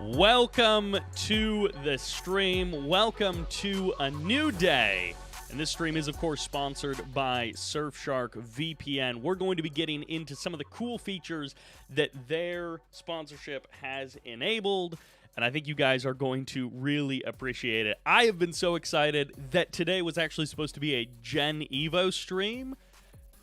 Welcome to the stream. Welcome to a new day. And this stream is, of course, sponsored by Surfshark VPN. We're going to be getting into some of the cool features that their sponsorship has enabled, and I think you guys are going to really appreciate it. I have been so excited that today was actually supposed to be a Gen Evo stream,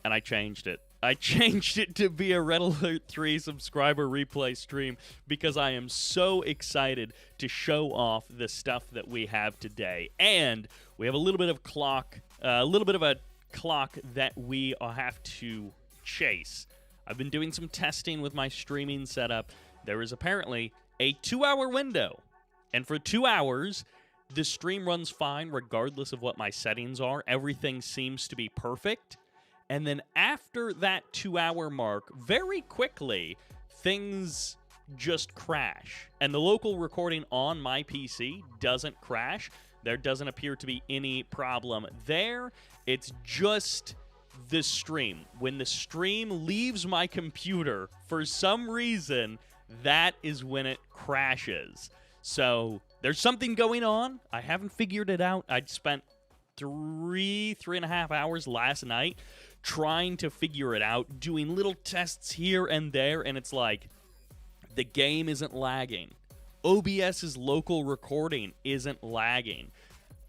and I changed it. I changed it to be a Red Alert 3 subscriber replay stream because I am so excited to show off the stuff that we have today. And we have a little bit of a clock that we have to chase. I've been doing some testing with my streaming setup. There is apparently a 2-hour window. And for 2 hours, the stream runs fine regardless of what my settings are. Everything seems to be perfect. And then after that 2-hour mark, very quickly, things just crash. And the local recording on my PC doesn't crash. There doesn't appear to be any problem there. It's just the stream. When the stream leaves my computer, for some reason, that is when it crashes. So there's something going on. I haven't figured it out. I spent three and a half hours last night trying to figure it out, doing little tests here and there, and it's like, the game isn't lagging. OBS's local recording isn't lagging.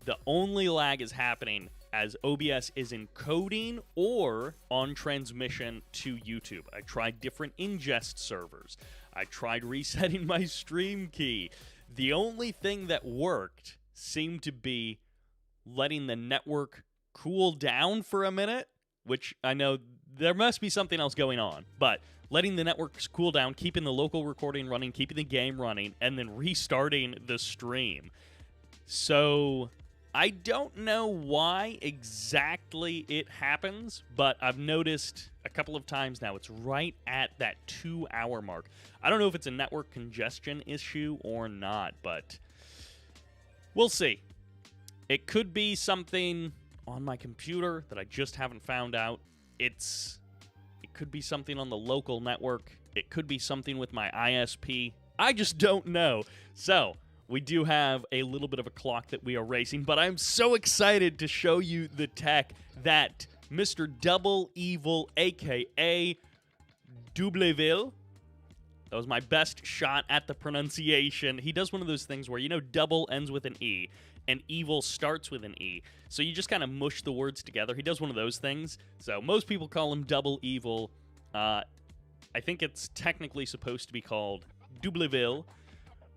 The only lag is happening as OBS is encoding or on transmission to YouTube. I tried different ingest servers. I tried resetting my stream key. The only thing that worked seemed to be letting the network cool down for a minute, which I know there must be something else going on, but letting the networks cool down, keeping the local recording running, keeping the game running, and then restarting the stream. So I don't know why exactly it happens, but I've noticed a couple of times now it's right at that 2-hour mark. I don't know if it's a network congestion issue or not, but we'll see. It could be something on my computer that I just haven't found out. It could be something on the local network. It could be something with my ISP. I just don't know. So we do have a little bit of a clock that we are racing, but I'm so excited to show you the tech that Mr. Double Evil, a.k.a. Doubleville, that was my best shot at the pronunciation. He does one of those things where, you know, double ends with an E, and evil starts with an E. So you just kind of mush the words together. He does one of those things. So most people call him Double Evil. I think it's technically supposed to be called Doubleville.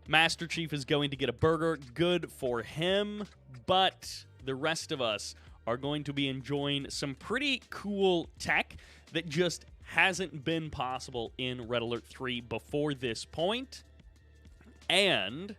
Master Chief is going to get a burger. Good for him. But the rest of us are going to be enjoying some pretty cool tech that just hasn't been possible in Red Alert 3 before this point. And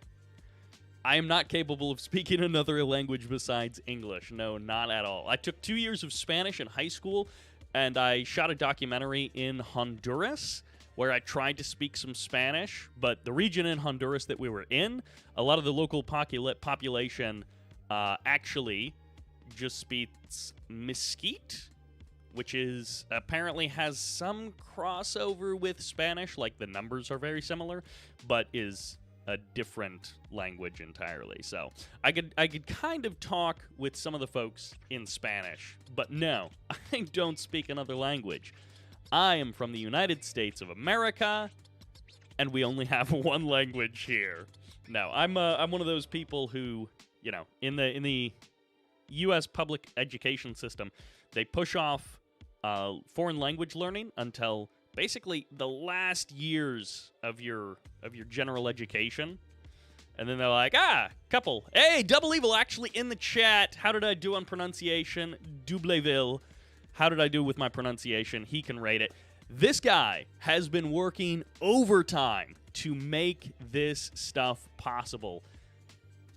I am not capable of speaking another language besides English. No, not at all. I took 2 years of Spanish in high school, and I shot a documentary in Honduras where I tried to speak some Spanish, but the region in Honduras that we were in, a lot of the local population actually just speaks Mesquite, which is apparently has some crossover with Spanish, like the numbers are very similar, but is a different language entirely. So I could kind of talk with some of the folks in Spanish, but no, I don't speak another language. I am from the United States of America, and we only have one language here. No, I'm one of those people who, you know, in the U.S. public education system, they push off foreign language learning until basically the last years of your general education. And then they're like, hey, Double Evil actually in the chat. How did I do on pronunciation? Doubleville. How did I do with my pronunciation? He can rate it. This guy has been working overtime to make this stuff possible,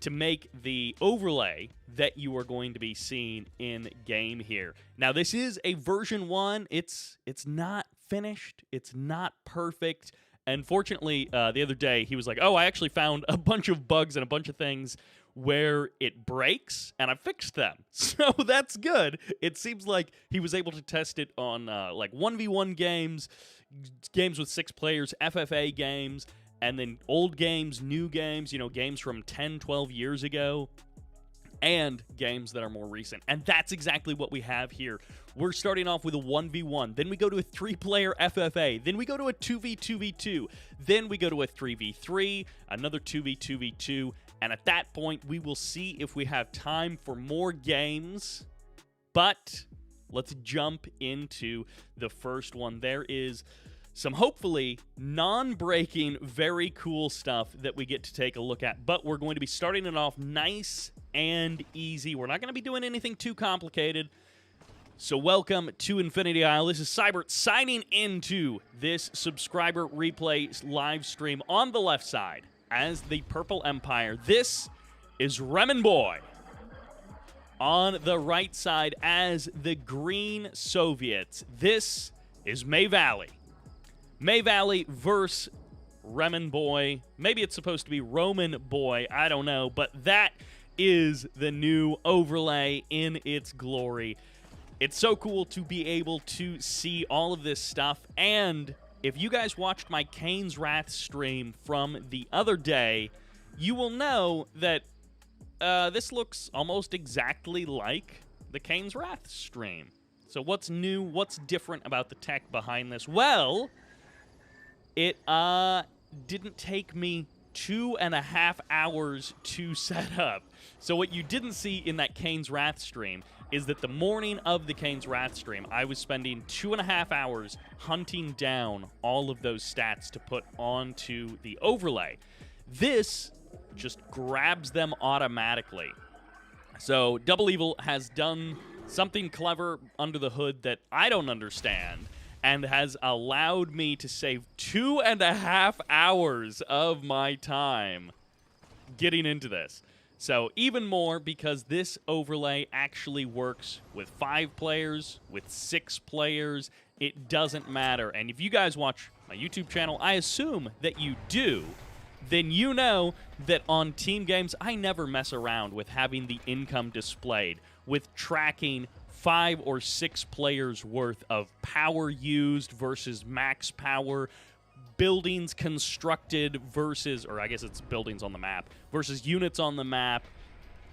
to make the overlay that you are going to be seeing in game here. Now, this is a version 1. It's not finished. It's not perfect. And fortunately, the other day, he was like, I actually found a bunch of bugs and a bunch of things where it breaks, and I fixed them. So that's good. It seems like he was able to test it on like 1v1 games with 6 players, FFA games, and then old games, new games, you know, games from 10, 12 years ago, and games that are more recent. And that's exactly what we have here. We're starting off with a 1v1, then we go to a 3-player FFA, then we go to a 2v2v2, then we go to a 3v3, another 2v2v2, and at that point, we will see if we have time for more games. But let's jump into the first one. There is some hopefully non-breaking, very cool stuff that we get to take a look at. But we're going to be starting it off nice and easy. We're not going to be doing anything too complicated. So welcome to Infinity Isle. This is Sybert signing into this subscriber replay live stream. On the left side, as the Purple Empire, this is remanboy. On the right side, as the Green Soviets, this is May Valley. May Valley versus remanboy. Maybe it's supposed to be Roman Boy. I don't know. But that is the new overlay in its glory. It's so cool to be able to see all of this stuff. And if you guys watched my Kane's Wrath stream from the other day, you will know that this looks almost exactly like the Kane's Wrath stream. So what's new? What's different about the tech behind this? Well, it didn't take me 2.5 hours to set up. So what you didn't see in that Kane's Wrath stream is that the morning of the Kane's Wrath stream, I was spending 2.5 hours hunting down all of those stats to put onto the overlay. This just grabs them automatically. So Double Evil has done something clever under the hood that I don't understand, and has allowed me to save 2.5 hours of my time getting into this. So even more, because this overlay actually works with 5 players, with 6 players. It doesn't matter. And if you guys watch my YouTube channel, I assume that you do, then you know that on team games, I never mess around with having the income displayed, with tracking 5 or 6 players worth of power used versus max power, buildings constructed versus, or I guess it's buildings on the map, versus units on the map,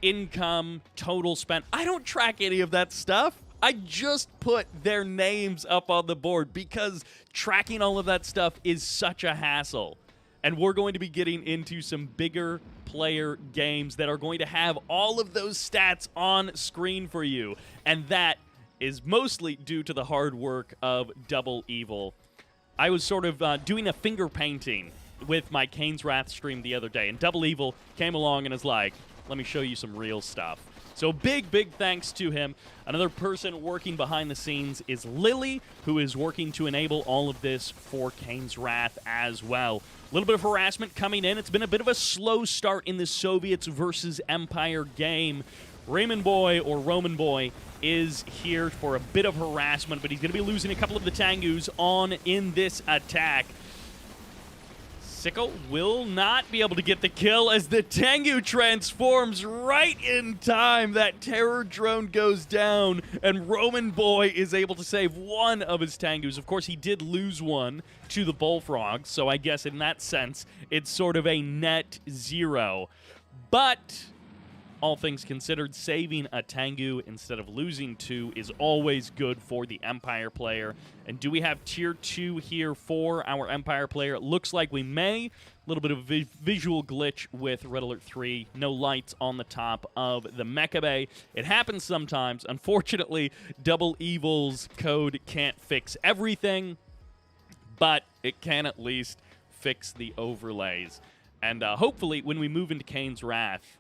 income, total spent. I don't track any of that stuff. I just put their names up on the board because tracking all of that stuff is such a hassle. And we're going to be getting into some bigger player games that are going to have all of those stats on screen for you. And that is mostly due to the hard work of Double Evil. I was sort of doing a finger painting with my Kane's Wrath stream the other day, and Double Evil came along and is like, let me show you some real stuff. So big thanks to him. Another person working behind the scenes is Lily, who is working to enable all of this for Kane's Wrath as well. A little bit of harassment coming in. It's been a bit of a slow start in the Soviets versus Empire game. Raymond Boy, or Roman Boy, is here for a bit of harassment, but he's going to be losing a couple of the Tengus on in this attack. Sicko will not be able to get the kill as the Tengu transforms right in time. That terror drone goes down, and Roman Boy is able to save one of his Tengus. Of course, he did lose one to the Bullfrog, so I guess in that sense, it's sort of a net 0. But all things considered, saving a Tengu instead of losing 2 is always good for the Empire player. And do we have Tier 2 here for our Empire player? It looks like we may. A little bit of a visual glitch with Red Alert 3. No lights on the top of the Mecha Bay. It happens sometimes. Unfortunately, Double Evil's code can't fix everything, but it can at least fix the overlays. And hopefully, when we move into Kane's Wrath,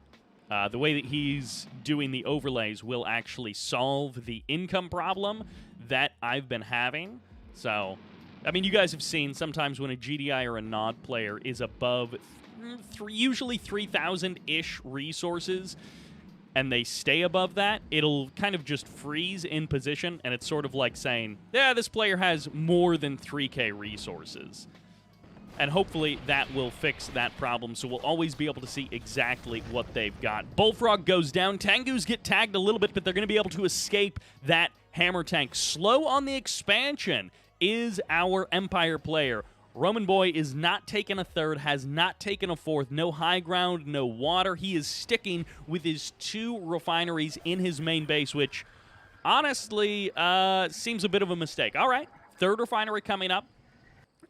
the way that he's doing the overlays will actually solve the income problem that I've been having. So, I mean, you guys have seen sometimes when a GDI or a NOD player is above usually 3,000-ish resources, and they stay above that, it'll kind of just freeze in position, and it's sort of like saying, yeah, this player has more than 3K resources. And hopefully that will fix that problem, so we'll always be able to see exactly what they've got. Bullfrog goes down. Tengus get tagged a little bit, but they're going to be able to escape that hammer tank. Slow on the expansion is our Empire player. remanboy is not taking a third, has not taken a fourth, no high ground, no water. He is sticking with his 2 refineries in his main base, which honestly seems a bit of a mistake. All right, 3rd refinery coming up.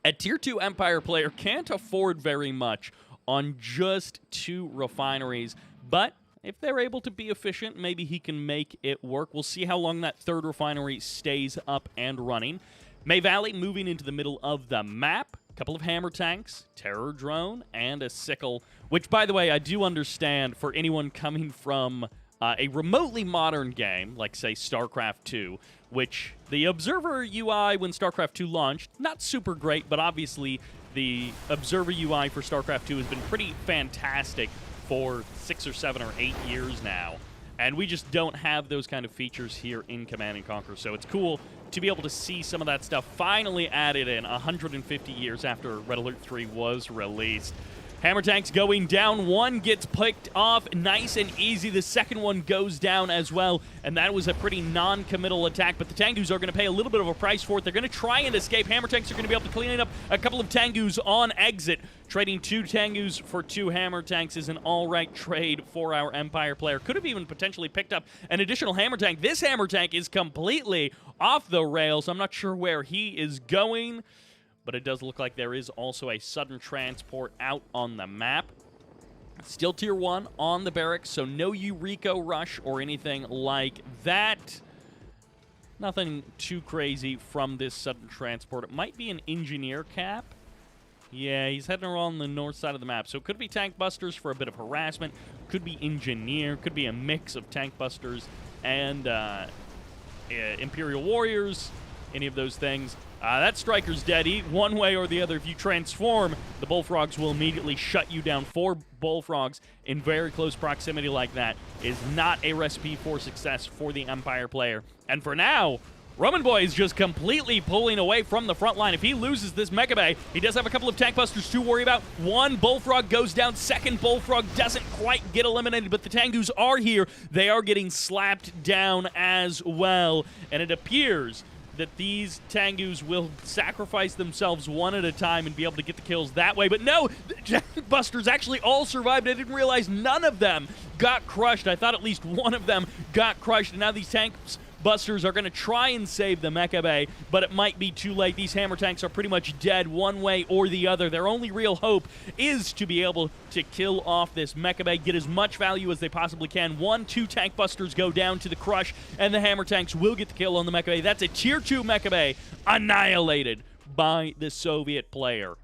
A Tier 2 Empire player can't afford very much on just 2 refineries, but if they're able to be efficient, maybe he can make it work. We'll see how long that 3rd refinery stays up and running. May Valley moving into the middle of the map. A couple of hammer tanks, terror drone, and a sickle, which, by the way, I do understand for anyone coming from a remotely modern game, like, say, StarCraft 2, which the Observer UI when StarCraft 2 launched, not super great, but obviously the Observer UI for StarCraft 2 has been pretty fantastic for 6 or 7 or 8 years now. And we just don't have those kind of features here in Command & Conquer, so it's cool to be able to see some of that stuff finally added in 150 years after Red Alert 3 was released. Hammer tanks going down. One gets picked off nice and easy. The second one goes down as well, and that was a pretty non-committal attack, but the Tengus are going to pay a little bit of a price for it. They're going to try and escape. Hammer tanks are going to be able to clean up a couple of Tengus on exit. Trading 2 Tengus for 2 hammer tanks is an all-right trade for our Empire player. Could have even potentially picked up an additional hammer tank. This hammer tank is completely off the rails. I'm not sure where he is going, but it does look like there is also a sudden transport out on the map. Still Tier 1 on the barracks, so no Eureka Rush or anything like that. Nothing too crazy from this sudden transport. It might be an engineer cap. Yeah, he's heading around the north side of the map, so it could be tank busters for a bit of harassment. Could be engineer. Could be a mix of tank busters and Imperial Warriors. Any of those things. That striker's dead. One way or the other, if you transform, the bullfrogs will immediately shut you down. 4 bullfrogs in very close proximity like that is not a recipe for success for the Empire player. And for now, remanboy is just completely pulling away from the front line. If he loses this Mecha Bay, he does have a couple of tank busters to worry about. 1 bullfrog goes down. 2nd bullfrog doesn't quite get eliminated, but the Tengus are here. They are getting slapped down as well. And it appears that these Tengus will sacrifice themselves one at a time and be able to get the kills that way. But no, the tank busters actually all survived. I didn't realize none of them got crushed. I thought at least one of them got crushed, and now these tank busters are going to try and save the Mecha Bay, but it might be too late. These hammer tanks are pretty much dead one way or the other. Their only real hope is to be able to kill off this Mecha Bay, get as much value as they possibly can. 1, 2 tank busters go down to the crush, and the hammer tanks will get the kill on the Mecha Bay. That's a Tier 2 Mecha Bay annihilated by the Soviet player.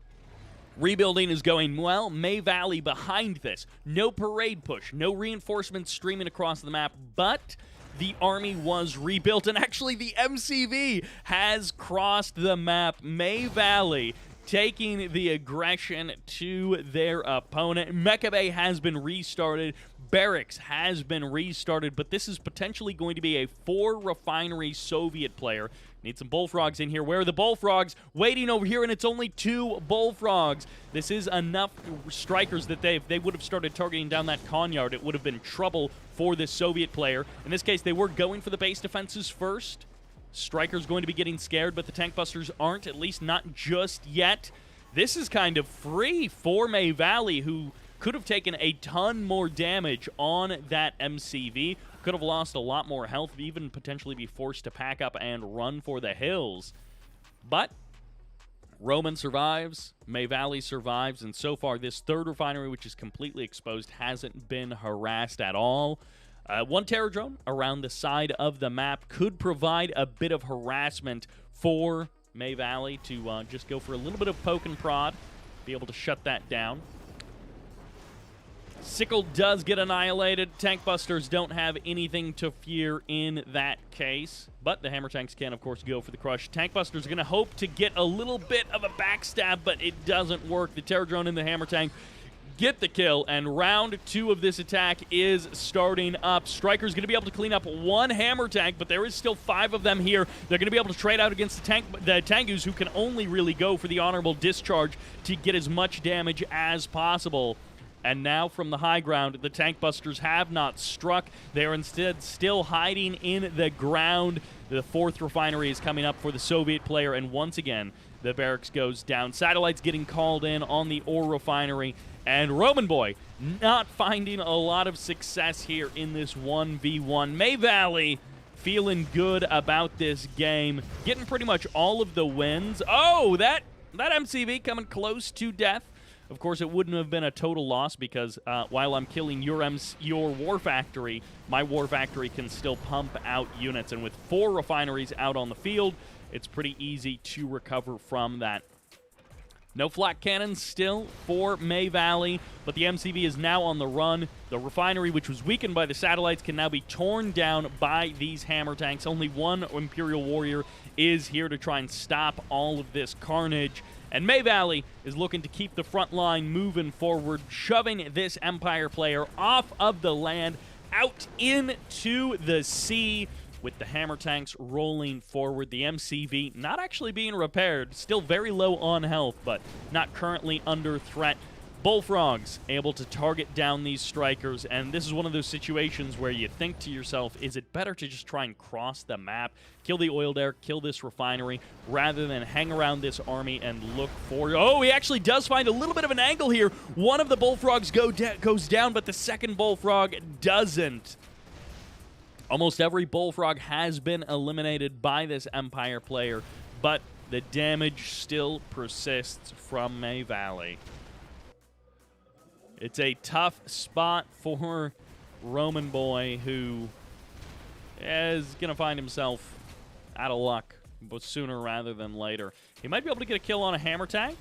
Rebuilding is going well. May Valley behind this. No parade push, no reinforcements streaming across the map, but the army was rebuilt, and actually the MCV has crossed the map. May Valley taking the aggression to their opponent. Mecha Bay has been restarted. Barracks has been restarted, but this is potentially going to be a 4-refinery Soviet player. Need some bullfrogs in here. Where are the bullfrogs? Waiting over here, and it's only 2 bullfrogs. This is enough strikers that they would have started targeting down that Conyard. It would have been trouble for this Soviet player. In this case, they were going for the base defenses first. Striker's going to be getting scared, but the tank busters aren't, at least not just yet. This is kind of free for May Valley, who could have taken a ton more damage on that MCV. Could have lost a lot more health, even potentially be forced to pack up and run for the hills. But Roman survives, May Valley survives, and so far this 3rd refinery, which is completely exposed, hasn't been harassed at all. 1 terror drone around the side of the map could provide a bit of harassment for May Valley to just go for a little bit of poke and prod, be able to shut that down. Sickle does get annihilated. Tank busters don't have anything to fear in that case, but the hammer tanks can, of course, go for the crush. Tank busters are going to hope to get a little bit of a backstab, but it doesn't work. The terror drone and the hammer tank get the kill, and round 2 of this attack is starting up. Striker's going to be able to clean up 1 hammer tank, but there is still 5 of them here. They're going to be able to trade out against the Tengus, who can only really go for the honorable discharge to get as much damage as possible. And now from the high ground, the tank busters have not struck. They are instead still hiding in the ground. The 4th refinery is coming up for the Soviet player, and once again, the barracks goes down. Satellites getting called in on the ore refinery. And remanboy not finding a lot of success here in this 1v1. May Valley feeling good about this game. Getting pretty much all of the wins. Oh, that MCV coming close to death. Of course, it wouldn't have been a total loss because while I'm killing your war factory, my war factory can still pump out units. And with 4 refineries out on the field, it's pretty easy to recover from that. No flak cannons still for May Valley, but the MCV is now on the run. The refinery, which was weakened by the satellites, can now be torn down by these hammer tanks. Only one Imperial Warrior is here to try and stop all of this carnage. And May Valley is looking to keep the front line moving forward, shoving this Empire player off of the land, out into the sea, with the hammer tanks rolling forward. The MCV not actually being repaired, still very low on health, but not currently under threat. Bullfrogs able to target down these strikers, and this is one of those situations where you think to yourself, is it better to just try and cross the map, kill the oil derrick, kill this refinery, rather than hang around this army and look for... Oh, he actually does find a little bit of an angle here. One of the bullfrogs goes down, but the second bullfrog doesn't. Almost every bullfrog has been eliminated by this Empire player, but the damage still persists from May Valley. It's a tough spot for remanboy, who is going to find himself out of luck, but sooner rather than later. He might be able to get a kill on a hammer tank.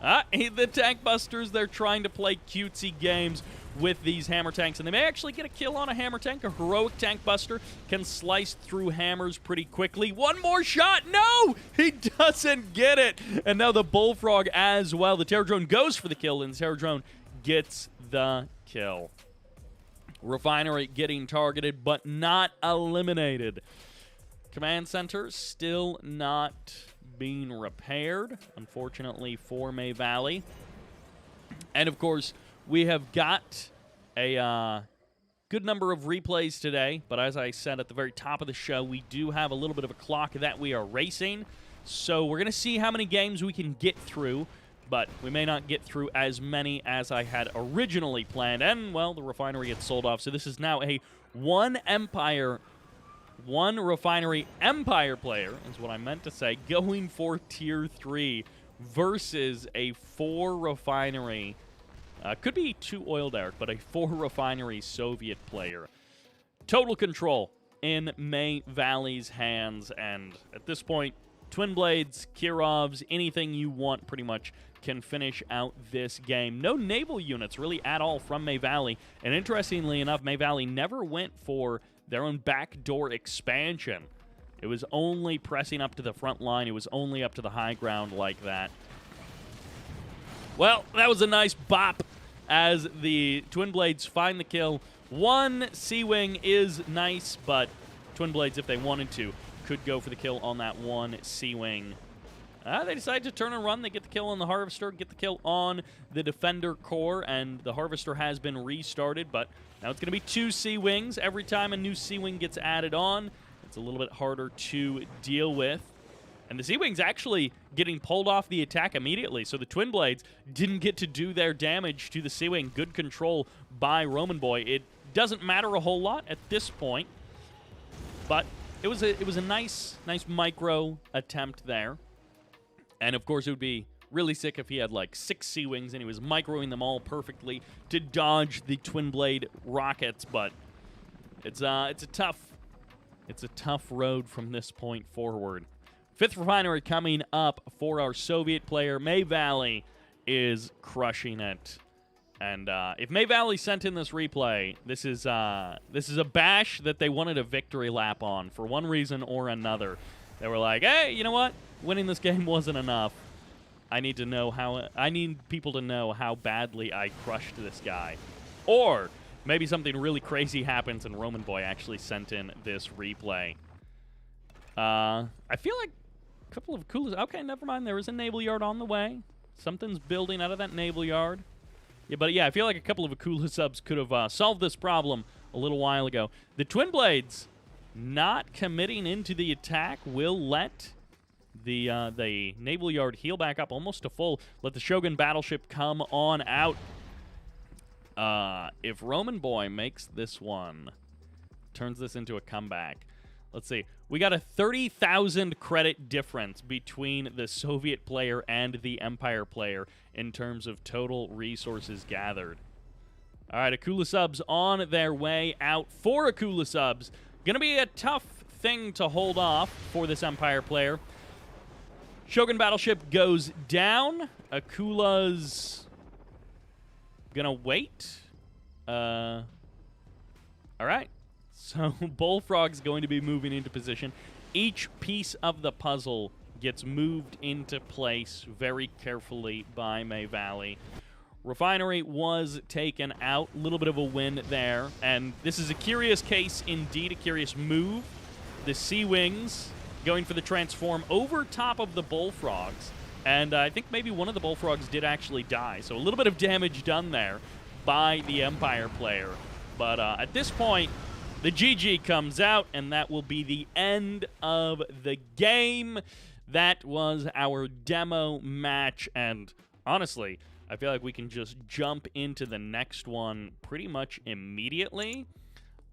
The tank busters, they're trying to play cutesy games with these hammer tanks, and they may actually get a kill on a hammer tank. A heroic tank buster can slice through hammers pretty quickly. One more shot. No! He doesn't get it. And now the bullfrog as well. The terror drone goes for the kill, and the terror drone gets the kill. Refinery getting targeted, but not eliminated. Command center still not being repaired, unfortunately, for May Valley. And, of course, we have got a good number of replays today, but as I said at the very top of the show, we do have a little bit of a clock that we are racing. So we're going to see how many games we can get through, but we may not get through as many as I had originally planned. And, well, the refinery gets sold off. So this is now a one refinery Empire player, is what I meant to say, going for Tier 3 versus a 4 refinery. Could be 2 oil derrick, but a 4 refinery Soviet player. Total control in May Valley's hands, and at this point, Twin Blades, Kirovs, anything you want pretty much can finish out this game. No naval units really at all from May Valley, and interestingly enough, May Valley never went for their own backdoor expansion. It was only pressing up to the front line. It was only up to the high ground like that. Well, that was a nice bop as the Twin Blades find the kill. One C-Wing is nice, but Twin Blades, if they wanted to, could go for the kill on that one C-Wing. They decide to turn and run. They get the kill on the Harvester, get the kill on the Defender Core, and the Harvester has been restarted, but now it's going to be 2 C-Wings. Every time a new C-Wing gets added on, it's a little bit harder to deal with. And the C-Wing's actually getting pulled off the attack immediately, so the Twin Blades didn't get to do their damage to the C-Wing. Good control by remanboy. It doesn't matter a whole lot at this point, but it was a nice micro attempt there. And, of course, it would be really sick if he had, like, 6 C-Wings and he was microing them all perfectly to dodge the Twin Blade rockets. But it's a tough road from this point forward. 5th Refinery coming up for our Soviet player. May Valley is crushing it. And if May Valley sent in this replay, this is a bash that they wanted a victory lap on for one reason or another. They were like, hey, you know what? Winning this game wasn't enough. I need people to know how badly I crushed this guy. Or maybe something really crazy happens and remanboy actually sent in this replay. I feel like a couple of cool... Okay, never mind. There is a naval yard on the way. Something's building out of that naval yard. Yeah, I feel like a couple of Akula subs could have solved this problem a little while ago. The Twin Blades not committing into the attack will let the naval yard heal back up almost to full. Let the Shogun battleship come on out. If Roman Boy makes this one, turns this into a comeback. Let's see. We got a 30,000 credit difference between the Soviet player and the Empire player in terms of total resources gathered. All right, Akula subs on their way out. 4 Akula subs. Gonna be a tough thing to hold off for this Empire player. Shogun battleship goes down. Akula's gonna wait. All right. So Bullfrog's going to be moving into position. Each piece of the puzzle gets moved into place very carefully by May Valley. Refinery was taken out. A little bit of a win there. And this is a curious case indeed, a curious move. The Sea Wings going for the transform over top of the Bullfrogs. And I think maybe one of the Bullfrogs did actually die. So a little bit of damage done there by the Empire player. But at this point, the GG comes out, and that will be the end of the game. That was our demo match, and honestly, I feel like we can just jump into the next one pretty much immediately.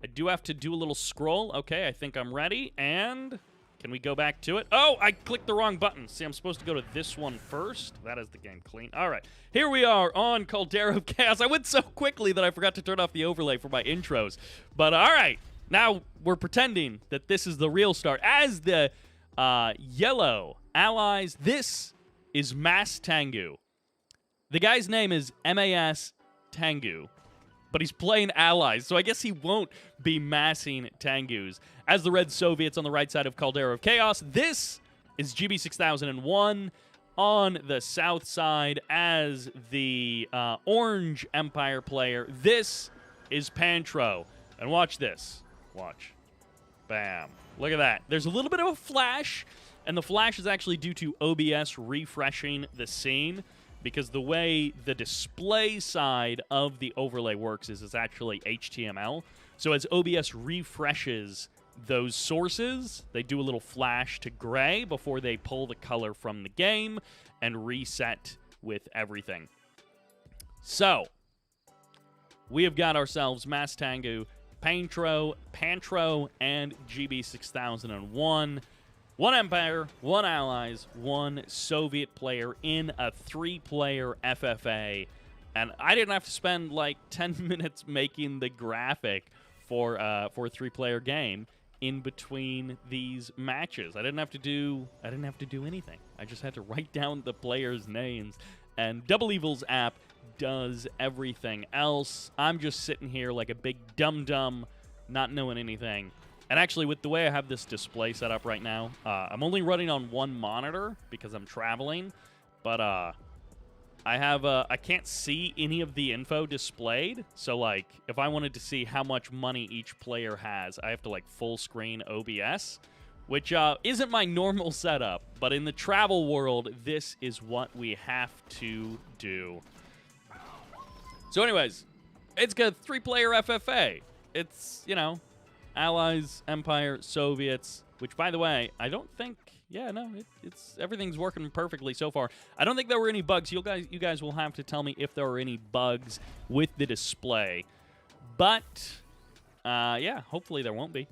I do have to do a little scroll. Okay, I think I'm ready, and can we go back to it? Oh, I clicked the wrong button. See, I'm supposed to go to this one first. That is the game clean. All right, here we are on Caldera of Chaos. I went so quickly that I forgot to turn off the overlay for my intros. But all right, now we're pretending that this is the real start. As the yellow allies, this is mastengu. The guy's name is Mastengu, but he's playing allies, so I guess he won't be massing Tangus. As the red Soviets on the right side of Caldera of Chaos, this is GB6001 on the south side as the orange Empire player. This is Pantro. And watch this. Watch. Bam. Look at that. There's a little bit of a flash, and the flash is actually due to OBS refreshing the scene, because the way the display side of the overlay works is it's actually HTML. So as OBS refreshes those sources, they do a little flash to gray before they pull the color from the game and reset with everything. So, we have got ourselves Mastengu, Pantro, and GB6001. 1 Empire, 1 Allies, 1 Soviet player in a 3-player FFA. And I didn't have to spend like 10 minutes making the graphic for a 3-player game in between these matches. I didn't have to do anything. I just had to write down the players' names. And Double Evil's app does everything else. I'm just sitting here like a big dum-dum, not knowing anything. And actually, with the way I have this display set up right now, I'm only running on 1 monitor because I'm traveling. But I can't see any of the info displayed. So, like, if I wanted to see how much money each player has, I have to, like, full screen OBS, which isn't my normal setup. But in the travel world, this is what we have to do. So, anyways, it's a 3-player FFA. It's, you know, Allies, Empire, Soviets, which, by the way, I don't think, yeah, no, it's everything's working perfectly so far. I don't think there were any bugs. You guys will have to tell me if there were any bugs with the display. But, yeah, hopefully there won't be.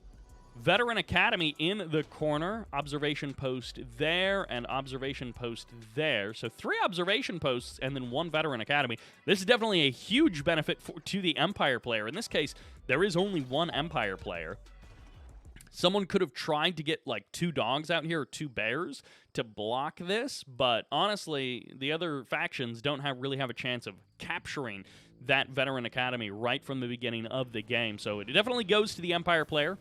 Veteran Academy in the corner. Observation post there and observation post there. So 3 observation posts and then 1 Veteran Academy. This is definitely a huge benefit to the Empire player. In this case, there is only 1 Empire player. Someone could have tried to get like 2 dogs out here or 2 bears to block this, but honestly, the other factions don't really have a chance of capturing that Veteran Academy right from the beginning of the game. So it definitely goes to the Empire player.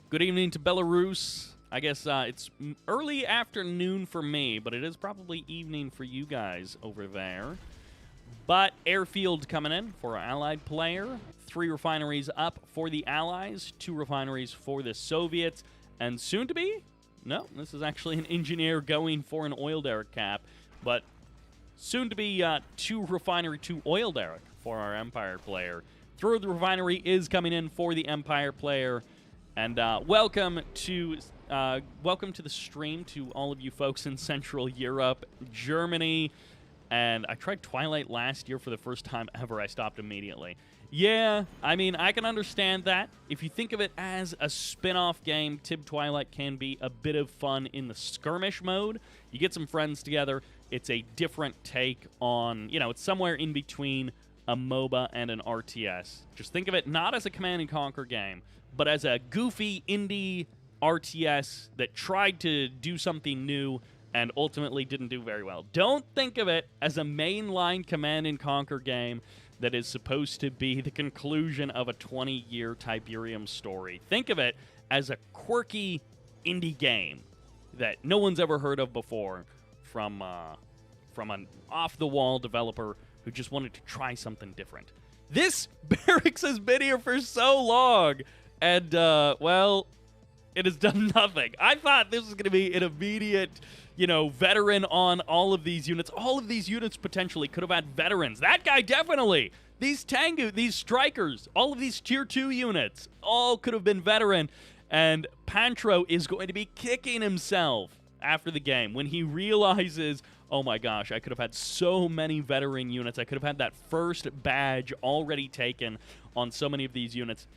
Good evening to Belarus. I guess it's early afternoon for me, but it is probably evening for you guys over there. But airfield coming in for our Allied player. 3 refineries up for the Allies, 2 refineries for the Soviets, and soon to be? No, this is actually an engineer going for an oil derrick cap, but soon to be 2 refinery, 2 oil derrick for our Empire player. 3rd refinery is coming in for the Empire player. And welcome to welcome to the stream to all of you folks in Central Europe, Germany, and I tried Twilight last year for the first time ever. I stopped immediately. Yeah, I mean, I can understand that. If you think of it as a spin-off game, Tib Twilight can be a bit of fun in the skirmish mode. You get some friends together. It's a different take on, you know, it's somewhere in between a MOBA and an RTS. Just think of it not as a Command & Conquer game, but as a goofy indie RTS that tried to do something new and ultimately didn't do very well. Don't think of it as a mainline Command & Conquer game that is supposed to be the conclusion of a 20-year Tiberium story. Think of it as a quirky indie game that no one's ever heard of before from an off-the-wall developer who just wanted to try something different. This barracks has been here for so long, and, well, it has done nothing. I thought this was going to be an immediate, you know, veteran on all of these units. All of these units potentially could have had veterans. That guy definitely. These Tengu, these strikers, all of these tier 2 units, all could have been veteran. And Pantro is going to be kicking himself after the game when he realizes, oh my gosh, I could have had so many veteran units. I could have had that first badge already taken on so many of these units.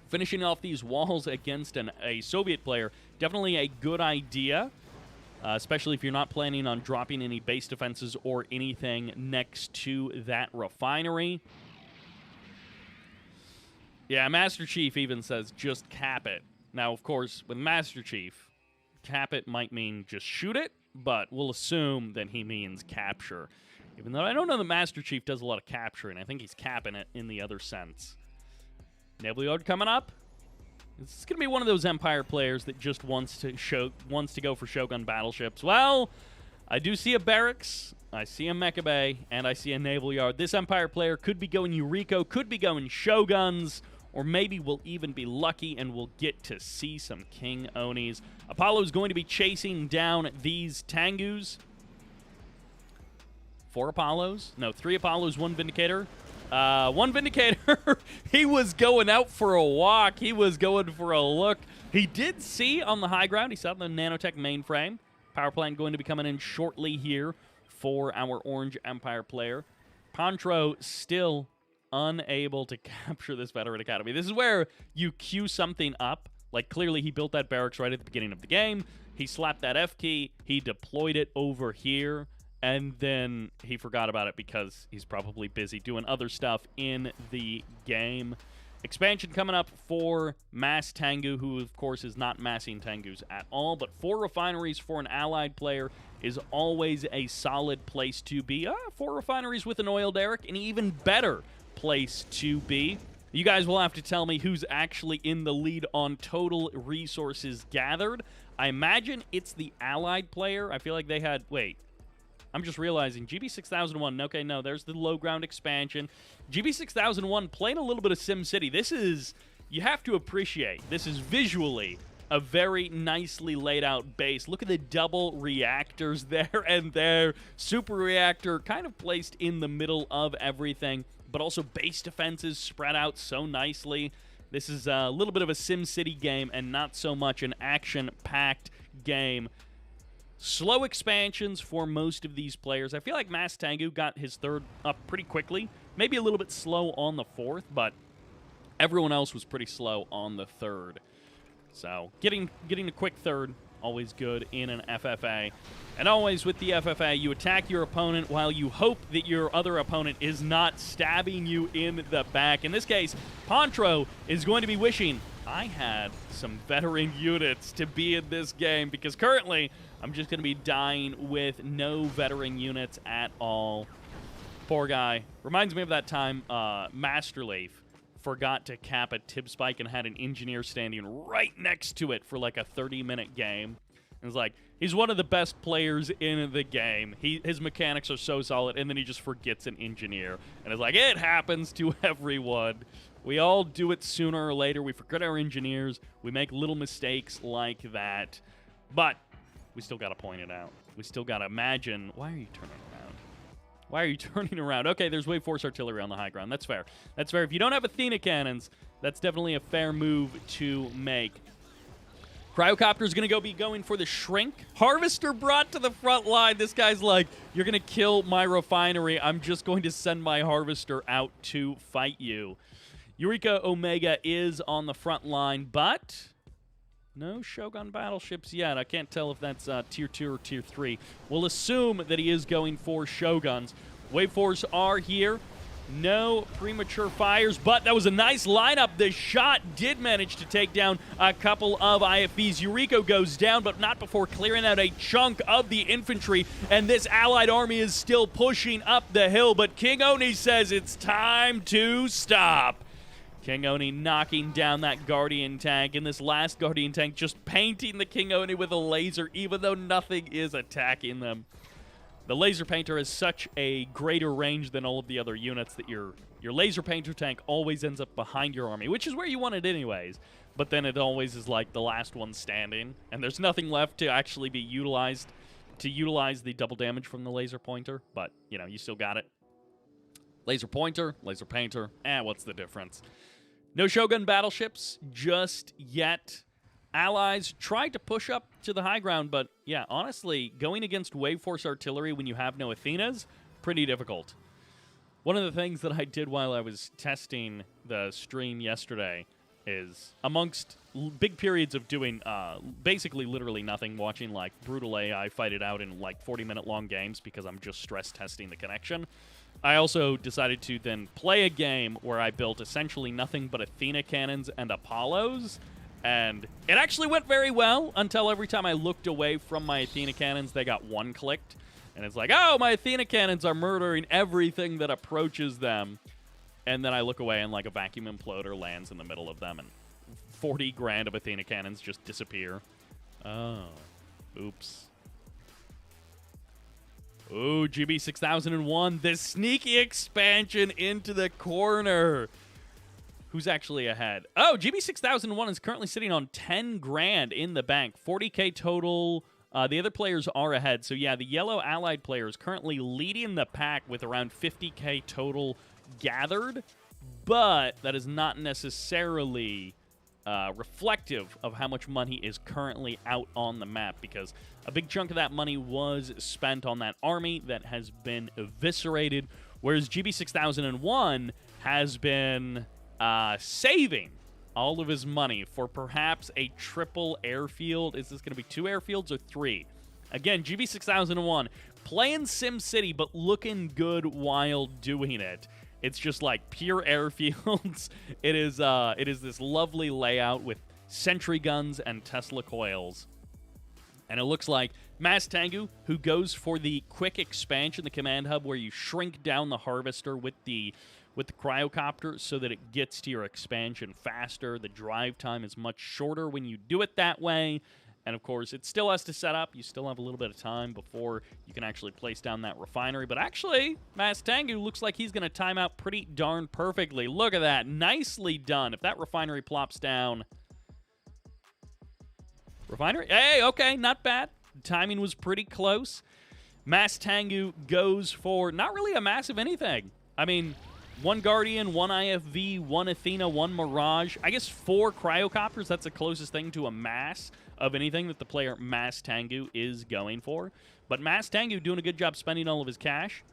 Finishing off these walls against a Soviet player, definitely a good idea, especially if you're not planning on dropping any base defenses or anything next to that refinery. Yeah, Master Chief even says, just cap it. Now, of course, with Master Chief, cap it might mean just shoot it, but we'll assume that he means capture. Even though I don't know that Master Chief does a lot of capturing. I think he's capping it in the other sense. Naval Yard coming up. This is going to be one of those Empire players that just wants to go for Shogun battleships. Well, I do see a barracks, I see a mecha bay, and I see a naval yard. This Empire player could be going Yuriko, could be going Shoguns, or maybe we'll even be lucky and we'll get to see some King Onis. Apollo's going to be chasing down these Tengus. 4 Apollos? No, 3 Apollos, 1 Vindicator. 1 Vindicator, he was going out for a walk. He was going for a look. He did see on the high ground. He saw the nanotech mainframe. Power plant going to be coming in shortly here for our Orange Empire player. Pantro still unable to capture this Veteran Academy. This is where you queue something up. Like, clearly he built that barracks right at the beginning of the game. He slapped that F key. He deployed it over here. And then he forgot about it because he's probably busy doing other stuff in the game. Expansion coming up for Mass Tengu, who, of course, is not massing Tengus at all. But 4 refineries for an allied player is always a solid place to be. 4 refineries with an oil derrick, an even better place to be. You guys will have to tell me who's actually in the lead on total resources gathered. I imagine it's the allied player. I feel like they had... Wait. I'm just realizing, GB6001, okay, no, there's the low ground expansion. GB6001 playing a little bit of SimCity. This is, you have to appreciate, this is visually a very nicely laid out base. Look at the double reactors there and there. Super reactor kind of placed in the middle of everything, but also base defenses spread out so nicely. This is a little bit of a SimCity game and not so much an action-packed game. Slow expansions for most of these players. I feel like Mass Tengu got his 3rd up pretty quickly. Maybe a little bit slow on the 4th, but everyone else was pretty slow on the 3rd. So getting a quick 3rd, always good in an FFA. And always with the FFA, you attack your opponent while you hope that your other opponent is not stabbing you in the back. In this case, Pantro is going to be wishing I had some veteran units to be in this game, because currently I'm just going to be dying with no veteran units at all. Poor guy. Reminds me of that time Masterleaf forgot to cap a tip spike and had an engineer standing right next to it for like a 30-minute game. And it's like, he's one of the best players in the game. His mechanics are so solid, and then he just forgets an engineer. And it's like, it happens to everyone. We all do it sooner or later. We forget our engineers. We make little mistakes like that. But we still got to point it out. We still got to imagine, why are you turning around? Why are you turning around? Okay, there's Wave Force artillery on the high ground. That's fair. That's fair. If you don't have Athena cannons, that's definitely a fair move to make. Cryocopter's going to be going for the Shrink. Harvester brought to the front line. This guy's like, you're going to kill my refinery. I'm just going to send my Harvester out to fight you. Eureka Omega is on the front line, but no Shogun battleships yet. I can't tell if that's Tier 2 or Tier 3. We'll assume that he is going for Shoguns. Wave Force are here. No premature fires, but that was a nice lineup. The shot did manage to take down a couple of IFVs. Eureka goes down, but not before clearing out a chunk of the infantry, and this allied army is still pushing up the hill, but King Oni says it's time to stop. King Oni knocking down that Guardian tank, and this last Guardian tank just painting the King Oni with a laser, even though nothing is attacking them. The laser painter has such a greater range than all of the other units that your laser painter tank always ends up behind your army, which is where you want it anyways. But then it always is like the last one standing, and there's nothing left to actually be utilized to utilize the double damage from the laser pointer. But, you know, you still got it. Laser pointer, laser painter, what's the difference? No Shogun battleships just yet. Allies tried to push up to the high ground, but yeah, honestly, going against Wave Force artillery when you have no Athenas, pretty difficult. One of the things that I did while I was testing the stream yesterday is, amongst big periods of doing basically literally nothing, watching like brutal AI fight it out in like 40-minute long games because I'm just stress testing the connection, I also decided to then play a game where I built essentially nothing but Athena cannons and Apollos. And it actually went very well until every time I looked away from my Athena cannons, they got one-clicked. And it's like, oh, my Athena cannons are murdering everything that approaches them. And then I look away and like a vacuum imploder lands in the middle of them and 40 grand of Athena cannons just disappear. Oh, oops. Ooh, GB 6001, this sneaky expansion into the corner. Who's actually ahead? Oh, GB 6001 is currently sitting on 10 grand in the bank. 40K total. The other players are ahead. So, yeah, the yellow allied player is currently leading the pack with around 50K total gathered. But that is not necessarily reflective of how much money is currently out on the map, because a big chunk of that money was spent on that army that has been eviscerated, whereas GB 6001 has been saving all of his money for perhaps a triple airfield. Is this going to be 2 airfields or 3? Again, GB 6001 playing SimCity, but looking good while doing it. It's just like pure airfields. It is this lovely layout with sentry guns and Tesla coils. And it looks like Mastengu, who goes for the quick expansion, the command hub, where you shrink down the harvester with the cryocopter so that it gets to your expansion faster. The drive time is much shorter when you do it that way. And, of course, it still has to set up. You still have a little bit of time before you can actually place down that refinery. But, actually, Mastengu looks like he's going to time out pretty darn perfectly. Look at that. Nicely done. If that refinery plops down... Refinery? Hey, okay, not bad. The timing was pretty close. Mastengu goes for not really a massive anything. I mean... 1 Guardian, 1 IFV, 1 Athena, 1 Mirage. I guess 4 Cryocopters. That's the closest thing to a mass of anything that the player Mastengu is going for. But Mastengu doing a good job spending all of his cash.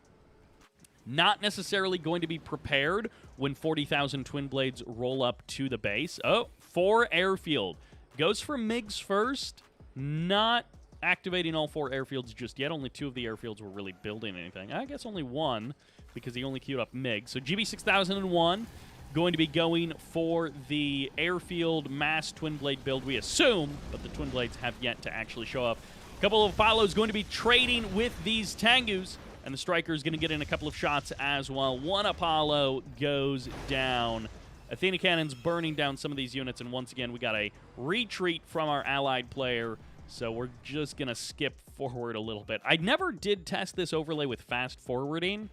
Not necessarily going to be prepared when 40,000 Twin Blades roll up to the base. Oh, 4 airfield. Goes for MiGs first. Not activating all 4 airfields just yet. Only 2 of the airfields were really building anything. I guess only 1, because he only queued up MiG. So GB 6001 going to be going for the airfield mass Twin Blade build, we assume, but the Twin Blades have yet to actually show up. A couple of Apollos going to be trading with these Tengus, and the Striker is going to get in a couple of shots as well. 1 Apollo goes down. Athena Cannon's burning down some of these units, and once again, we got a retreat from our allied player, so we're just going to skip forward a little bit. I never did test this overlay with fast forwarding.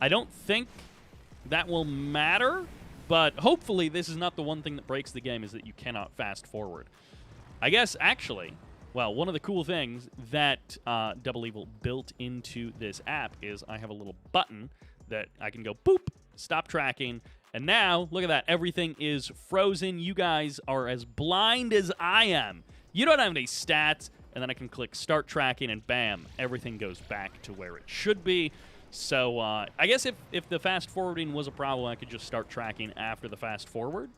I don't think that will matter, but hopefully this is not the one thing that breaks the game, is that you cannot fast forward. I guess, actually, well, one of the cool things that Double Evil built into this app is I have a little button that I can go, boop, stop tracking, and now, look at that, everything is frozen. You guys are as blind as I am you don't have any stats, and then I can click start tracking, and bam, everything goes back to where it should be. So I guess if the fast forwarding was a problem, I could just start tracking after the fast forward.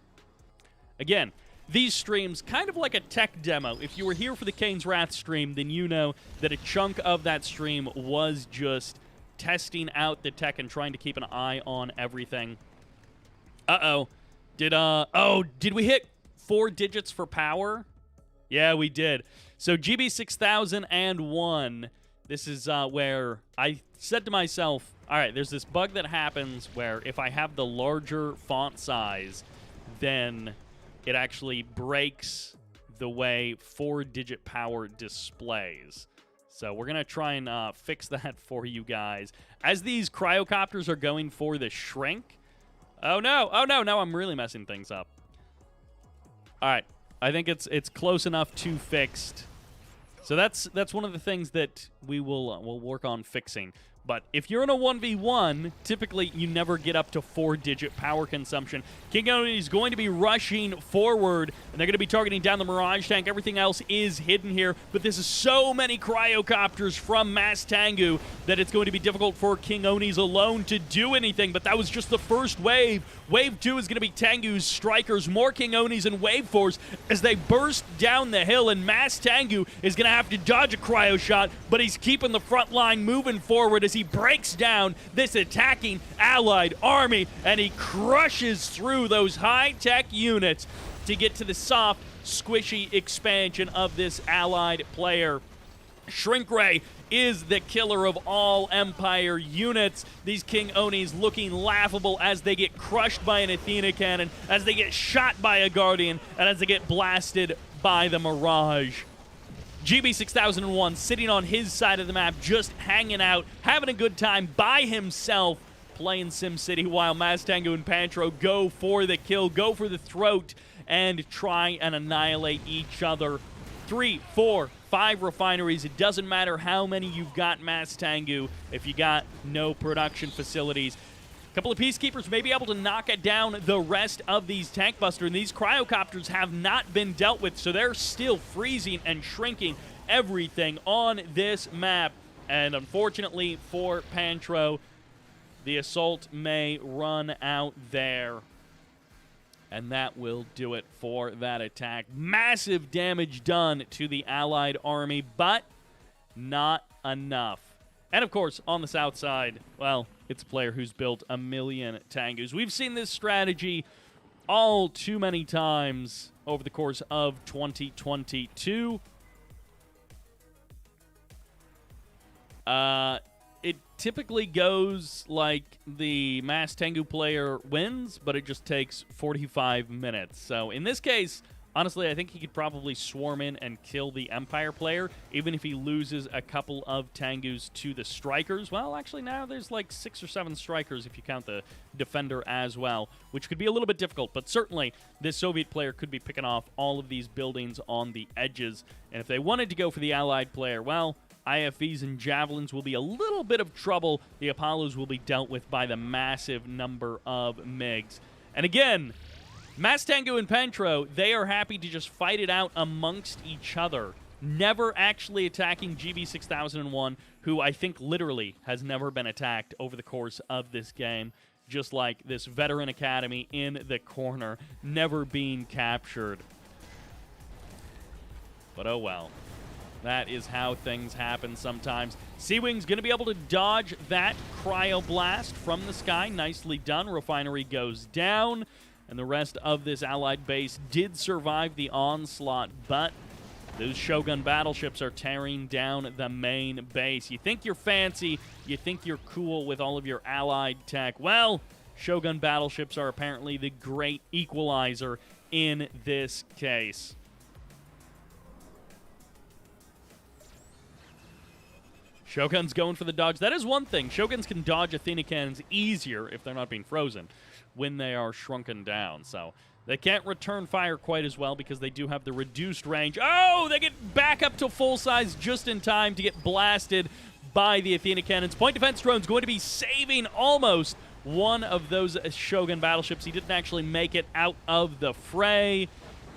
Again, these streams, kind of like a tech demo. If you were here for the Kane's Wrath stream, then you know that a chunk of that stream was just testing out the tech and trying to keep an eye on everything. Uh-oh. Did we hit 4 digits for power? Yeah, we did. So GB 6001, this is where I said to myself, all right, there's this bug that happens where if I have the larger font size, then it actually breaks the way 4-digit power displays. So we're going to try and fix that for you guys. As these cryocopters are going for the shrink. Oh, no. Oh, no. Now I'm really messing things up. All right. I think it's close enough to fixed. So that's one of the things that we'll work on fixing. But if you're in a 1v1, typically you never get up to 4-digit power consumption. King Oni is going to be rushing forward, and they're going to be targeting down the Mirage tank. Everything else is hidden here, but this is so many cryocopters from mastengu that it's going to be difficult for King Oni's alone to do anything, but that was just the first wave. Wave 2 is going to be Tengu's strikers, more King Onis and Wave 4s as they burst down the hill, and mastengu is going to have to dodge a cryo shot, but he's keeping the front line moving forward as he breaks down this attacking allied army, and he crushes through those high-tech units to get to the soft, squishy expansion of this allied player. Shrink Ray is the killer of all Empire units. These King Onis looking laughable as they get crushed by an Athena cannon, as they get shot by a Guardian, and as they get blasted by the Mirage. GB 6001 sitting on his side of the map, just hanging out, having a good time by himself, playing SimCity, while mastengu and Pantro go for the kill, go for the throat, and try and annihilate each other. 3, 4, 5 refineries. It doesn't matter how many you've got mastengu if you got no production facilities. A couple of Peacekeepers may be able to knock it down the rest of these tank busters, and these cryocopters have not been dealt with, so they're still freezing and shrinking everything on this map. And unfortunately for Pantro, the assault may run out there. And that will do it for that attack. Massive damage done to the allied army, but not enough. And of course, on the south side, well, it's a player who's built 1 million Tengus. We've seen this strategy all too many times over the course of 2022. It typically goes like the mastengu player wins, but it just takes 45 minutes. So in this case, honestly, I think he could probably swarm in and kill the Empire player, even if he loses a couple of Tengus to the strikers. Well, actually, now there's like 6 or 7 strikers if you count the defender as well, which could be a little bit difficult. But certainly, this Soviet player could be picking off all of these buildings on the edges. And if they wanted to go for the Allied player, well, IFVs and Javelins will be a little bit of trouble. The Apollos will be dealt with by the massive number of MiGs. And again, mastengu and Pantro, they are happy to just fight it out amongst each other, never actually attacking GB 6001, who I think literally has never been attacked over the course of this game, just like this Veteran Academy in the corner, never being captured. But oh well. That is how things happen sometimes. Sea-Wing's going to be able to dodge that cryoblast from the sky. Nicely done. Refinery goes down. And the rest of this allied base did survive the onslaught, but those Shogun battleships are tearing down the main base. You think you're fancy, you think you're cool with all of your allied tech. Well, Shogun battleships are apparently the great equalizer in this case. Shogun's going for the dodge. That is one thing. Shoguns can dodge Athena cannons easier if they're not being frozen when they are shrunken down. So they can't return fire quite as well because they do have the reduced range. Oh, they get back up to full size just in time to get blasted by the Athena cannons. Point defense drone's going to be saving almost one of those Shogun battleships. He didn't actually make it out of the fray.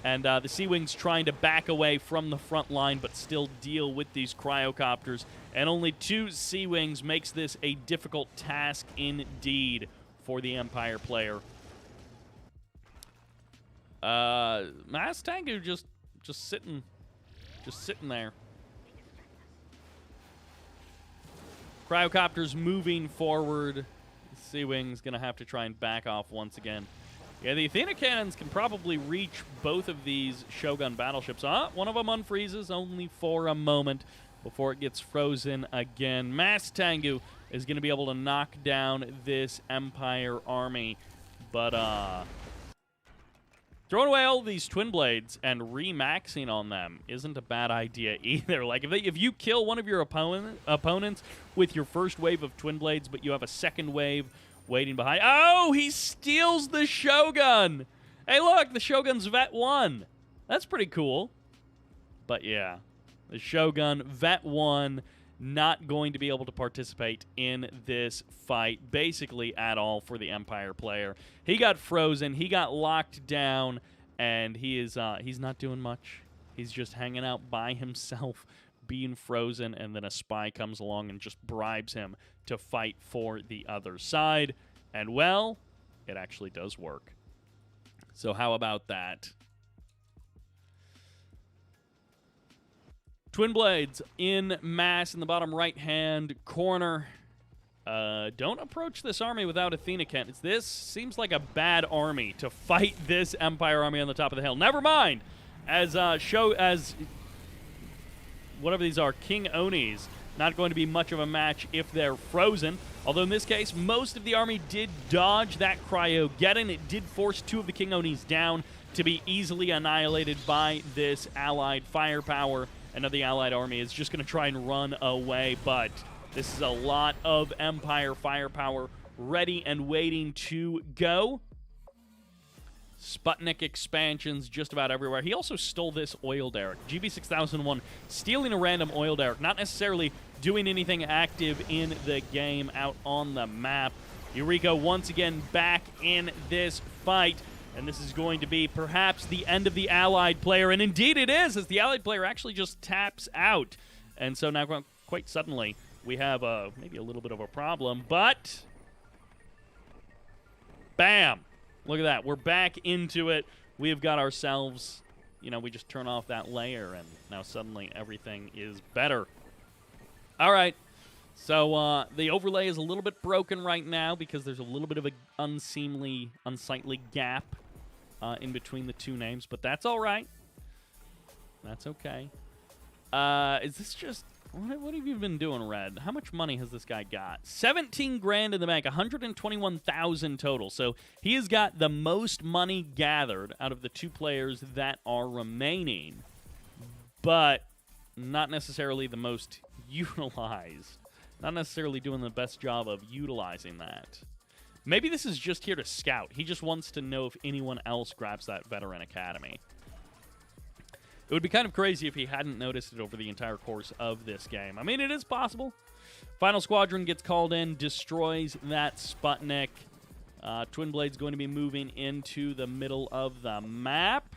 And the Sea Wings trying to back away from the front line but still deal with these cryocopters. And only 2 Sea Wings makes this a difficult task indeed for the Empire player. Mastengu just sitting there. Cryocopters moving forward. Sea Wings gonna have to try and back off once again. Yeah, the Athena cannons can probably reach both of these Shogun battleships. One of them unfreezes only for a moment before it gets frozen again. Mastengu is going to be able to knock down this Empire army. But throwing away all of these twin blades and remaxing on them isn't a bad idea either. Like, if you kill one of your opponents with your first wave of twin blades, but you have a second wave waiting behind. Oh, he steals the Shogun. Hey, look, the Shogun's Vet 1. That's pretty cool. But yeah, the Shogun Vet 1 not going to be able to participate in this fight basically at all for the Empire player. He got frozen, he got locked down, and he's not doing much. He's just hanging out by himself, being frozen, and then a spy comes along and just bribes him to fight for the other side. And, well, it actually does work. So how about that? Twin blades in mass in the bottom right-hand corner. Don't approach this army without Athena cannons. This seems like a bad army to fight this Empire army on the top of the hill. Never mind. As whatever these are, King Onis, not going to be much of a match if they're frozen. Although in this case, most of the army did dodge that Cryogeddon. It did force 2 of the King Onis down to be easily annihilated by this allied firepower. And now the allied army is just going to try and run away. But this is a lot of Empire firepower ready and waiting to go. Sputnik expansions just about everywhere. He also stole this oil derrick. GB6001 stealing a random oil derrick, not necessarily doing anything active in the game out on the map. Eureka once again back in this fight, and this is going to be perhaps the end of the allied player, and indeed it is, as the allied player actually just taps out. And so now quite suddenly we have maybe a little bit of a problem, but bam! Look at that. We're back into it. We've got ourselves, we just turn off that layer, and now suddenly everything is better. All right. So the overlay is a little bit broken right now because there's a little bit of an unsightly gap in between the 2 names, but that's all right. That's okay. Is this just... What have you been doing, Red? How much money has this guy got? 17 grand in the bank, 121,000 total. So he has got the most money gathered out of the 2 players that are remaining, but not necessarily the most utilized. Not necessarily doing the best job of utilizing that. Maybe this is just here to scout. He just wants to know if anyone else grabs that veteran academy. It would be kind of crazy if he hadn't noticed it over the entire course of this game. I mean, it is possible. Final Squadron gets called in, destroys that Sputnik. Twin Blade's going to be moving into the middle of the map.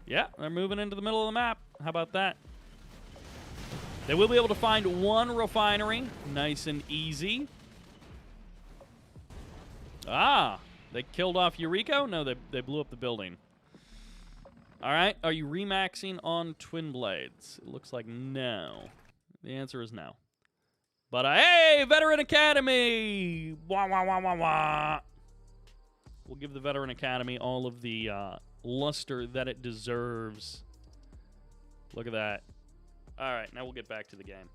Yeah, they're moving into the middle of the map. How about that? They will be able to find 1 refinery. Nice and easy. They killed off Eureka? No, they blew up the building. All right, are you remaxing on Twin Blades? It looks like no. The answer is no. But, hey, Veteran Academy! Wah, wah, wah, wah, wah. We'll give the Veteran Academy all of the luster that it deserves. Look at that. All right, now we'll get back to the game.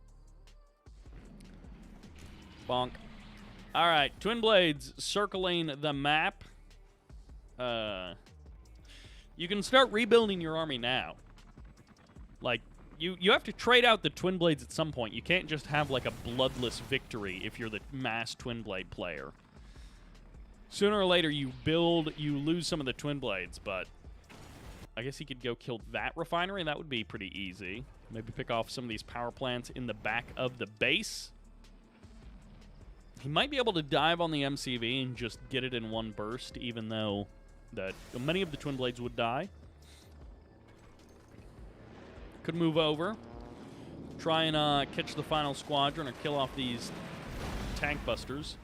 Bonk. All right, Twin Blades circling the map. You can start rebuilding your army now. Like, you have to trade out the Twin Blades at some point. You can't just have, like, a bloodless victory if you're the mass Twin Blade player. Sooner or later, you lose some of the Twin Blades, but I guess he could go kill that refinery. That would be pretty easy. Maybe pick off some of these power plants in the back of the base. He might be able to dive on the MCV and just get it in one burst, even though that many of the Twin Blades would die. Could move over. Try and catch the final squadron or kill off these tank busters.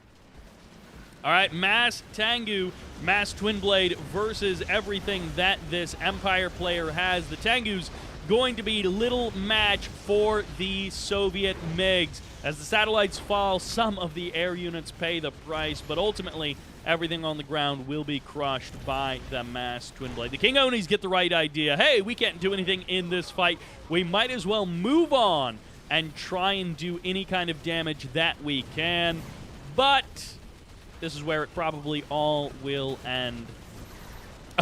All right, mastengu, Mass Twin Blade versus everything that this Empire player has. The Tengu's going to be little match for the Soviet MiGs. As the satellites fall, some of the air units pay the price, but ultimately, everything on the ground will be crushed by the Mass Twin Blade. The King Onis get the right idea. Hey, we can't do anything in this fight. We might as well move on and try and do any kind of damage that we can. But this is where it probably all will end.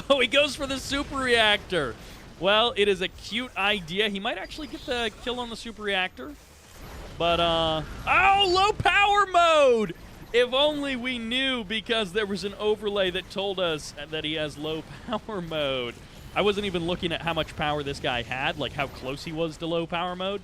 Oh, he goes for the super reactor. Well, it is a cute idea. He might actually get the kill on the super reactor. But, oh, low power mode! If only we knew, because there was an overlay that told us that he has low power mode. I wasn't even looking at how much power this guy had, like how close he was to low power mode.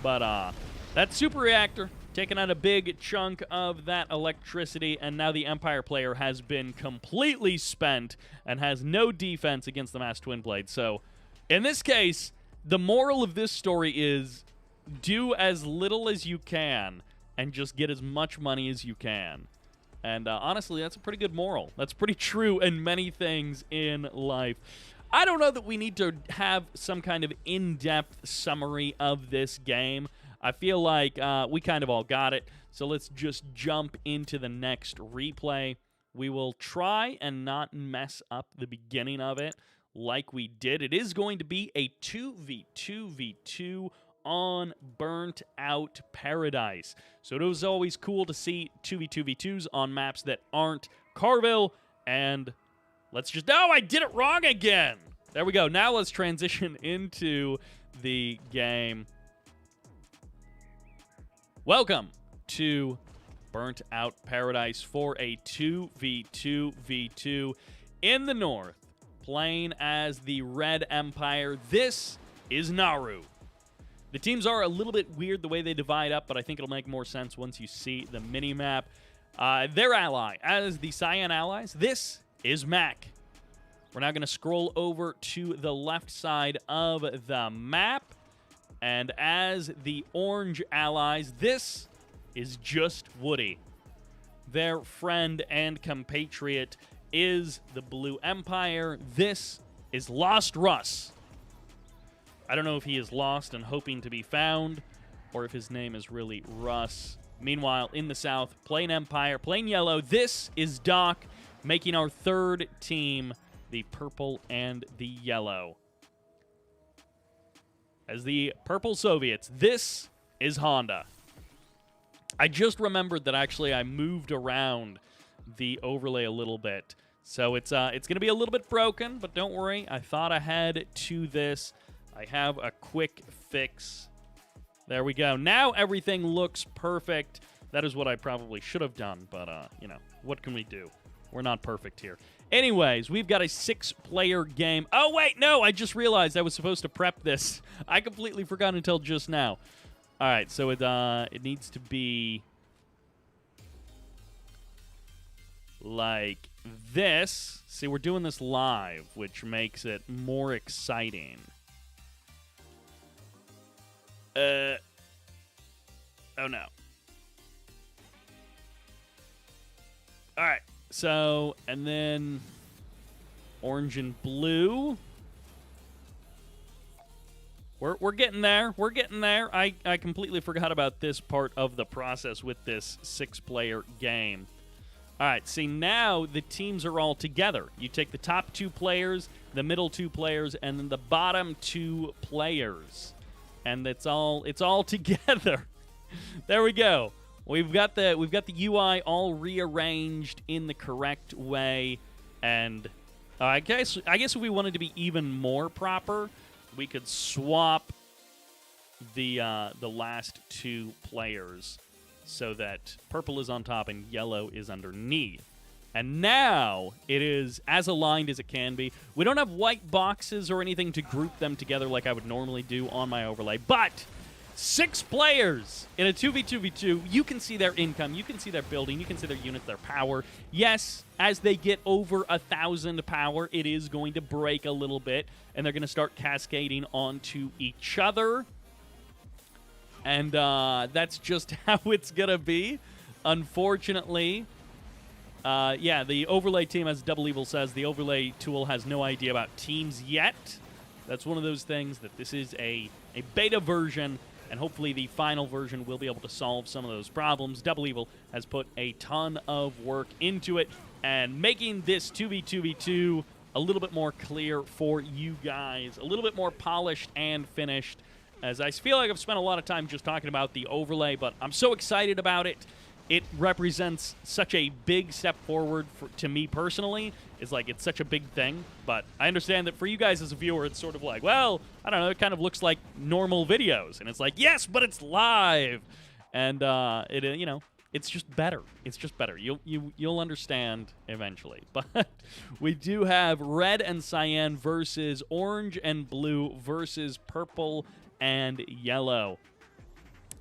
But, that super reactor, taking out a big chunk of that electricity, and now the Empire player has been completely spent and has no defense against the Mass Twin Blade. So, in this case, the moral of this story is do as little as you can and just get as much money as you can. And honestly, that's a pretty good moral. That's pretty true in many things in life. I don't know that we need to have some kind of in-depth summary of this game. I feel like we kind of all got it. So let's just jump into the next replay. We will try and not mess up the beginning of it like we did. It is going to be a 2v2v2 on Burnt Out Paradise. So it was always cool to see 2v2v2s on maps that aren't Carville. And let's just... Oh, I did it wrong again! There we go. Now let's transition into the game. Welcome to Burnt Out Paradise for a 2v2v2 in the north. Playing as the Red Empire. This is Naru. The teams are a little bit weird the way they divide up, but I think it'll make more sense once you see the mini-map. Their ally, as the Cyan allies, this is Mac. We're now going to scroll over to the left side of the map. And as the orange allies, this is Just Woody. Their friend and compatriot is the Blue Empire. This is Lost Russ. I don't know if he is lost and hoping to be found, or if his name is really Russ. Meanwhile, in the south, plain Empire, plain yellow. This is Doc, making our third team the purple and the yellow. As the purple Soviets, this is Honda. I just remembered that actually I moved around the overlay a little bit. So it's going to be a little bit broken, but don't worry. I thought ahead to this. I have a quick fix. There we go. Now everything looks perfect. That is what I probably should have done, but, you know, what can we do? We're not perfect here. Anyways, we've got a 6-player game. Oh, wait, no, I just realized I was supposed to prep this. I completely forgot until just now. All right, so it needs to be like this. See, we're doing this live, which makes it more exciting. Oh, no. All right. So, and then orange and blue. We're getting there. We're getting there. I completely forgot about this part of the process with this 6-player game. All right, see, now the teams are all together. You take the top 2 players, the middle 2 players, and then the bottom 2 players. And it's all together. There we go. We've got the UI all rearranged in the correct way, and I guess if we wanted to be even more proper, we could swap the last 2 players so that purple is on top and yellow is underneath. And now it is as aligned as it can be. We don't have white boxes or anything to group them together like I would normally do on my overlay, but 6 players in a 2v2v2. You can see their income. You can see their building. You can see their units, their power. Yes, as they get over 1,000 power, it is going to break a little bit, and they're going to start cascading onto each other. And that's just how it's going to be, unfortunately. Yeah, the overlay team, as Double Evil says, the overlay tool has no idea about teams yet. That's one of those things that this is a beta version, and hopefully the final version will be able to solve some of those problems. Double Evil has put a ton of work into it and making this 2v2v2 a little bit more clear for you guys, a little bit more polished and finished, as I feel like I've spent a lot of time just talking about the overlay, but I'm so excited about it. It represents such a big step forward to me personally. It's like it's such a big thing, but I understand that for you guys as a viewer, it's sort of like, well, I don't know, it kind of looks like normal videos, and it's like, yes, but it's live, and you know, it's just better. It's just better. You'll understand eventually. But we do have red and cyan versus orange and blue versus purple and yellow,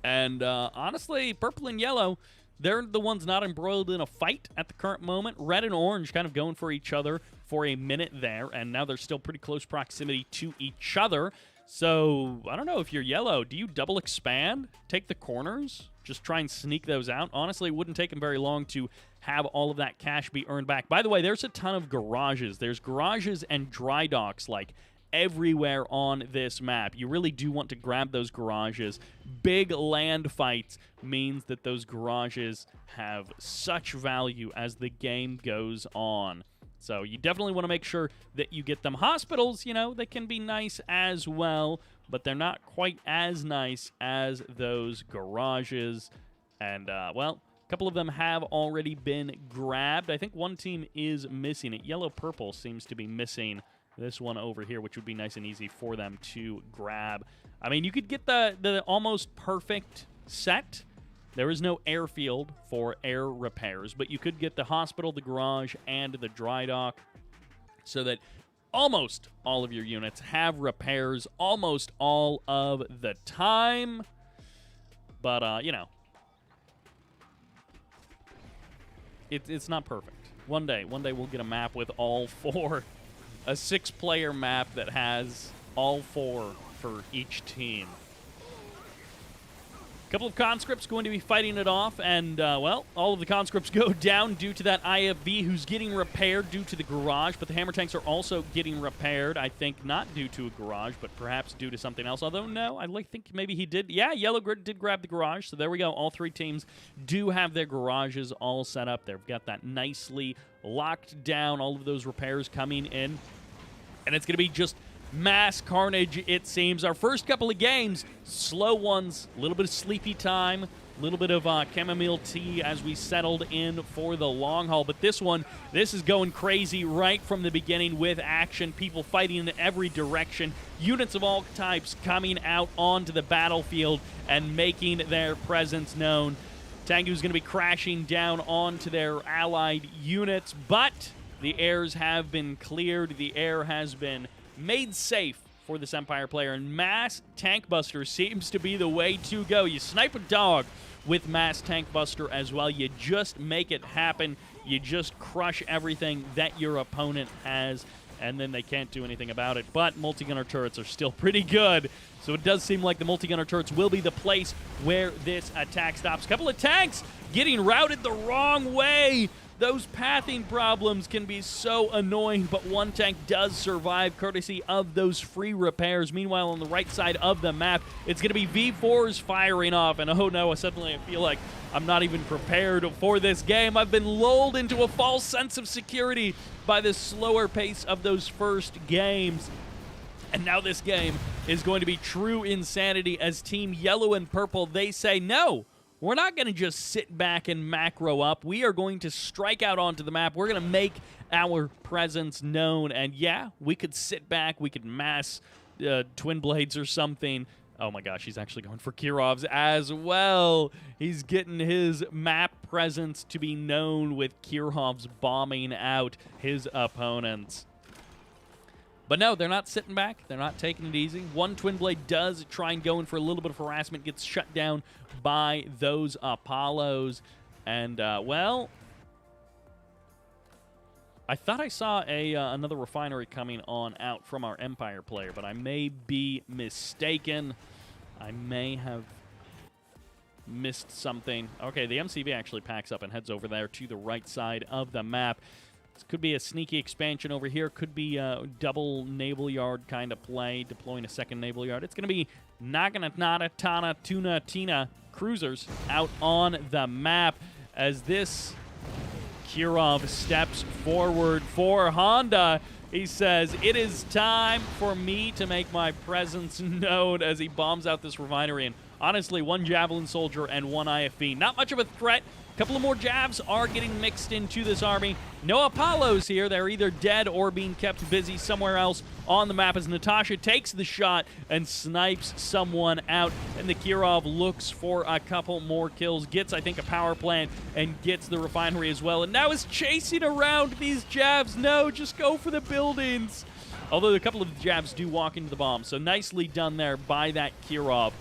and honestly, purple and yellow, they're the ones not embroiled in a fight at the current moment. Red and orange kind of going for each other for a minute there, and now they're still pretty close proximity to each other. So, I don't know if you're yellow. Do you double expand? Take the corners? Just try and sneak those out? Honestly, it wouldn't take them very long to have all of that cash be earned back. By the way, there's a ton of garages. There's garages and dry docks, like, everywhere on this map. You really do want to grab those garages. Big land fights means that those garages have such value as the game goes on. So you definitely want to make sure that you get them. Hospitals, you know, they can be nice as well, but they're not quite as nice as those garages. And, well, a couple of them have already been grabbed. I think one team is missing it. Yellow-purple seems to be missing this one over here, which would be nice and easy for them to grab. I mean, you could get the almost perfect set. There is no airfield for air repairs, but you could get the hospital, the garage, and the dry dock so that almost all of your units have repairs almost all of the time. But, you know, it's not perfect. One day we'll get a map with all 4. A 6-player map that has all 4 for each team. A couple of conscripts going to be fighting it off, and, well, all of the conscripts go down due to that IFV who's getting repaired due to the garage, but the hammer tanks are also getting repaired, I think, not due to a garage, but perhaps due to something else, although, no, I think maybe he did. Yeah, Yellow Grid did grab the garage, so there we go. All 3 teams do have their garages all set up. They've got that nicely locked down, all of those repairs coming in, and it's going to be just mass carnage, it seems. Our first couple of games, slow ones, a little bit of sleepy time, a little bit of chamomile tea as we settled in for the long haul. But this one, this is going crazy right from the beginning with action, people fighting in every direction, units of all types coming out onto the battlefield and making their presence known. Tengu's going to be crashing down onto their allied units, but the airs have been cleared. The air has been made safe for this Empire player, and Mass Tank Buster seems to be the way to go. You snipe a dog with Mass Tank Buster as well. You just make it happen. You just crush everything that your opponent has, and then they can't do anything about it. But multi-gunner turrets are still pretty good, so it does seem like the multi-gunner turrets will be the place where this attack stops. Couple of tanks getting routed the wrong way. Those pathing problems can be so annoying, but one tank does survive courtesy of those free repairs. Meanwhile, on the right side of the map, it's going to be V4s firing off, and oh no, suddenly I feel like I'm not even prepared for this game. I've been lulled into a false sense of security by the slower pace of those first games. And now this game is going to be true insanity as Team Yellow and Purple, they say, no, we're not going to just sit back and macro up. We are going to strike out onto the map. We're going to make our presence known. And yeah, we could sit back. We could mass Twin Blades or something. Oh my gosh, he's actually going for Kirovs as well. He's getting his map presence to be known with Kirovs bombing out his opponents. But no, they're not sitting back. They're not taking it easy. One Twin Blade does try and go in for a little bit of harassment, gets shut down by those Apollos. And, well, I thought I saw another refinery coming on out from our Empire player, but I may be mistaken. I may have missed something. Okay, the MCV actually packs up and heads over there to the right side of the map. This could be a sneaky expansion over here. Could be a double naval yard kind of play, deploying a second naval yard. It's going to be Naganatana, Tana, Tuna, Tina cruisers out on the map as this Kirov steps forward for Honda. He says, it is time for me to make my presence known as he bombs out this refinery. And honestly, one Javelin Soldier and one IFV. Not much of a threat. A couple of more Javs are getting mixed into this army. No Apollos here. They're either dead or being kept busy somewhere else on the map as Natasha takes the shot and snipes someone out. And the Kirov looks for a couple more kills. Gets, I think, a power plant and gets the refinery as well. And now is chasing around these Javs. No, just go for the buildings. Although a couple of the Javs do walk into the bomb. So nicely done there by that Kirov,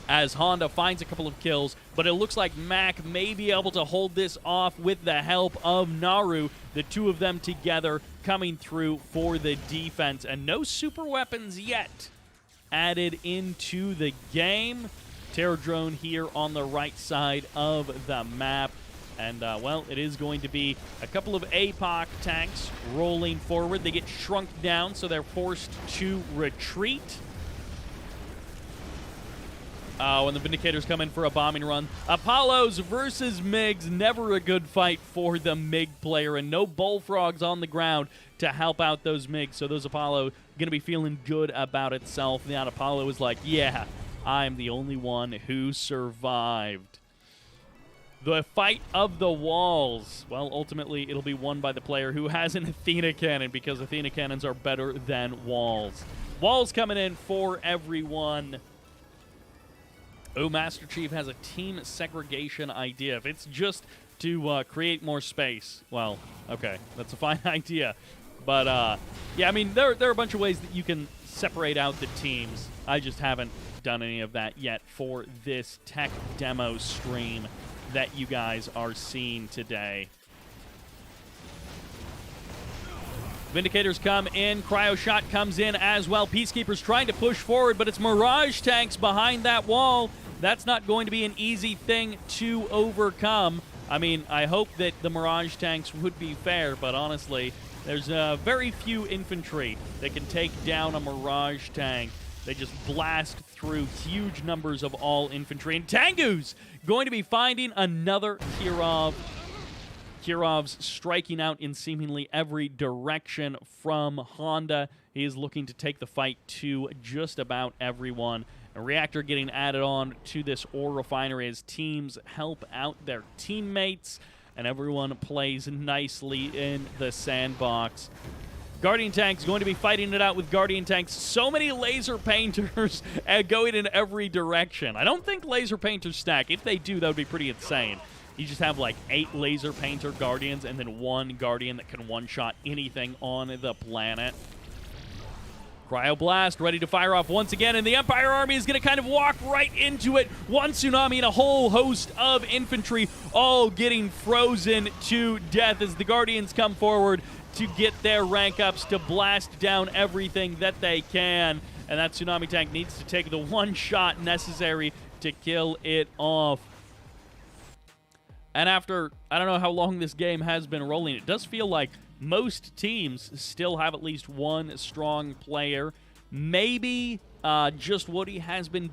as Honda finds a couple of kills, but it looks like Mac may be able to hold this off with the help of Naru, the two of them together coming through for the defense. And no super weapons yet added into the game. Terror drone here on the right side of the map. And, well, it is going to be a couple of APOC tanks rolling forward. They get shrunk down, so they're forced to retreat. Oh, and the Vindicators come in for a bombing run. Apollos versus MiGs. Never a good fight for the MiG player, and no bullfrogs on the ground to help out those MiGs. So those Apollo going to be feeling good about itself. That Apollo is like, yeah, I'm the only one who survived. The fight of the walls. Well, ultimately, it'll be won by the player who has an Athena cannon, because Athena cannons are better than walls. Walls coming in for everyone. Oh, Master Chief has a team segregation idea. If it's just to create more space, well, okay, that's a fine idea. But, yeah, I mean, there are a bunch of ways that you can separate out the teams. I just haven't done any of that yet for this tech demo stream that you guys are seeing today. Vindicators come in. Cryo Shot comes in as well. Peacekeepers trying to push forward, but it's Mirage tanks behind that wall. That's not going to be an easy thing to overcome. I mean, I hope that the Mirage tanks would be fair, but honestly, there's very few infantry that can take down a Mirage tank. They just blast through huge numbers of all infantry. And Tengu's going to be finding another Kirov. Kirov's striking out in seemingly every direction from Honda. He is looking to take the fight to just about everyone. A reactor getting added on to this ore refinery as teams help out their teammates, and everyone plays nicely in the sandbox. Guardian Tank's going to be fighting it out with Guardian Tanks. So many laser painters going in every direction. I don't think laser painters stack. If they do, that would be pretty insane. You just have like 8 laser painter Guardians and then 1 Guardian that can one-shot anything on the planet. Cryoblast ready to fire off once again, and the Empire Army is going to kind of walk right into it. One tsunami and a whole host of infantry all getting frozen to death as the Guardians come forward to get their rank ups to blast down everything that they can. And that tsunami tank needs to take the one shot necessary to kill it off. And after, I don't know how long this game has been rolling, it does feel like most teams still have at least one strong player. Maybe JustWood has been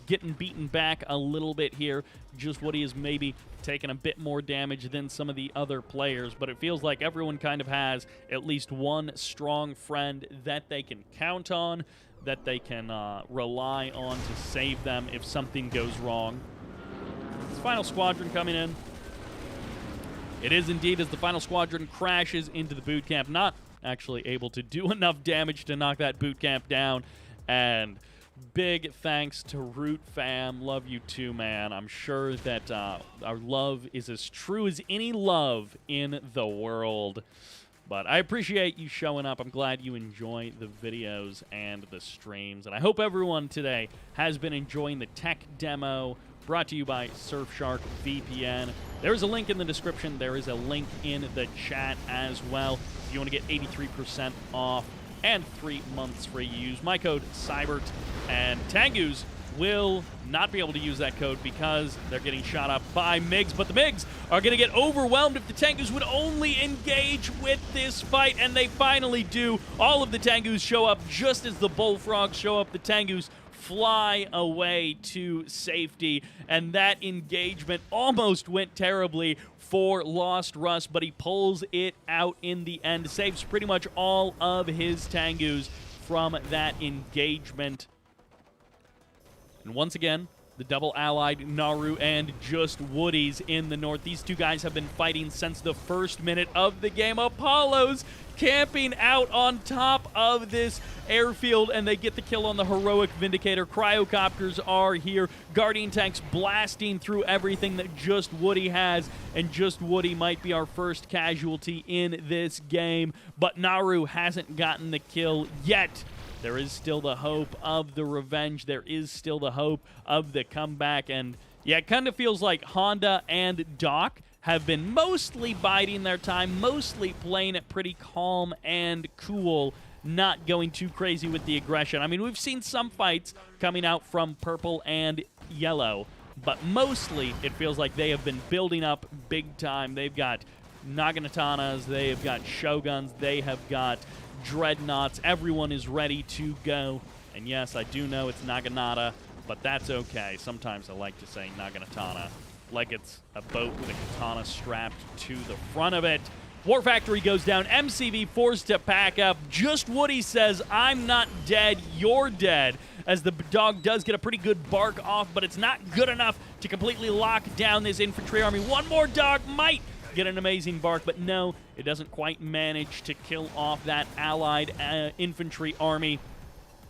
getting beaten back a little bit here. JustWood has maybe taken a bit more damage than some of the other players, but it feels like everyone kind of has at least one strong friend that they can count on, that they can rely on to save them if something goes wrong. This final squadron coming in. It is indeed as the final squadron crashes into the boot camp, not actually able to do enough damage to knock that boot camp down. And big thanks to Root Fam. Love you too, man. I'm sure that our love is as true as any love in the world. But I appreciate you showing up. I'm glad you enjoy the videos and the streams. And I hope everyone today has been enjoying the tech demo brought to you by Surfshark VPN. There is a link in the description. There is a link in the chat as well. If you want to get 83% off and 3 months free, use my code Sybert, and Tengus will not be able to use that code because they're getting shot up by MiGs, but the MiGs are going to get overwhelmed if the Tengus would only engage with this fight, and they finally do. All of the Tengus show up just as the bullfrogs show up. The Tengus fly away to safety, and that engagement almost went terribly for Lost Russ, but he pulls it out in the end, saves pretty much all of his Tengus from that engagement. And once again, the double allied Naru and JustWoodies in the north. These two guys have been fighting since the first minute of the game. Apollo's camping out on top of this airfield, and they get the kill on the heroic Vindicator. Cryocopters are here. Guardian tanks blasting through everything that JustWoody has, and JustWoody might be our first casualty in this game. But Naru hasn't gotten the kill yet. There is still the hope of the revenge. There is still the hope of the comeback. And yeah, it kind of feels like Honda and Doc have been mostly biding their time, mostly playing it pretty calm and cool, not going too crazy with the aggression. I mean, we've seen some fights coming out from purple and yellow, but mostly it feels like they have been building up big time. They've got Naginatanas, they have got Shoguns, they have got Dreadnoughts. Everyone is ready to go. And yes, I do know it's Naginata, but that's okay. Sometimes I like to say Naginatana like it's a boat with a katana strapped to the front of it. War Factory goes down. MCV forced to pack up. JustWoody says, I'm not dead, you're dead, as the dog does get a pretty good bark off, but it's not good enough to completely lock down this infantry army. One more dog might get an amazing bark, but no, it doesn't quite manage to kill off that allied infantry army.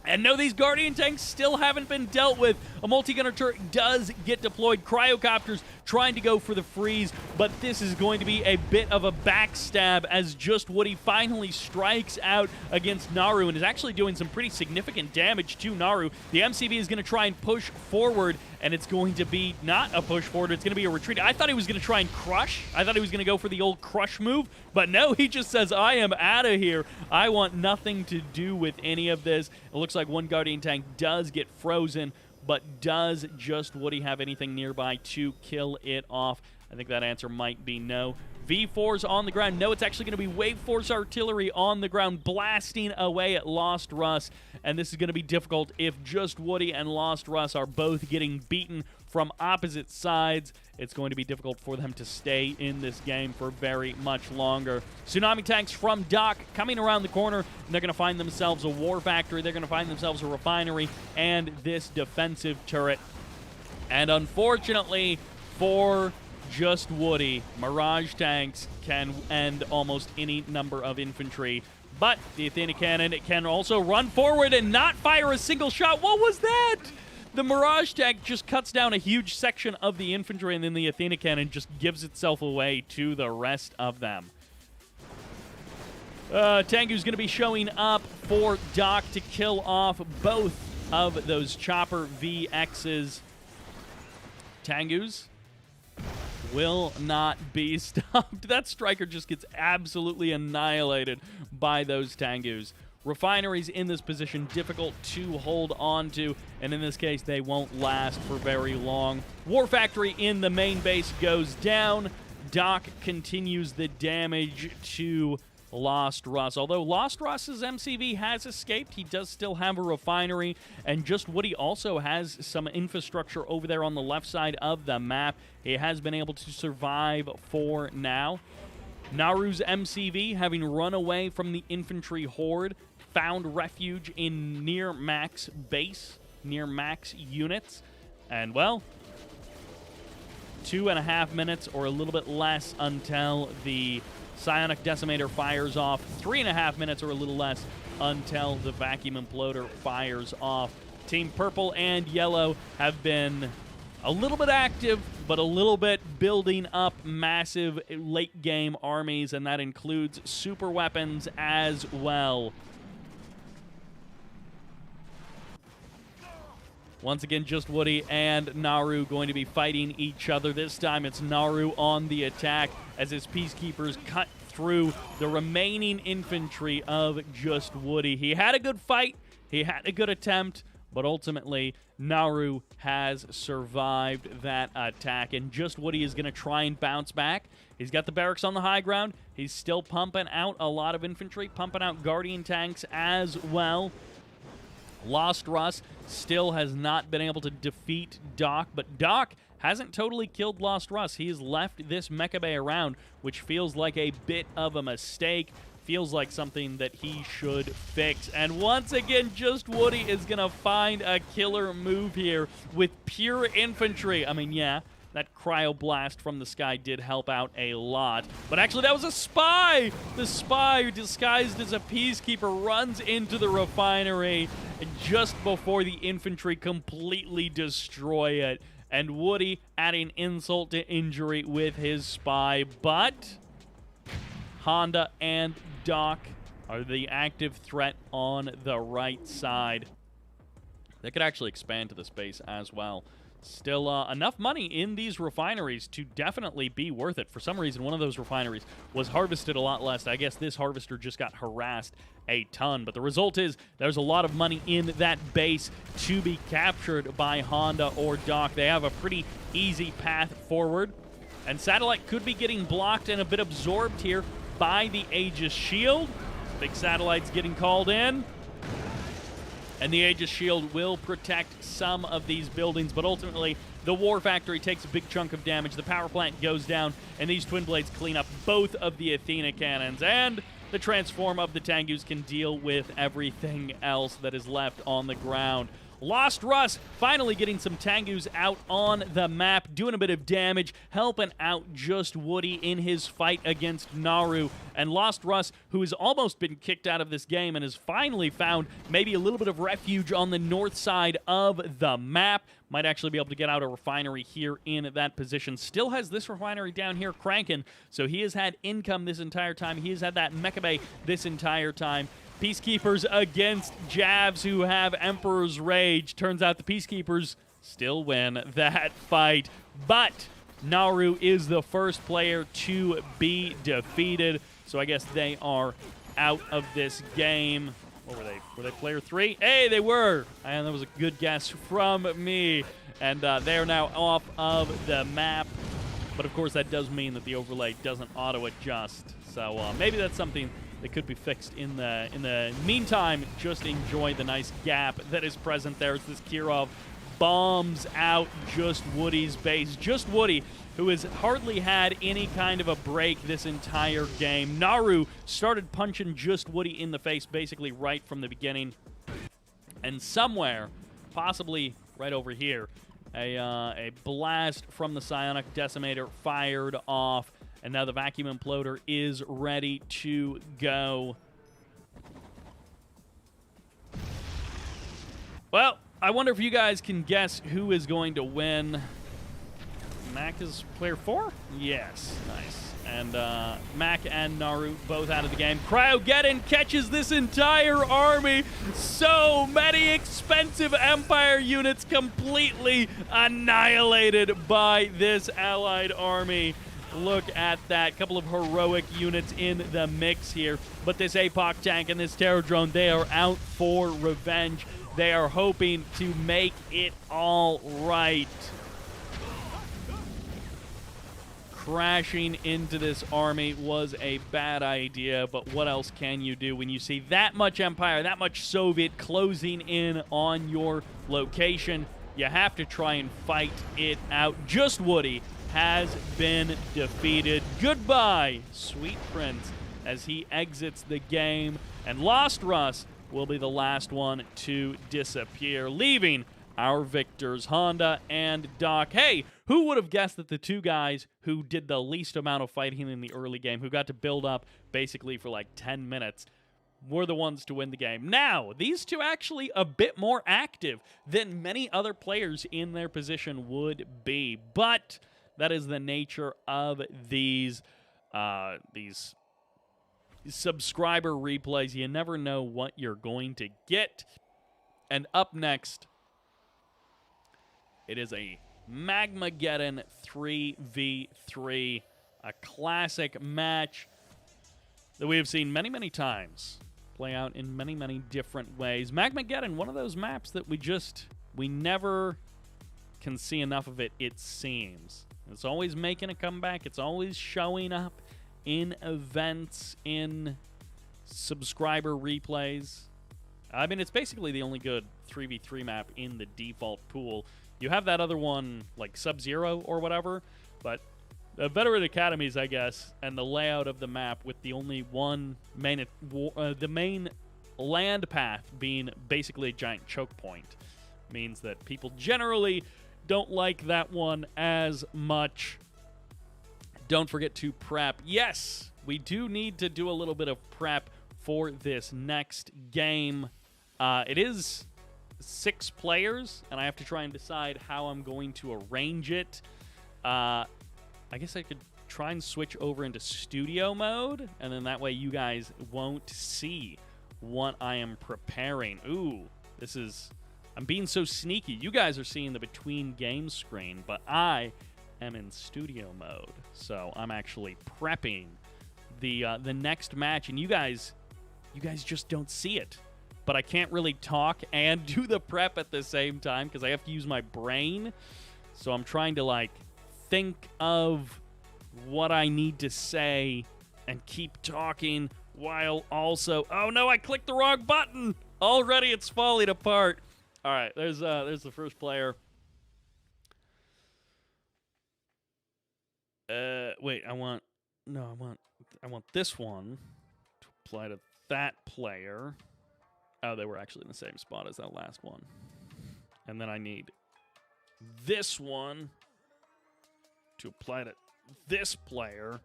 And no, these Guardian tanks still haven't been dealt with. A multi-gunner turret does get deployed. Cryocopters trying to go for the freeze, but this is going to be a bit of a backstab as JustWoody finally strikes out against Naru and is actually doing some pretty significant damage to Naru. The MCV is going to try and push forward, and it's going to be not a push forward, it's going to be a retreat. I thought he was going to try and crush. I thought he was going to go for the old crush move, but no, he just says, I am out of here. I want nothing to do with any of this. It looks like one Guardian tank does get frozen, but does JustWoody have anything nearby to kill it off? I think that answer might be no. V4's on the ground. No, it's actually going to be Wave Force Artillery on the ground, blasting away at Lost Russ. And this is going to be difficult if JustWoody and Lost Russ are both getting beaten from opposite sides. It's going to be difficult for them to stay in this game for very much longer. Tsunami tanks from Doc coming around the corner, and they're going to find themselves a War Factory. They're going to find themselves a refinery and this defensive turret. And unfortunately for JustWoody, Mirage tanks can end almost any number of infantry. But the Athena cannon can also run forward and not fire a single shot. What was that? The Mirage tank just cuts down a huge section of the infantry, and then the Athena cannon just gives itself away to the rest of them. Tengu's going to be showing up for Doc to kill off both of those Chopper VXs. Tengu's will not be stopped. That striker just gets absolutely annihilated by those Tengus. Refineries in this position, difficult to hold on to, and in this case, they won't last for very long. War Factory in the main base goes down. Doc continues the damage to Lost Russ. Although Lost Russ's MCV has escaped, he does still have a refinery, and JustWoody also has some infrastructure over there on the left side of the map. He has been able to survive for now. Naru's MCV, having run away from the infantry horde, found refuge in near max base, near max units, and well, 2.5 minutes or a little bit less until the Psionic Decimator fires off. 3.5 minutes or a little less until the Vacuum Imploder fires off. Team Purple and Yellow have been a little bit active, but a little bit building up massive late-game armies, and that includes super weapons as well. Once again, JustWood and Naru going to be fighting each other. This time it's Naru on the attack as his Peacekeepers cut through the remaining infantry of JustWood. He had a good fight, he had a good attempt, but ultimately Naru has survived that attack, and JustWood is going to try and bounce back. He's got the barracks on the high ground. He's still pumping out a lot of infantry, pumping out Guardian tanks as well. Lost Russ still has not been able to defeat Doc, but Doc hasn't totally killed Lost Russ. He has left this Mecha Bay around, which feels like a bit of a mistake. Feels like something that he should fix. And once again, JustWood is going to find a killer move here with pure infantry. I mean, yeah, that cryoblast from the sky did help out a lot. But actually, that was a spy! The spy, disguised as a peacekeeper, runs into the refinery just before the infantry completely destroy it. And Woody adding insult to injury with his spy. But Honda and Doc are the active threat on the right side. They could actually expand to the space as well. Still enough money in these refineries to definitely be worth it. For some reason, one of those refineries was harvested a lot less. I guess this harvester just got harassed a ton. But the result is there's a lot of money in that base to be captured by Honda or Doc. They have a pretty easy path forward. And Satellite could be getting blocked and a bit absorbed here by the Aegis Shield. Big Satellite's getting called in. And the Aegis Shield will protect some of these buildings, but ultimately the War Factory takes a big chunk of damage. The power plant goes down, and these Twin Blades clean up both of the Athena cannons. And the Transform of the Tengus can deal with everything else that is left on the ground. Lost Russ finally getting some Tengus out on the map, doing a bit of damage, helping out JustWood in his fight against Naru. And Lost Russ, who has almost been kicked out of this game and has finally found maybe a little bit of refuge on the north side of the map, might actually be able to get out a refinery here in that position. Still has this refinery down here cranking, so he has had income this entire time. He has had that Mecha Bay this entire time. Peacekeepers against Javs who have Emperor's Rage. Turns out the Peacekeepers still win that fight. But Naru is the first player to be defeated. So I guess they are out of this game. What were they? Were they player 3? Hey, they were! And that was a good guess from me. And they are now off of the map. But of course that does mean that the overlay doesn't auto-adjust. So maybe that's something that could be fixed in the meantime. Just enjoy the nice gap that is present there as this Kirov bombs out JustWood's base. JustWood, who has hardly had any kind of a break this entire game. Naru started punching JustWood in the face basically right from the beginning. And somewhere, possibly right over here, a blast from the Psionic Decimator fired off. And now the Vacuum Imploder is ready to go. Well, I wonder if you guys can guess who is going to win. Mac is player 4? Yes. Nice. And Mac and Naru both out of the game. Cryogeddon catches this entire army. So many expensive Empire units completely annihilated by this allied army. Look at that. Couple of heroic units in the mix here. But this APOC tank and this Terror Drone, they are out for revenge. They are hoping to make it all right. Crashing into this army was a bad idea, but what else can you do when you see that much Empire, that much Soviet closing in on your location? You have to try and fight it out. JustWood has been defeated. Goodbye, Sweet Prince, as he exits the game. And Lost Russ will be the last one to disappear, leaving our victors, Honda and Doc. Hey, who would have guessed that the two guys who did the least amount of fighting in the early game, who got to build up basically for like 10 minutes, were the ones to win the game. Now, these two actually a bit more active than many other players in their position would be, but that is the nature of these subscriber replays. You never know what you're going to get. And up next, it is a Magmageddon 3v3, a classic match that we have seen many, many times play out in many, many different ways. Magmageddon, one of those maps that we never can see enough of it, it seems. It's always making a comeback. It's always showing up in events, in subscriber replays. I mean, it's basically the only good 3v3 map in the default pool. You have that other one, like Sub-Zero or whatever, but the Veteran Academies, I guess, and the layout of the map with the only one main, the main land path being basically a giant choke point, means that people generally don't like that one as much. Don't forget to prep. Yes, we do need to do a little bit of prep for this next game. It is 6 players, and I have to try and decide how I'm going to arrange it. I guess I could try and switch over into studio mode, and then that way you guys won't see what I am preparing. Ooh, I'm being so sneaky. You guys are seeing the between game screen, but I am in studio mode, so I'm actually prepping the next match, and you guys just don't see it. But I can't really talk and do the prep at the same time because I have to use my brain. So I'm trying to, like, think of what I need to say and keep talking while also... Oh, no, I clicked the wrong button! Already it's falling apart. All right, there's the first player. Wait, I want this one to apply to that player. Oh, they were actually in the same spot as that last one. And then I need this one to apply to this player.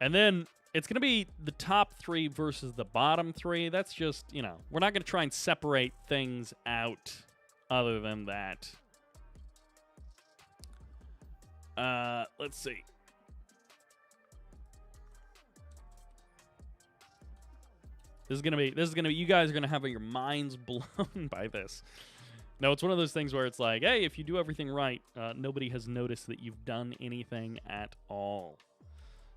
And then it's going to be the top 3 versus the bottom 3. That's just, we're not going to try and separate things out other than that. Let's see. This is gonna be. You guys are gonna have your minds blown by this. No, it's one of those things where it's like, hey, if you do everything right, nobody has noticed that you've done anything at all.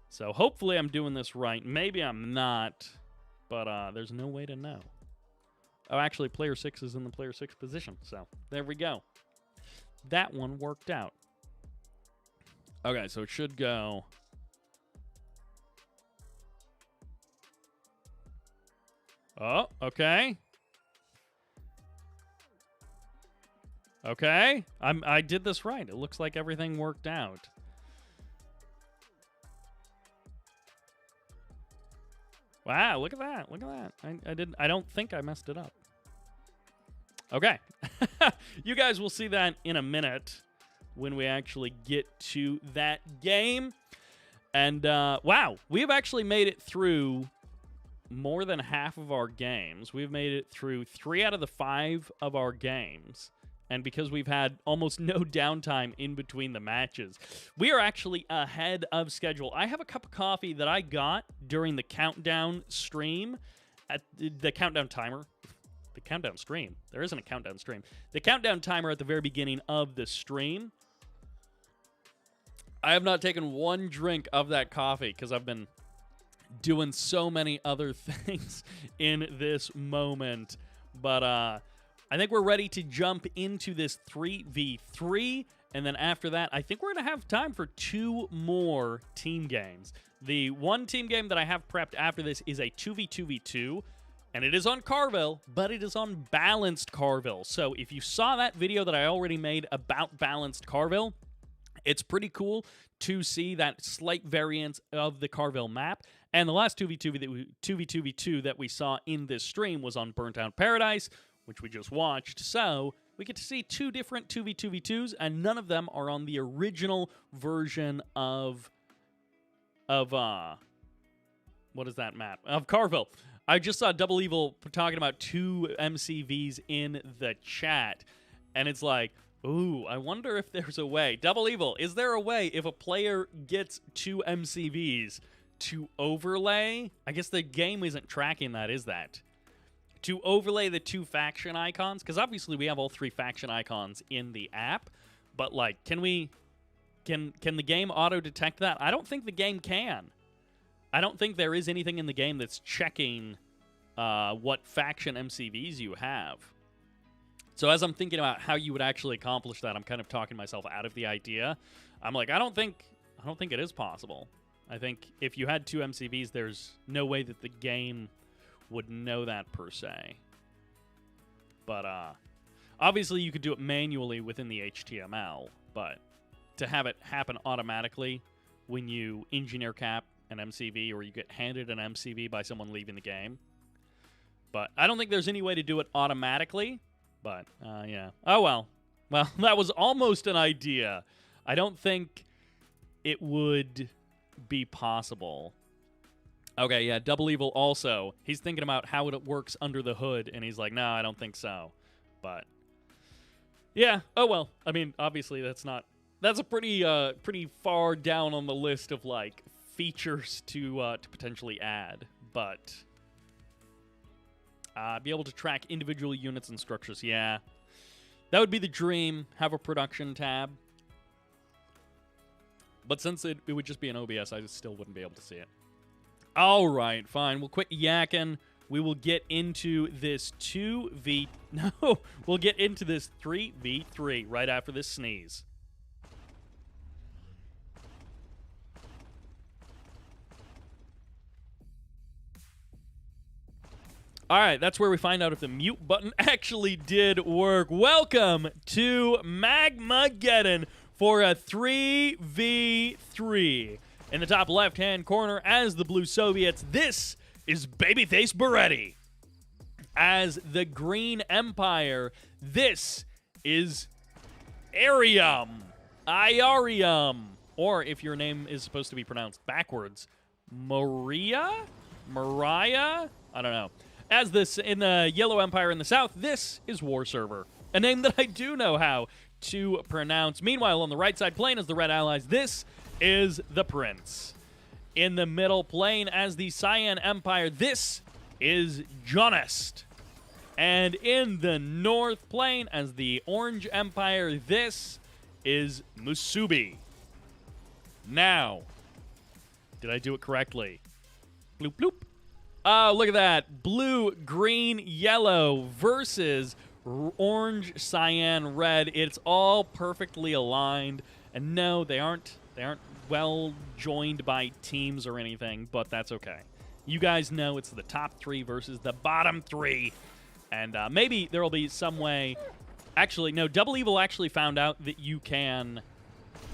So hopefully I'm doing this right. Maybe I'm not, but there's no way to know. Oh, actually, player 6 is in the player 6 position. So there we go. That one worked out. Okay, so it should go. Oh, okay. Okay, I did this right. It looks like everything worked out. Wow, look at that. Look at that. I don't think I messed it up. Okay. You guys will see that in a minute when we actually get to that game. And wow, we have actually made it through more than half of our games. We've made it through 3 out of the 5 of our games. And because we've had almost no downtime in between the matches, we are actually ahead of schedule. I have a cup of coffee that I got during the countdown stream, at the countdown timer. The countdown stream. There isn't a countdown stream. The countdown timer at the very beginning of the stream. I have not taken one drink of that coffee because I've been doing so many other things in this moment. But I think we're ready to jump into this 3v3. And then after that, I think we're going to have time for 2 more team games. The one team game that I have prepped after this is a 2v2v2. And it is on Carville, but it is on Balanced Carville. So if you saw that video that I already made about Balanced Carville, it's pretty cool to see that slight variance of the Carville map. And the last 2v2v2 that we saw in this stream was on Burnt Out Paradise, which we just watched. So we get to see 2 different 2v2v2s, and none of them are on the original version of what is that map? Of Carville. I just saw Double Evil talking about 2 MCVs in the chat, and it's like, ooh, I wonder if there's a way. Double Evil, is there a way if a player gets 2 MCVs to overlay? I guess the game isn't tracking that, is that? To overlay the 2 faction icons? Because obviously we have all 3 faction icons in the app, but like, can the game auto-detect that? I don't think the game can. I don't think there is anything in the game that's checking what faction MCVs you have. So as I'm thinking about how you would actually accomplish that, I'm kind of talking myself out of the idea. I'm like, I don't think it is possible. I think if you had 2 MCVs, there's no way that the game would know that per se. But obviously you could do it manually within the HTML, but to have it happen automatically when you engineer cap an MCV or you get handed an MCV by someone leaving the game. But I don't think there's any way to do it automatically, but yeah. Oh, well. Well, that was almost an idea. I don't think it would be possible. Okay, yeah, Double Evil also. He's thinking about how it works under the hood, and he's like, no, I don't think so. But, yeah, oh well. I mean, obviously that's a pretty far down on the list of, like, features to potentially add. But, be able to track individual units and structures, yeah. That would be the dream, have a production tab. But since it would just be an OBS, I just still wouldn't be able to see it. All right, fine. We'll quit yakking. We will get into this 2v... No, we'll get into this 3v3 right after this sneeze. All right, that's where we find out if the mute button actually did work. Welcome to Magmageddon for a 3v3. In the top left-hand corner, as the Blue Soviets, this is babyfaceboretti. As the Green Empire, this is iaraum. Or if your name is supposed to be pronounced backwards, Mariah? I don't know. As this in the Yellow Empire in the south, this is WarServer, a name that I do know how to pronounce. Meanwhile, on the right side plane as the Red Allies, this is the Prince. In the middle plane as the Cyan Empire, this is Januest. And in the north plane as the Orange Empire, this is Musubi. Now, did I do it correctly? Bloop, bloop. Oh, look at that. Blue, green, yellow versus orange, cyan, red. It's all perfectly aligned. And no, they aren't well joined by teams or anything, but that's okay. You guys know it's the top 3 versus the bottom 3. And maybe there will be some way... Actually, no, Double Evil actually found out that you can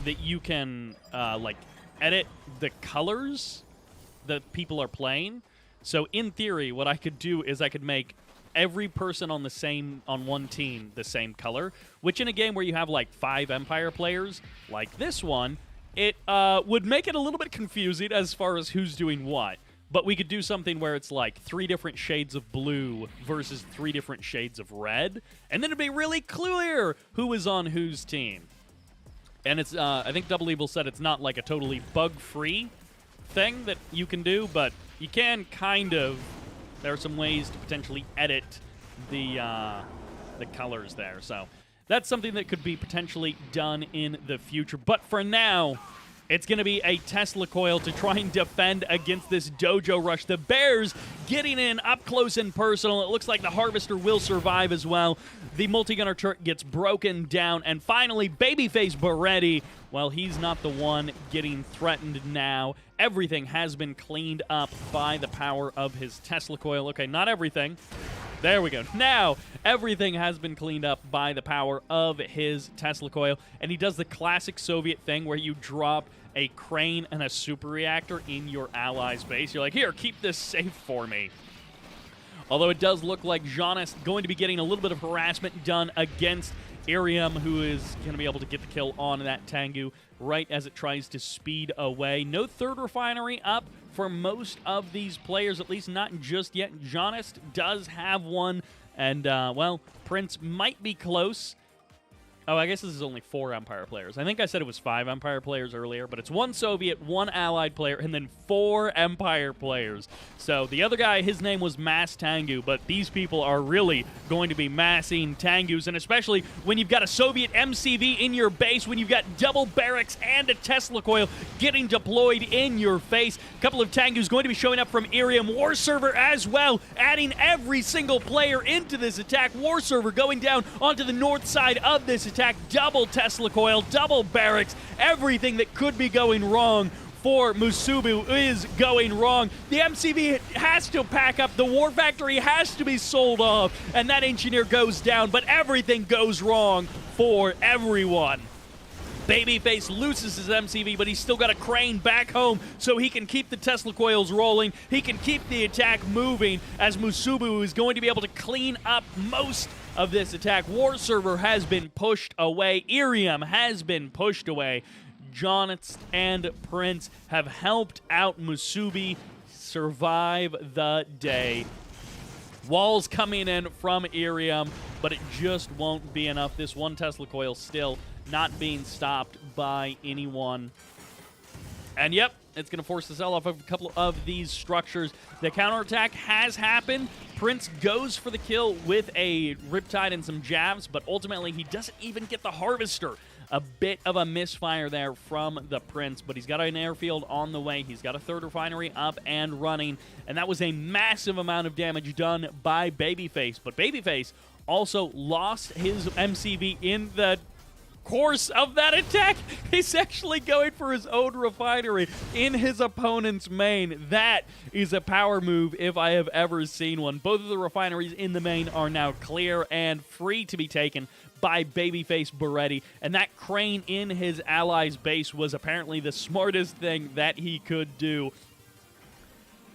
like, edit the colors that people are playing. So in theory, what I could do is I could make every person on one team the same color, which in a game where you have like 5 Empire players, like this one, it would make it a little bit confusing as far as who's doing what. But we could do something where it's like 3 different shades of blue versus 3 different shades of red, and then it'd be really clear who is on whose team. And it's, I think Double Evil said it's not like a totally bug-free thing that you can do, but you can kind of. There are some ways to potentially edit the colors there. So that's something that could be potentially done in the future. But for now, it's going to be a Tesla coil to try and defend against this dojo rush. The Bears getting in up close and personal. It looks like the Harvester will survive as well. The multi-gunner turret gets broken down. And finally, babyfaceboretti, well, he's not the one getting threatened now. Everything has been cleaned up by the power of his Tesla coil. Okay, not everything. There we go. Now, everything has been cleaned up by the power of his Tesla coil. And he does the classic Soviet thing where you drop a crane and a super reactor in your ally's base. You're like, here, keep this safe for me. Although it does look like Januest going to be getting a little bit of harassment done against Irium, who is going to be able to get the kill on that Tengu right as it tries to speed away. No third refinery up for most of these players, at least not just yet. Januest does have one, and, well, Prince might be close. Oh, I guess this is only 4 Empire players. I think I said it was 5 Empire players earlier, but it's 1 Soviet, 1 Allied player, and then 4 Empire players. So the other guy, his name was mastengu, but these people are really going to be massing Tengus, and especially when you've got a Soviet MCV in your base, when you've got double barracks and a Tesla coil getting deployed in your face. A couple of Tengus going to be showing up from Irium. WarServer as well, adding every single player into this attack. WarServer going down onto the north side of this attack. Double Tesla coil, double barracks, everything that could be going wrong for musubi is going wrong. The MCV has to pack up, the war factory has to be sold off, and that engineer goes down, but everything goes wrong for everyone. Babyface loses his MCV, but he's still got a crane back home so he can keep the Tesla coils rolling. He can keep the attack moving as musubi is going to be able to clean up most of this attack. WarServer has been pushed away. Irium has been pushed away. Januest and Prince have helped out musubi survive the day. Walls coming in from Irium, but it just won't be enough. This one Tesla coil still not being stopped by anyone. And yep, it's going to force the sell off of a couple of these structures. The counterattack has happened. Prince goes for the kill with a Riptide and some jabs, but ultimately he doesn't even get the Harvester. A bit of a misfire there from the Prince, but he's got an airfield on the way. He's got a third refinery up and running, and that was a massive amount of damage done by Babyface. But Babyface also lost his MCV in the course of that attack. He's actually going for his own refinery in his opponent's main. That is a power move if I have ever seen one. Both of the refineries in the main are now clear and free to be taken by babyfaceboretti, and that crane in his ally's base was apparently the smartest thing that he could do.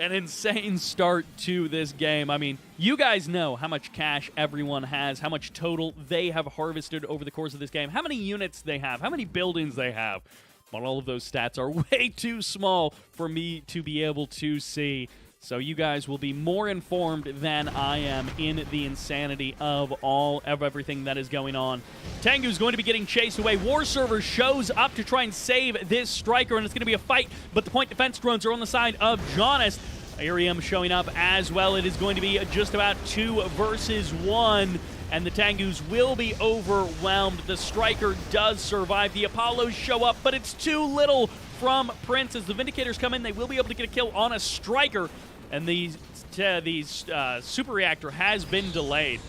An insane start to this game. I mean, you guys know how much cash everyone has, how much total they have harvested over the course of this game, how many units they have, how many buildings they have. But all of those stats are way too small for me to be able to see. So you guys will be more informed than I am in the insanity of everything that is going on. Tengu's going to be getting chased away. WarServer shows up to try and save this striker, and it's going to be a fight, but the point defense drones are on the side of Januest. Irium showing up as well. It is going to be just about 2 versus 1, and the Tengus will be overwhelmed. The striker does survive. The Apollos show up, but it's too little from Prince. As the Vindicators come in, they will be able to get a kill on a striker, and the super reactor has been delayed.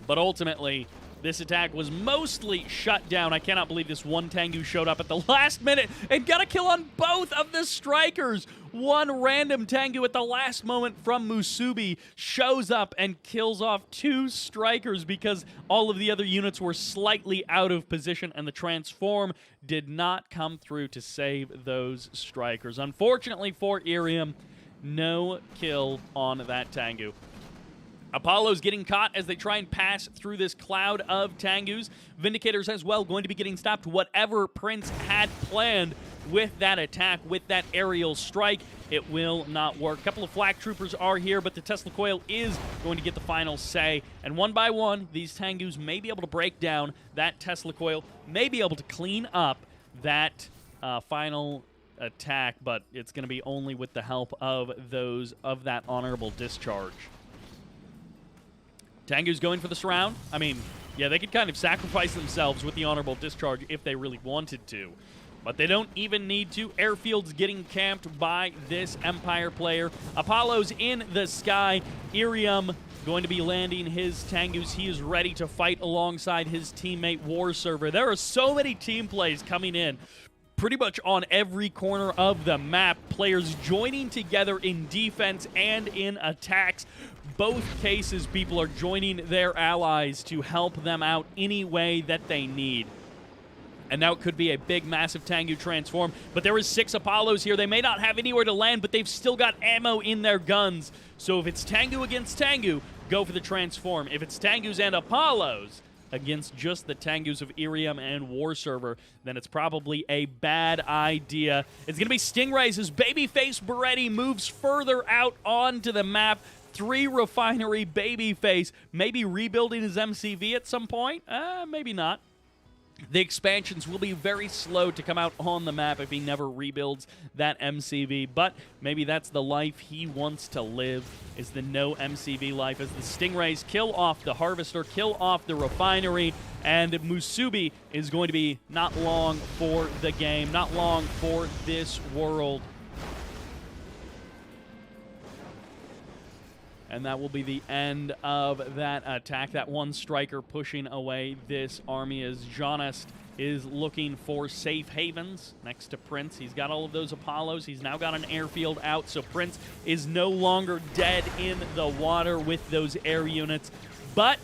But ultimately, this attack was mostly shut down. I cannot believe this one Tengu showed up at the last minute and got a kill on both of the strikers. One random Tengu at the last moment from musubi shows up and kills off 2 strikers because all of the other units were slightly out of position, and the transform did not come through to save those strikers. Unfortunately for Irium, no kill on that Tengu. Apollo's getting caught as they try and pass through this cloud of Tengus. Vindicators as well going to be getting stopped. Whatever Prince had planned with that attack, with that aerial strike, it will not work. A couple of flak troopers are here, but the Tesla coil is going to get the final say. And one by one, these Tengus may be able to break down that Tesla coil, may be able to clean up that final attack, but it's going to be only with the help of that honorable discharge. Tengu's going for the surround. I mean, yeah, they could kind of sacrifice themselves with the honorable discharge if they really wanted to. But they don't even need to. Airfield's getting camped by this Empire player. Apollo's in the sky. Irium going to be landing his Tengus. He is ready to fight alongside his teammate WarServer. There are so many team plays coming in pretty much on every corner of the map. Players joining together in defense and in attacks. Both cases, people are joining their allies to help them out any way that they need. And now it could be a big, massive Tengu transform. But there is 6 Apollos here. They may not have anywhere to land, but they've still got ammo in their guns. So if it's Tengu against Tengu, go for the transform. If it's Tengus and Apollos against just the Tengus of iaraum and WarServer, then it's probably a bad idea. It's going to be Stingrays as babyfaceboretti moves further out onto the map. 3 refinery babyface, maybe rebuilding his MCV at some point? Maybe not. The expansions will be very slow to come out on the map if he never rebuilds that MCV, but maybe that's the life he wants to live, is the no MCV life, as the Stingrays kill off the Harvester, kill off the refinery, and musubi is going to be not long for the game, not long for this world. And that will be the end of that attack. That one striker pushing away this army as Januest is looking for safe havens next to Prince. He's got all of those Apollos. He's now got an airfield out, so Prince is no longer dead in the water with those air units. But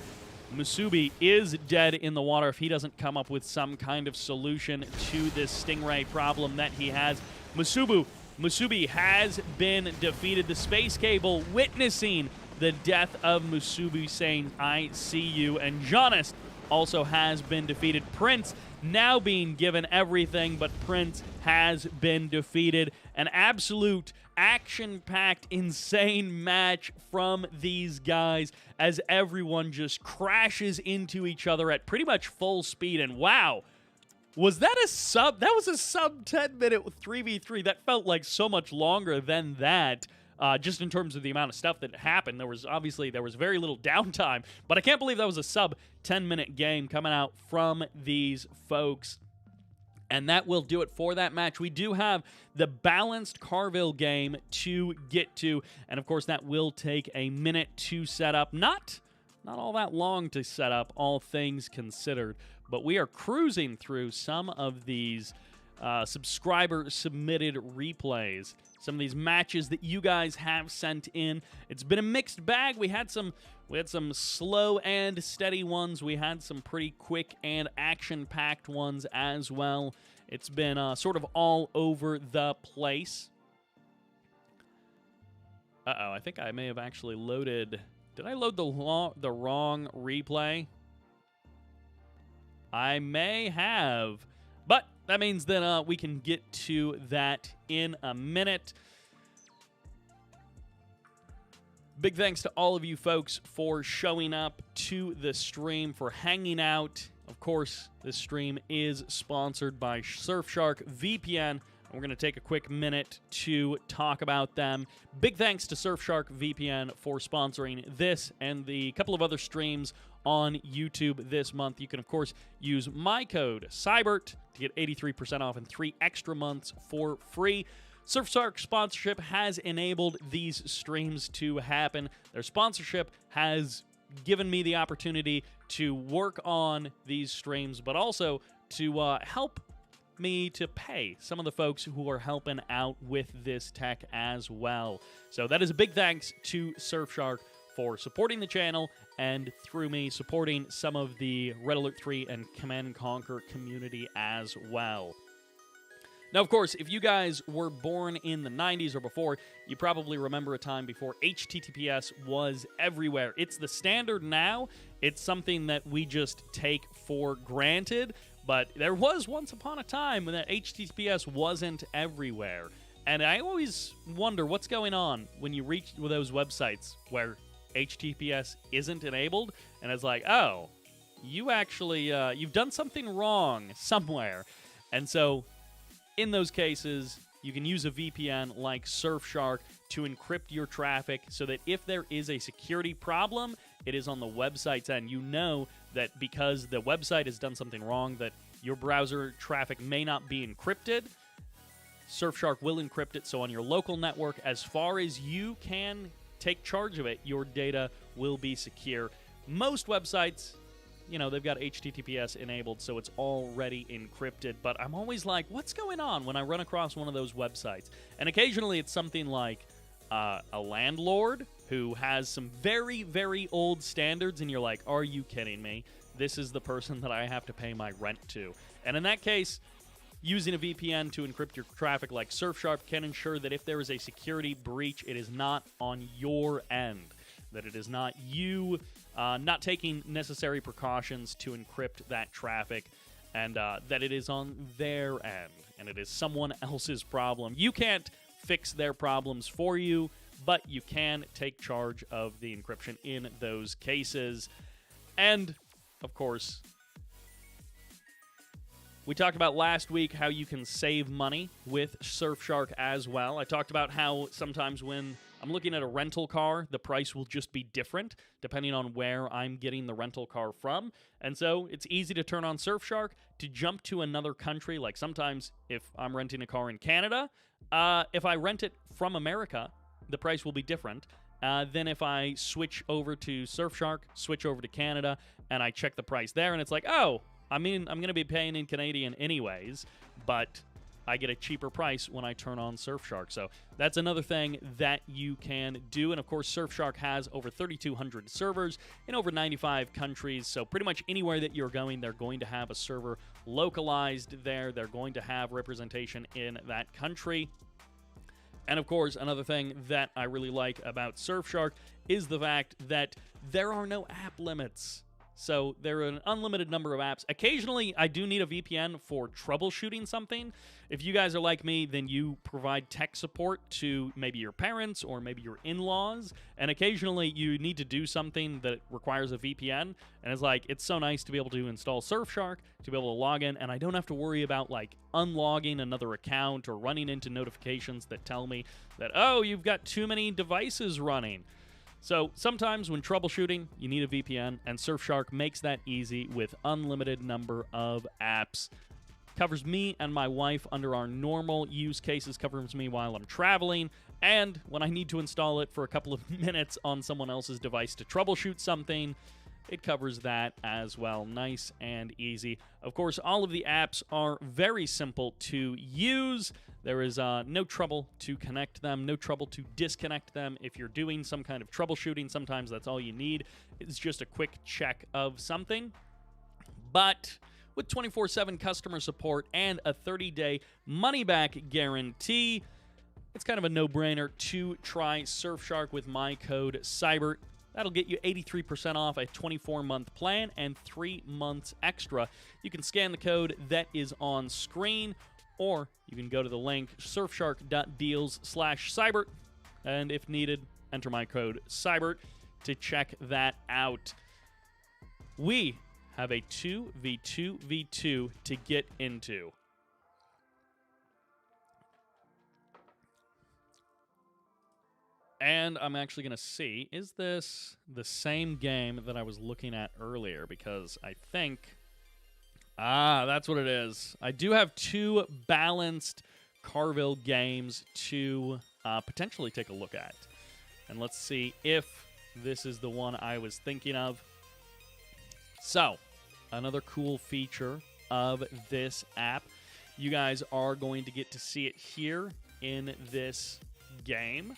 musubi is dead in the water if he doesn't come up with some kind of solution to this Stingray problem that he has. Musubi has been defeated. The space cable witnessing the death of Musubi, saying, "I see you." And Januest also has been defeated. Prince now being given everything, but Prince has been defeated. An absolute action-packed, insane match from these guys as everyone just crashes into each other at pretty much full speed. And wow, was that a sub? That was a sub 10-minute 3v3. That felt like so much longer than that, just in terms of the amount of stuff that happened. There was very little downtime, but I can't believe that was a sub 10-minute game coming out from these folks. And that will do it for that match. We do have the Balanced Carville game to get to, and of course that will take a minute to set up. Not all that long to set up, all things considered. But we are cruising through some of these subscriber-submitted replays, some of these matches that you guys have sent in. It's been a mixed bag. We had some slow and steady ones. We had some pretty quick and action-packed ones as well. It's been sort of all over the place. Uh-oh, I think I may have actually loaded... Did I load the wrong replay? I may have, but that means that we can get to that in a minute. Big thanks to all of you folks for showing up to the stream, for hanging out. Of course, this stream is sponsored by Surfshark VPN, and we're going to take a quick minute to talk about them. Big thanks to Surfshark VPN for sponsoring this and the couple of other streams on YouTube this month. You can, of course, use my code Sybert to get 83% off and 3 extra months for free. Surfshark sponsorship has enabled these streams to happen. Their sponsorship has given me the opportunity to work on these streams, but also to help me to pay some of the folks who are helping out with this tech as well. So that is a big thanks to Surfshark for supporting the channel and through me supporting some of the Red Alert 3 and Command & Conquer community as well. Now, of course, if you guys were born in the 90s or before, you probably remember a time before HTTPS was everywhere. It's the standard now. It's something that we just take for granted, but there was once upon a time when that HTTPS wasn't everywhere. And I always wonder what's going on when you reach those websites where HTTPS isn't enabled, and it's like, oh, you actually, you've done something wrong somewhere. And so in those cases, you can use a VPN like Surfshark to encrypt your traffic so that if there is a security problem, it is on the website's end. You know that because the website has done something wrong, that your browser traffic may not be encrypted. Surfshark will encrypt it, so on your local network, as far as you can take charge of it, your data will be secure. Most websites, you know, they've got HTTPS enabled, so it's already encrypted. But I'm always like, what's going on when I run across one of those websites? And occasionally it's something like a landlord who has some very, very old standards, and you're like, are you kidding me? This is the person that I have to pay my rent to. And in that case, using a VPN to encrypt your traffic like Surfshark can ensure that if there is a security breach, it is not on your end. that it is not you not taking necessary precautions to encrypt that traffic, and that it is on their end, and it is someone else's problem. You can't fix their problems for you, but you can take charge of the encryption in those cases. And, of course, we talked about last week how you can save money with Surfshark as well. I talked about how sometimes when I'm looking at a rental car, the price will just be different depending on where I'm getting the rental car from. And so it's easy to turn on Surfshark to jump to another country. Like sometimes if I'm renting a car in Canada, if I rent it from America, the price will be different than if I switch over to Surfshark, switch over to Canada, and I check the price there, and it's like, oh, I mean, I'm going to be paying in Canadian anyways, but I get a cheaper price when I turn on Surfshark. So that's another thing that you can do. And of course, Surfshark has over 3,200 servers in over 95 countries. So pretty much anywhere that you're going, they're going to have a server localized there. They're going to have representation in that country. And of course, another thing that I really like about Surfshark is the fact that there are no app limits. So there are an unlimited number of apps. Occasionally, I do need a VPN for troubleshooting something. If you guys are like me, then you provide tech support to maybe your parents or maybe your in-laws. And occasionally, you need to do something that requires a VPN. And it's like, it's so nice to be able to install Surfshark, to be able to log in, and I don't have to worry about like unlogging another account or running into notifications that tell me that, oh, you've got too many devices running. So sometimes when troubleshooting, you need a VPN, and Surfshark makes that easy with unlimited number of apps. Covers me and my wife under our normal use cases, covers me while I'm traveling, and when I need to install it for a couple of minutes on someone else's device to troubleshoot something, it covers that as well. Nice and easy. Of course, all of the apps are very simple to use. There is no trouble to connect them, no trouble to disconnect them. If you're doing some kind of troubleshooting, sometimes that's all you need. It's just a quick check of something. But with 24/7 customer support and a 30-day money-back guarantee, it's kind of a no-brainer to try Surfshark with my code Sybert. That'll get you 83% off a 24-month plan and 3 months extra. You can scan the code that is on screen, or you can go to the link surfshark.deals/Sybert, and if needed, enter my code Sybert to check that out. We have a 2v2v2 to get into. And I'm actually going to see, is this the same game that I was looking at earlier? Because I think, that's what it is. I do have 2 Balanced Carville games to potentially take a look at. And let's see if this is the one I was thinking of. So, another cool feature of this app. You guys are going to get to see it here in this game.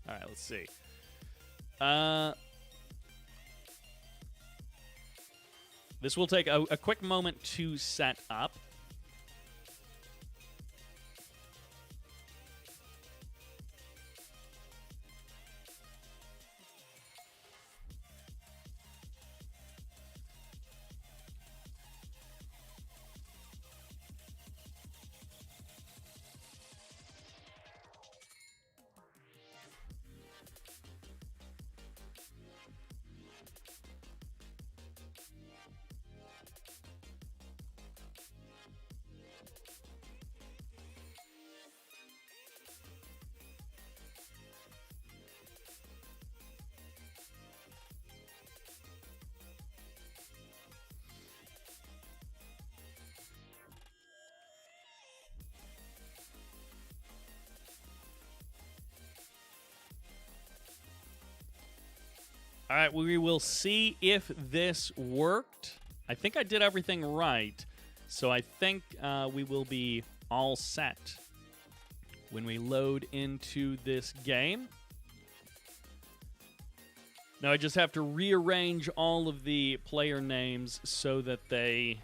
All right, let's see. This will take a quick moment to set up. All right, we will see if this worked. I think I did everything right, so I think we will be all set when we load into this game. Now I just have to rearrange all of the player names so that they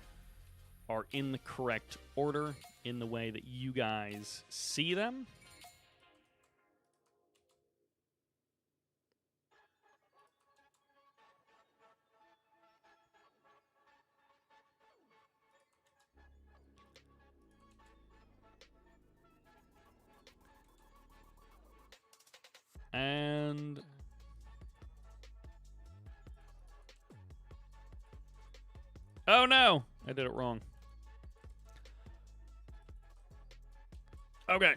are in the correct order, in the way that you guys see them. and... Oh, no! I did it wrong. Okay.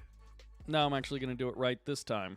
Now I'm actually going to do it right this time.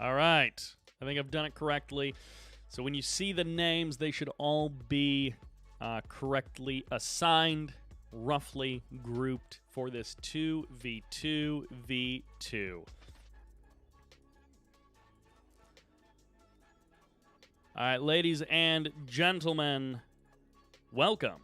All right. I think I've done it correctly. So when you see the names, they should all be correctly assigned, roughly grouped for this 2v2v2. All right, ladies and gentlemen, welcome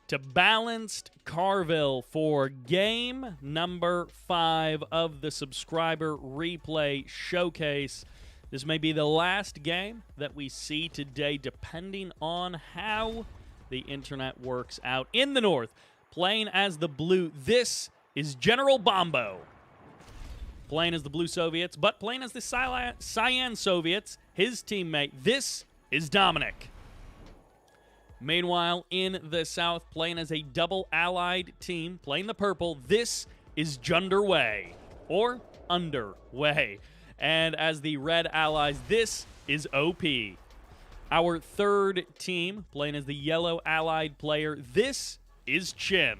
to Balanced Carville for game number 5 of the subscriber replay showcase. This may be the last game that we see today, depending on how the internet works out. In the north, playing as the blue, this is GeneralBombo. Playing as the Blue Soviets, but playing as the Cyan Soviets, his teammate, this is Dominic. Meanwhile, in the south, playing as a double allied team, playing the purple, this is Junderway, or Underway. And as the red allies, this is OP. Our third team, playing as the yellow allied player, this is Chin.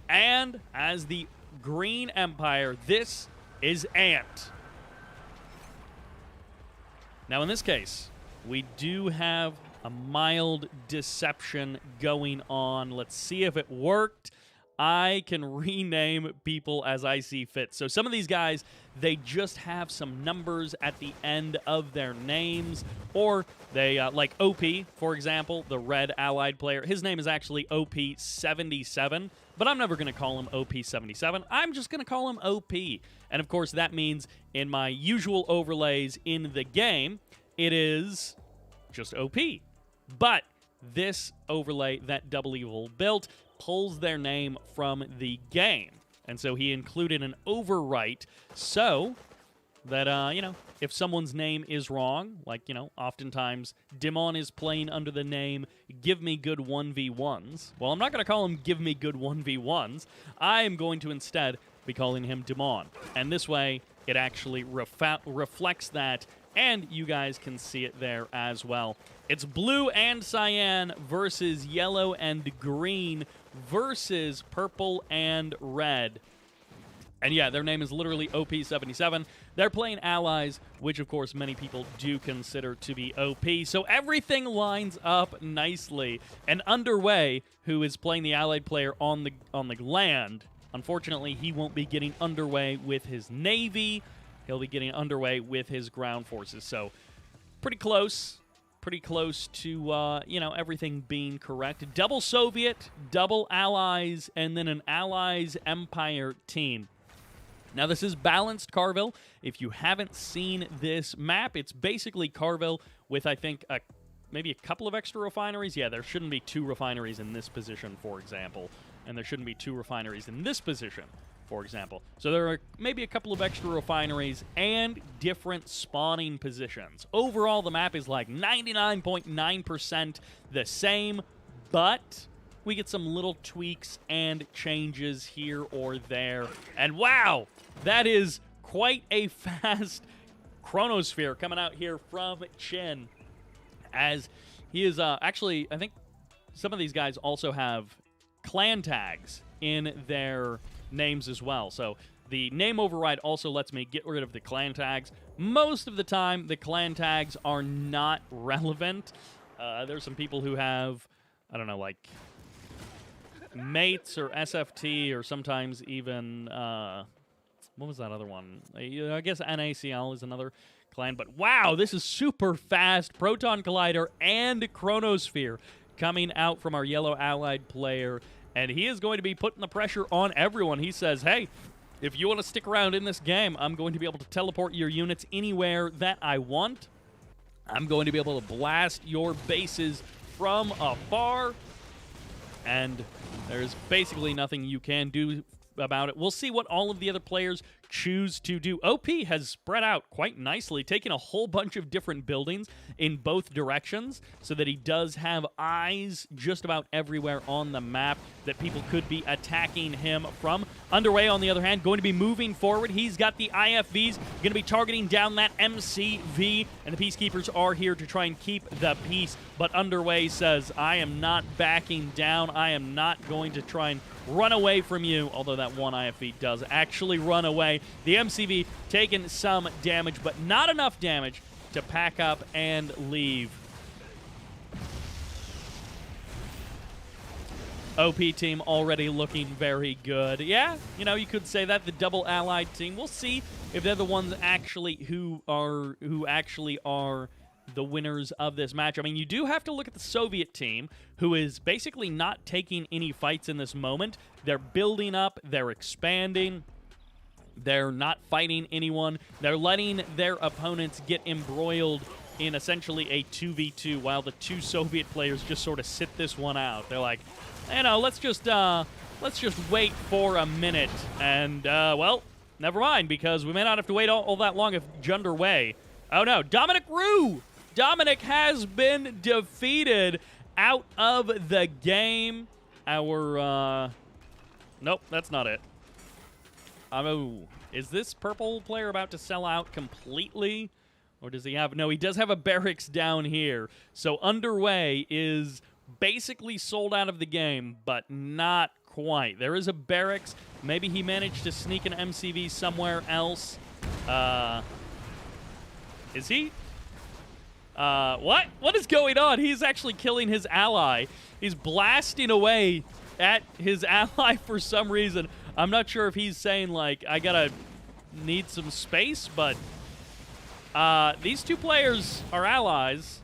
And as the green empire, this is Ant. Now, in this case, we do have a mild deception going on. Let's see if it worked. I can rename people as I see fit. So some of these guys, they just have some numbers at the end of their names, or they, like OP, for example, the red allied player, his name is actually OP77, but I'm never going to call him OP77. I'm just going to call him OP. And of course, that means in my usual overlays in the game, it is just OP. But this overlay that Double Evil built pulls their name from the game. And so he included an overwrite so that, you know, if someone's name is wrong, like, you know, oftentimes Dimon is playing under the name Give Me Good 1v1s. Well, I'm not going to call him Give Me Good 1v1s. I am going to instead be calling him Dimon. And this way, it actually reflects that, and you guys can see it there as well. It's blue and cyan versus yellow and green versus purple and red. And yeah, their name is literally OP77. They're playing allies, which of course many people do consider to be OP. So everything lines up nicely. And Underway, who is playing the allied player on the land, unfortunately he won't be getting Underway with his navy. He'll be getting Underway with his ground forces. So pretty close to, you know, everything being correct. Double Soviet, double Allies, and then an Allies Empire team. Now, this is Balanced Carville. If you haven't seen this map, it's basically Carville with, I think, maybe a couple of extra refineries. Yeah, there shouldn't be 2 refineries in this position, for example. And there shouldn't be 2 refineries in this position, for example. So there are maybe a couple of extra refineries and different spawning positions. Overall, the map is like 99.9% the same, but we get some little tweaks and changes here or there. And wow, that is quite a fast chronosphere coming out here from Chin. As he is actually, I think some of these guys also have clan tags in their names as well. So the name override also lets me get rid of the clan tags. Most of the time, the clan tags are not relevant. There's some people who have, I don't know, like mates or SFT, or sometimes even, what was that other one? I guess NACL is another clan. But wow, this is super fast. Proton Collider and Chronosphere coming out from our yellow allied player, and he is going to be putting the pressure on everyone. He says, hey, if you want to stick around in this game, I'm going to be able to teleport your units anywhere that I want. I'm going to be able to blast your bases from afar, and there's basically nothing you can do about it. We'll see what all of the other players choose to do. OP has spread out quite nicely, taking a whole bunch of different buildings in both directions so that he does have eyes just about everywhere on the map that people could be attacking him from. Underway, on the other hand, going to be moving forward. He's got the IFVs, going to be targeting down that MCV, and the Peacekeepers are here to try and keep the peace. But Underway says, I am not backing down. I am not going to try and run away from you, although that one IFV does actually run away. The MCV taking some damage, but not enough damage to pack up and leave. OP team already looking very good. Yeah, you know, you could say that. The double allied team, we'll see if they're the ones actually who actually are the winners of this match. I mean, you do have to look at the Soviet team, who is basically not taking any fights in this moment. They're building up, they're expanding, they're not fighting anyone. They're letting their opponents get embroiled in essentially a 2v2 while the two Soviet players just sort of sit this one out. They're like, you know, let's just wait for a minute. And, well, never mind, because we may not have to wait all that long if Junderway. Oh, no, Dominic Rue! Dominic has been defeated out of the game. Our, nope, that's not it. Oh, is this purple player about to sell out completely? Or does he have... No, he does have a barracks down here. So Underway is basically sold out of the game, but not quite. There is a barracks. Maybe he managed to sneak an MCV somewhere else. Is he? What? What is going on? He's actually killing his ally. He's blasting away at his ally for some reason. I'm not sure if he's saying, like, I gotta need some space, but these two players are allies.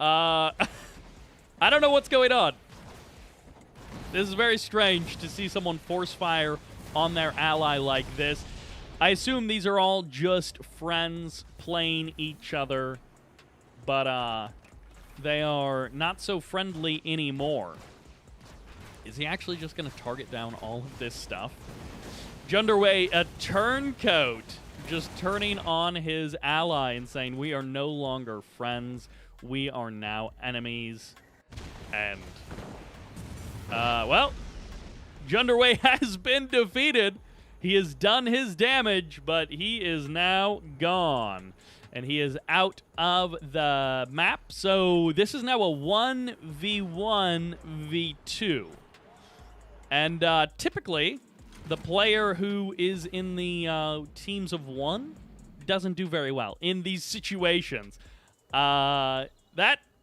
I don't know what's going on. This is very strange to see someone force fire on their ally like this. I assume these are all just friends playing each other, but they are not so friendly anymore. Is he actually just going to target down all of this stuff? Junderway, a turncoat, just turning on his ally and saying, we are no longer friends. We are now enemies. And, well, Junderway has been defeated. He has done his damage, but he is now gone. And he is out of the map. So this is now a 1v1v2. And typically, the player who is in the teams of one doesn't do very well in these situations. That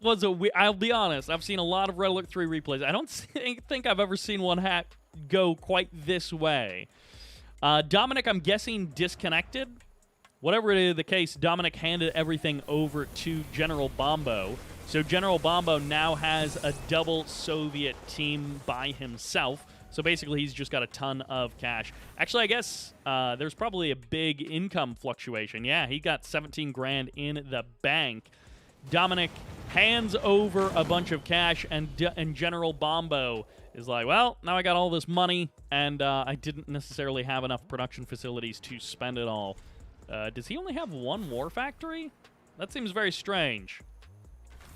was I'll be honest, I've seen a lot of Red Alert 3 replays. I don't think I've ever seen one hack go quite this way. Dominic, I'm guessing, disconnected. Whatever it is the case, Dominic handed everything over to GeneralBombo. So GeneralBombo now has a double Soviet team by himself. So basically, he's just got a ton of cash. Actually, I guess there's probably a big income fluctuation. Yeah, he got 17 grand in the bank. Dominic hands over a bunch of cash, and GeneralBombo is like, well, now I got all this money, and I didn't necessarily have enough production facilities to spend it all. Does he only have one war factory? That seems very strange.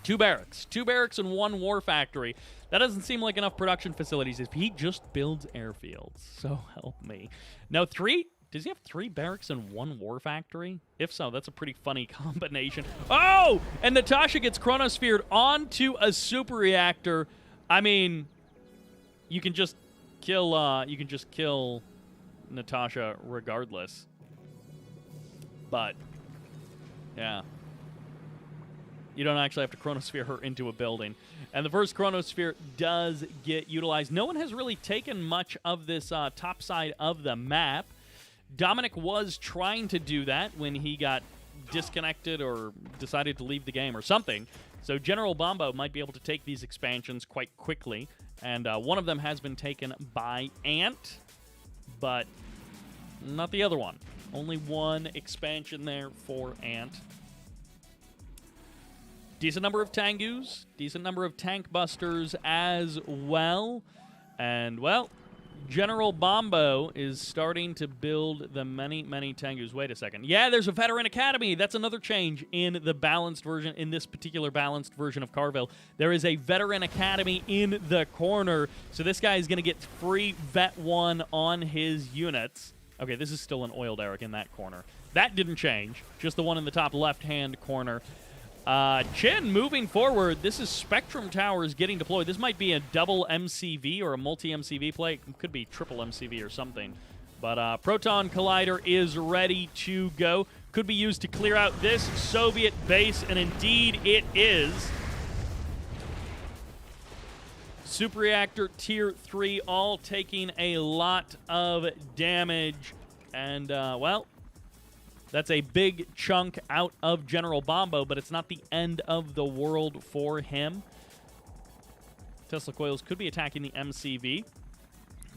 Two barracks and one war factory. That doesn't seem like enough production facilities if he just builds airfields. So help me. No, three? Does he have 3 barracks and 1 war factory? If so, that's a pretty funny combination. Oh! And Natasha gets chronosphered onto a super reactor. I mean, you can just kill Natasha regardless. But yeah. You don't actually have to chronosphere her into a building. And the first chronosphere does get utilized. No one has really taken much of this top side of the map. Dominic was trying to do that when he got disconnected or decided to leave the game or something, So GeneralBombo might be able to take these expansions quite quickly, and one of them has been taken by Ant, but not the other one. Only one expansion there for Ant. Decent number of Tengus, decent number of Tank Busters as well, and, well, GeneralBombo is starting to build the many, many Tengus. Wait a second. Yeah, there's a Veteran Academy. That's another change in the balanced version, in this particular balanced version of Carville. There is a Veteran Academy in the corner, so this guy is going to get free Vet 1 on his units. Okay, this is still an Oiled Eric in that corner. That didn't change, just the one in the top left-hand corner. Chin moving forward. This is Spectrum Towers getting deployed. This might be a double MCV or a multi-MCV play. It could be triple MCV or something. But Proton Collider is ready to go. Could be used to clear out this Soviet base, and indeed it is. Super Reactor Tier 3 all taking a lot of damage. And, well, that's a big chunk out of GeneralBombo, but it's not the end of the world for him. Tesla Coils could be attacking the MCV.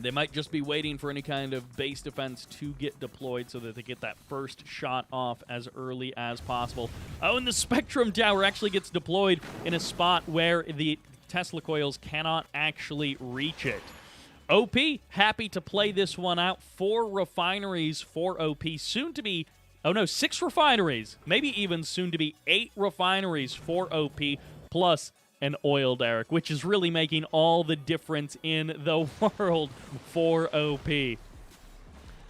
They might just be waiting for any kind of base defense to get deployed so that they get that first shot off as early as possible. Oh, and the Spectrum Tower actually gets deployed in a spot where the Tesla Coils cannot actually reach it. OP, happy to play this one out. 4 refineries for OP, soon to be... Oh, no, 6 refineries. Maybe even soon to be 8 refineries for OP, plus an Oiled Eric, which is really making all the difference in the world for OP.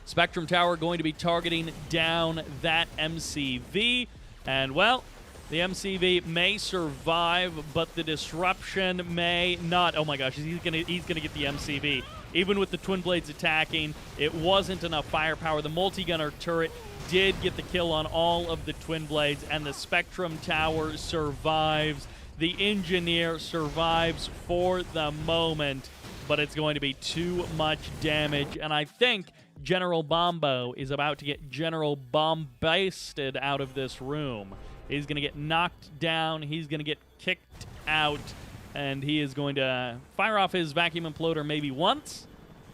Spectrum Tower going to be targeting down that MCV. And, well, the MCV may survive, but the disruption may not. Oh, my gosh, he's gonna get the MCV. Even with the Twin Blades attacking, it wasn't enough firepower. The multi-gunner turret did get the kill on all of the Twin Blades, and the Spectrum Tower survives. The Engineer survives for the moment, but it's going to be too much damage, and I think GeneralBombo is about to get General Bombasted out of this room. He's going to get knocked down, he's going to get kicked out, and he is going to fire off his vacuum imploder maybe once,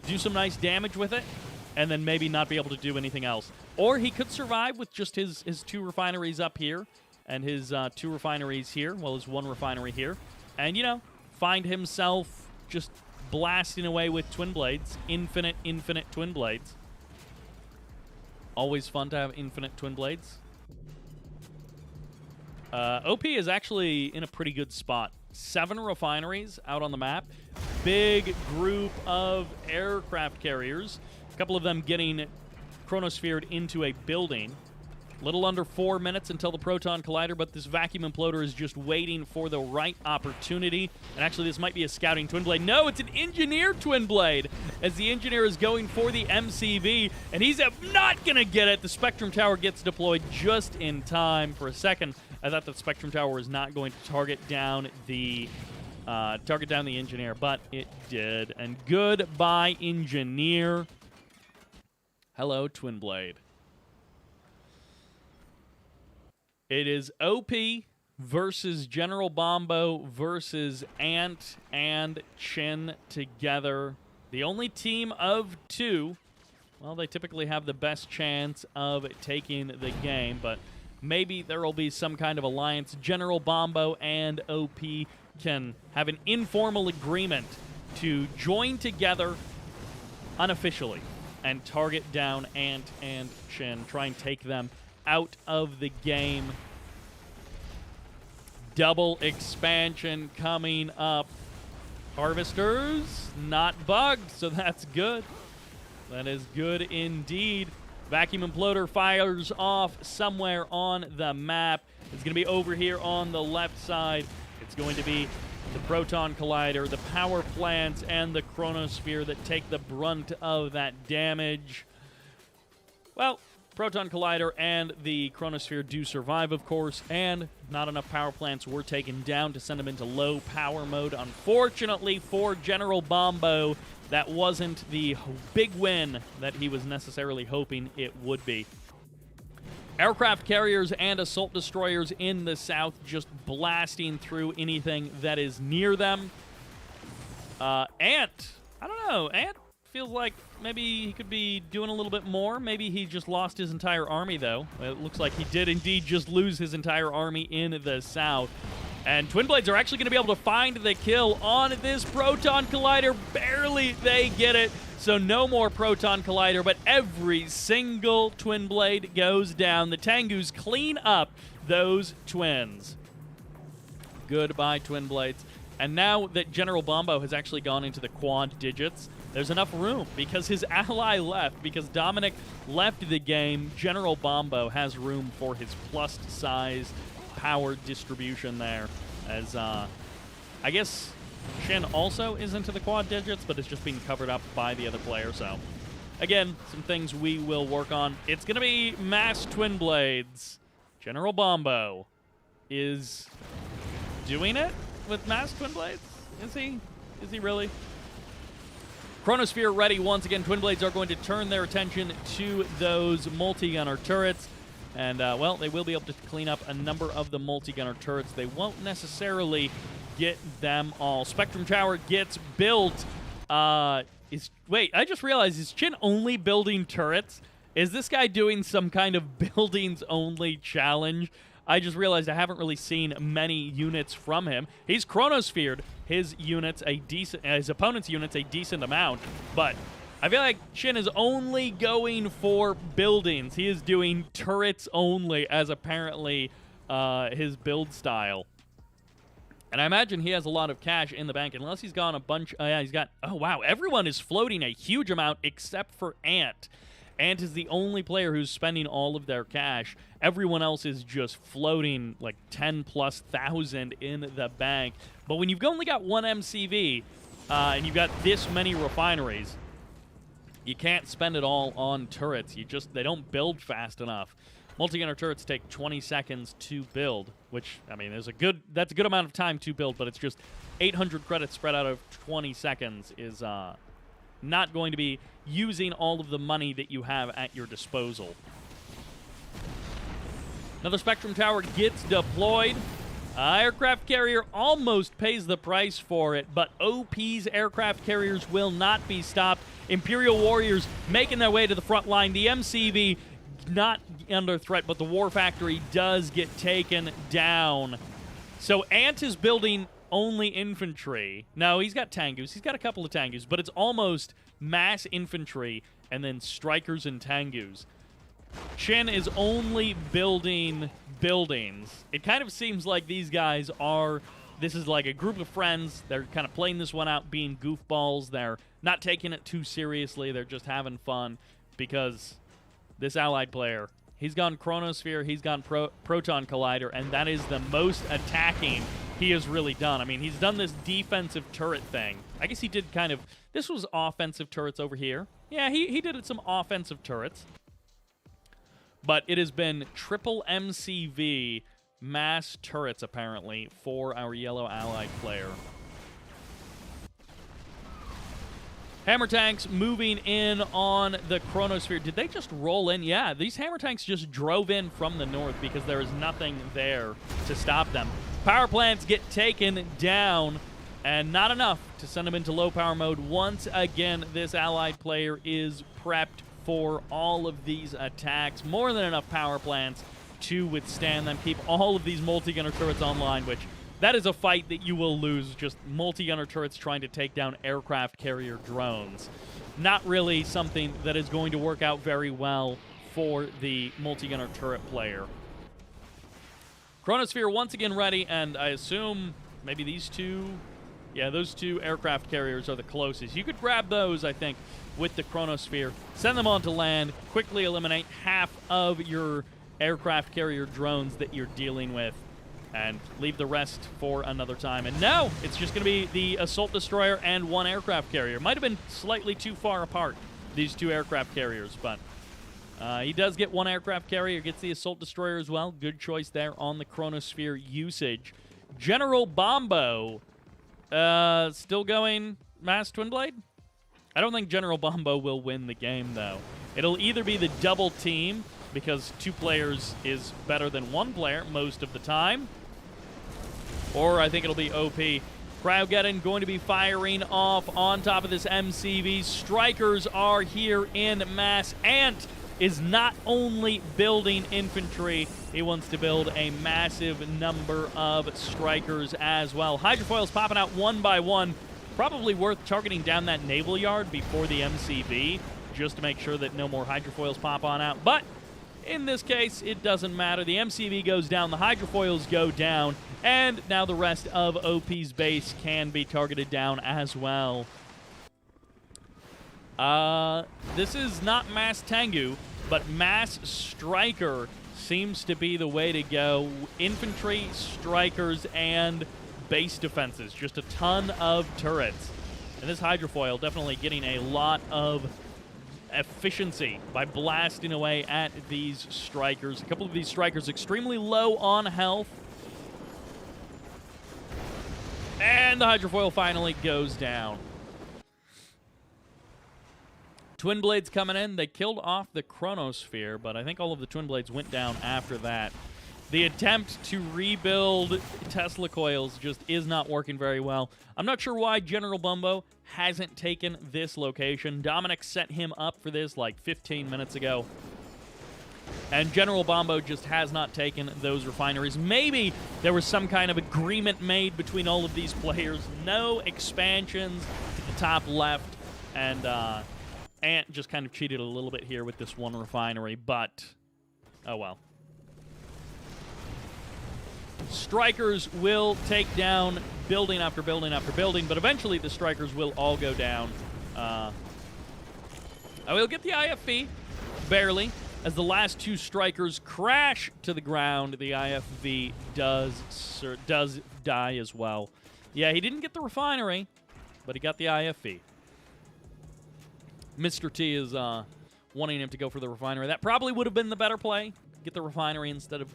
do some nice damage with it, and then maybe not be able to do anything else. Or he could survive with just his 2 refineries up here and his 2 refineries here, well, his 1 refinery here, and, you know, find himself just blasting away with Twin Blades, infinite Twin Blades. Always fun to have infinite Twin Blades. OP is actually in a pretty good spot. 7 refineries out on the map. Big group of aircraft carriers. A couple of them getting chronosphered into a building. Little under 4 minutes until the Proton Collider, but this vacuum imploder is just waiting for the right opportunity. And actually, this might be a scouting Twin Blade. No, it's an Engineer Twin Blade, as the Engineer is going for the MCV, and he's not going to get it. The Spectrum Tower gets deployed just in time. For a second, I thought the Spectrum Tower was not going to target down the Engineer, but it did. And goodbye, Engineer. Hello, Twin Blade. It is OP versus GeneralBombo versus Ant and Chin together. The only team of 2. Well, they typically have the best chance of taking the game, but maybe there will be some kind of alliance. GeneralBombo and OP can have an informal agreement to join together unofficially and target down Ant and Chin, try and take them out of the game. Double expansion coming up. Harvesters not bugged, so that's good. That is good indeed. Vacuum imploder fires off somewhere on the map. It's going to be over here on the left side. It's going to be the Proton Collider, the power plants, and the Chronosphere that take the brunt of that damage. Well, Proton Collider and the Chronosphere do survive, of course, and not enough power plants were taken down to send them into low power mode. Unfortunately for GeneralBombo, that wasn't the big win that he was necessarily hoping it would be. Aircraft carriers and assault destroyers in the south just blasting through anything that is near them. Ant, I don't know. Ant feels like maybe he could be doing a little bit more. Maybe he just lost his entire army, though. It looks like he did indeed just lose his entire army in the south. And Twin Blades are actually going to be able to find the kill on this Proton Collider. Barely they get it. So no more Proton Collider, but every single Twin Blade goes down. The Tengus clean up those twins. Goodbye, Twin Blades. And now that GeneralBombo has actually gone into the quad digits, there's enough room because his ally left. Because Dominic left the game, GeneralBombo has room for his plus size power distribution there. As, I guess Shin also is into the quad digits, but it's just being covered up by the other player. So, again, some things we will work on. It's going to be mass Twin Blades. GeneralBombo is doing it with mass Twin Blades. Is he? Is he really? Chronosphere ready once again. Twin Blades are going to turn their attention to those multi-gunner turrets. And, well, they will be able to clean up a number of the multi-gunner turrets. They won't necessarily get them all. Spectrum Tower gets built. Wait, I just realized, is Chin only building turrets? Is this guy doing some kind of buildings-only challenge? I just realized I haven't really seen many units from him. He's Chronosphered his units his opponent's units a decent amount, but I feel like Shin is only going for buildings. He is doing turrets only as apparently his build style. And I imagine he has a lot of cash in the bank, unless he's gone a bunch. Yeah, he's got, oh wow, everyone is floating a huge amount except for Ant. Ant is the only player who's spending all of their cash. Everyone else is just floating like 10,000+ in the bank. But when you've only got one MCV and you've got this many refineries, you can't spend it all on turrets. They don't build fast enough. Multi-gunner turrets take 20 seconds to build, which, I mean, that's a good amount of time to build, but it's just 800 credits spread out of 20 seconds is not going to be using all of the money that you have at your disposal. Another Spectrum Tower gets deployed. Aircraft carrier almost pays the price for it, but OP's aircraft carriers will not be stopped. Imperial Warriors making their way to the front line. The MCV not under threat, but the War Factory does get taken down. So Ant is building only infantry. No, he's got Tengus. He's got a couple of Tengus, but it's almost mass infantry and then strikers and Tengus. Shin is only building buildings. It kind of seems like these guys this is like a group of friends. They're kind of playing this one out, being goofballs. They're not taking it too seriously. They're just having fun because this allied player, he's gone Chronosphere, he's gone Proton Collider, and that is the most attacking he has really done. I mean, he's done this defensive turret thing. I guess he did kind of, this was offensive turrets over here. Yeah, he did some offensive turrets. But it has been triple MCV mass turrets, apparently, for our yellow allied player. Hammer tanks moving in on the Chronosphere. Did they just roll in? Yeah, these hammer tanks just drove in from the north because there is nothing there to stop them. Power plants get taken down, and not enough to send them into low power mode. Once again, this allied player is prepped for all of these attacks. More than enough power plants to withstand them. Keep all of these multi-gunner turrets online, which that is a fight that you will lose. Just multi-gunner turrets trying to take down aircraft carrier drones. Not really something that is going to work out very well for the multi-gunner turret player. Chronosphere once again ready, and I assume maybe these two, yeah, those two aircraft carriers are the closest. You could grab those, I think, with the Chronosphere, send them onto land, quickly eliminate half of your aircraft carrier drones that you're dealing with, and leave the rest for another time. And now it's just going to be the assault destroyer and one aircraft carrier. Might have been slightly too far apart, these two aircraft carriers, but he does get one aircraft carrier, gets the assault destroyer as well. Good choice there on the Chronosphere usage. GeneralBombo still going mass Twin Blade? I don't think GeneralBombo will win the game, though. It'll either be the double team because 2 players is better than 1 player most of the time. Or I think it'll be OP. Magmageddon going to be firing off on top of this MCV. Strikers are here in mass. Ant is not only building infantry, he wants to build a massive number of strikers as well. Hydrofoils popping out one by one. Probably worth targeting down that naval yard before the MCV, just to make sure that no more hydrofoils pop on out. But in this case, it doesn't matter. The MCV goes down, the hydrofoils go down, and now the rest of OP's base can be targeted down as well. This is not mastengu, but mass striker seems to be the way to go. Infantry, strikers, and base defenses. Just a ton of turrets. And this hydrofoil definitely getting a lot of efficiency by blasting away at these strikers. A couple of these strikers extremely low on health. And the hydrofoil finally goes down. Twin Blades coming in. They killed off the Chronosphere, but I think all of the Twin Blades went down after that. The attempt to rebuild Tesla coils just is not working very well. I'm not sure why GeneralBombo hasn't taken this location. Dominic set him up for this like 15 minutes ago. And GeneralBombo just has not taken those refineries. Maybe there was some kind of agreement made between all of these players. No expansions to the top left. And Ant just kind of cheated a little bit here with this one refinery, but oh well. Strikers will take down building after building after building, but eventually the strikers will all go down. I will get the IFV, barely, as the last 2 strikers crash to the ground. The IFV does die as well. Yeah, he didn't get the refinery, but he got the IFV. Mr. T is wanting him to go for the refinery. That probably would have been the better play. Get the refinery instead of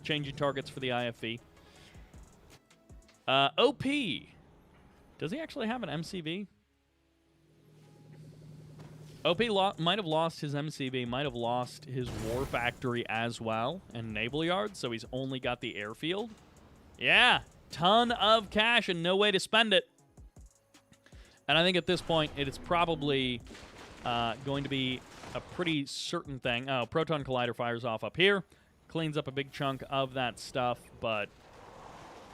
changing targets for the IFV. OP. Does he actually have an MCV? OP might have lost his MCV, might have lost his war factory as well, and naval yard, so he's only got the airfield. Yeah, ton of cash and no way to spend it. And I think at this point, it is probably going to be a pretty certain thing. Oh, Proton Collider fires off up here. Cleans up a big chunk of that stuff, but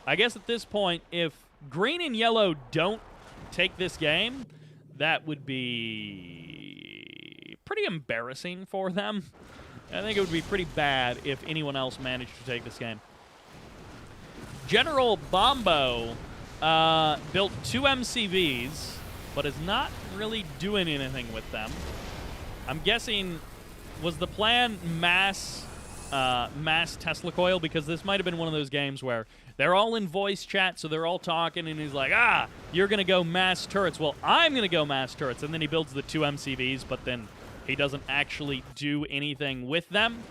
I guess at this point, if green and yellow don't take this game, that would be pretty embarrassing for them. I think it would be pretty bad if anyone else managed to take this game. GeneralBombo built 2 MCVs, but is not really doing anything with them. I'm guessing, was the plan mass Tesla coil? Because this might have been one of those games where they're all in voice chat, so they're all talking, and he's like, you're going to go mass turrets. Well, I'm going to go mass turrets. And then he builds the 2 MCVs, but then he doesn't actually do anything with them.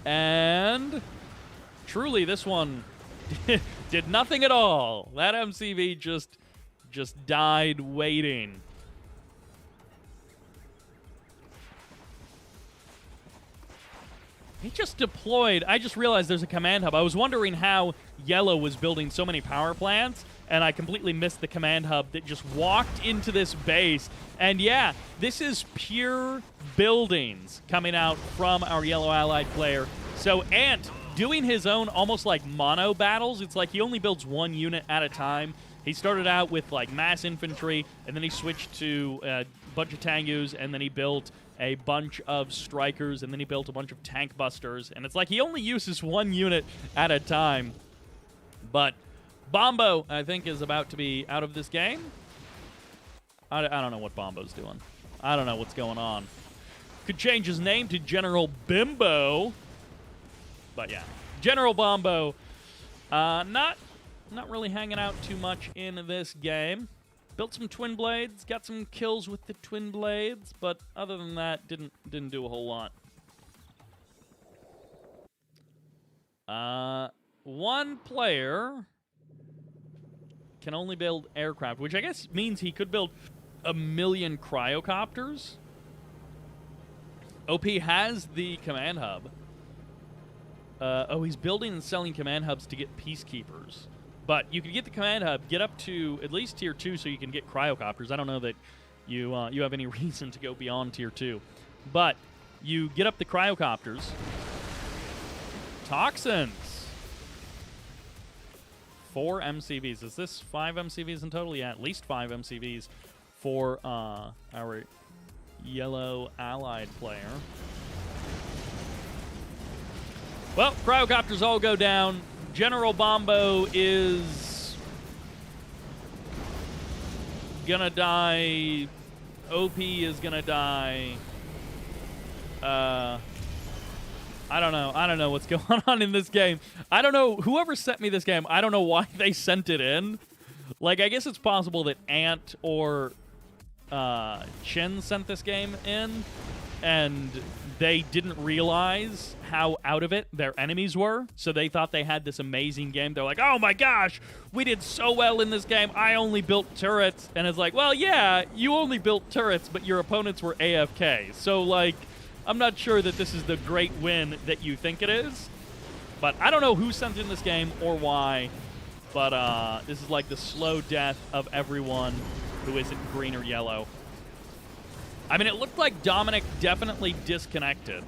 And truly, this one did nothing at all. That MCV just died waiting. He just deployed. I just realized there's a command hub. I was wondering how yellow was building so many power plants, and I completely missed the command hub that just walked into this base. And yeah, this is pure buildings coming out from our yellow allied player. So Ant doing his own almost like mono battles. It's like he only builds 1 unit at a time. He started out with like mass infantry, and then he switched to a bunch of tangus, and then he built a bunch of strikers, and then he built a bunch of tank busters, and it's like he only uses 1 unit at a time. But Bombo, I think, is about to be out of this game. I don't know what Bombo's doing. I don't know what's going on. Could change his name to General Bimbo. But yeah, GeneralBombo, not really hanging out too much in this game. Built some Twin Blades, got some kills with the Twin Blades, but other than that, didn't do a whole lot. One player can only build aircraft, which I guess means he could build 1 million cryocopters. OP has the command hub. Oh, he's building and selling command hubs to get peacekeepers. But you can get the command hub, get up to at least tier 2 so you can get cryocopters. I don't know that you have any reason to go beyond tier 2. But you get up the cryocopters. Toxins. 4 MCVs. Is this 5 MCVs in total? Yeah, at least 5 MCVs for our yellow allied player. Well, cryocopters all go down. GeneralBombo is gonna die. OP is gonna die. I don't know. I don't know what's going on in this game. I don't know. Whoever sent me this game, I don't know why they sent it in. Like, I guess it's possible that Ant or Chin sent this game in, and they didn't realize how out of it their enemies were, so they thought they had this amazing game. They're like, oh my gosh, we did so well in this game. I only built turrets. And it's like, well, yeah, you only built turrets, but your opponents were AFK. So, like, I'm not sure that this is the great win that you think it is. But I don't know who sent in this game or why. But this is like the slow death of everyone who isn't green or yellow. I mean, it looked like Dominic definitely disconnected.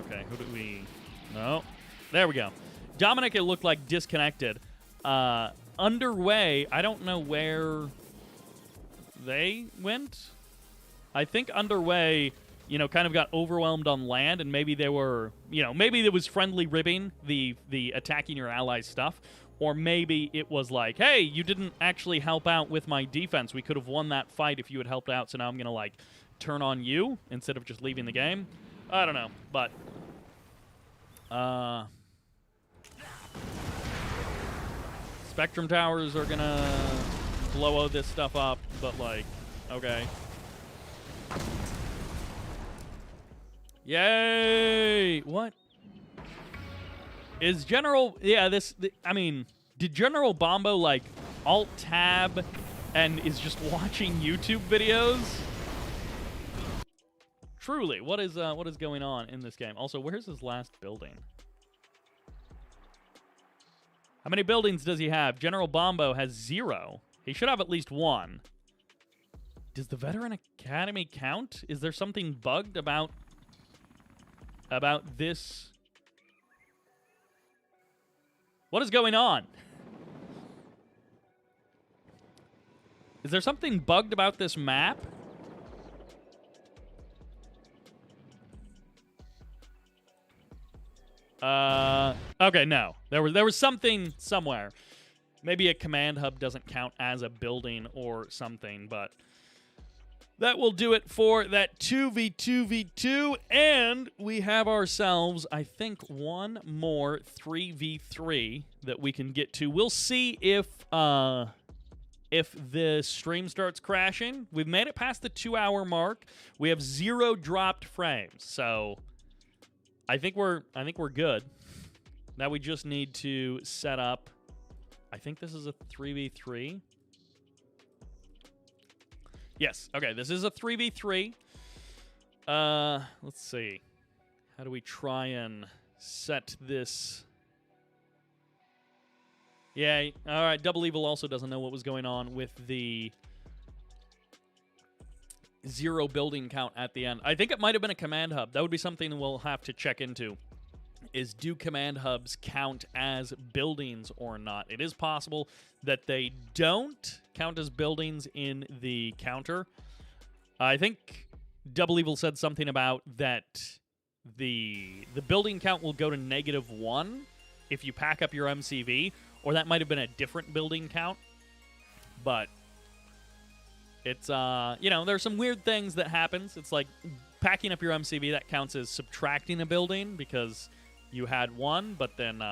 Okay, who did we... No. There we go. Dominic, it looked like disconnected. Underway, I don't know where they went. I think Underway, you know, kind of got overwhelmed on land, and maybe they were, you know, maybe it was friendly ribbing, the attacking your allies stuff. Or maybe it was like, hey, you didn't actually help out with my defense. We could have won that fight if you had helped out, so now I'm going to, like, turn on you instead of just leaving the game. I don't know, but... Spectrum towers are going to blow all this stuff up, but, like, okay. Yay! What? Is General... Yeah, I mean, did GeneralBombo, like, alt-tab and is just watching YouTube videos? Truly, what is going on in this game? Also, where's his last building? How many buildings does he have? GeneralBombo has 0. He should have at least 1. Does the Veteran Academy count? Is there something bugged about this... What is going on? Is there something bugged about this map? Okay, no. There was something somewhere. Maybe a command hub doesn't count as a building or something, but that will do it for that 2v2v2, and we have ourselves, I think, one more 3v3 that we can get to. We'll see if the stream starts crashing. We've made it past the 2-hour mark. We have 0 dropped frames, so I think we're good. Now we just need to set up. I think this is a 3v3. Yes, okay, this is a 3v3. Let's see. How do we try and set this? Yeah, all right, Double Evil also doesn't know what was going on with the 0 building count at the end. I think it might have been a command hub. That would be something we'll have to check into, is do command hubs count as buildings or not? It is possible that they don't count as buildings in the counter. I think Double Evil said something about that the building count will go to -1 if you pack up your MCV, or that might have been a different building count. But it's, you know, there's some weird things that happens. It's like packing up your MCV, that counts as subtracting a building because you had 1, but then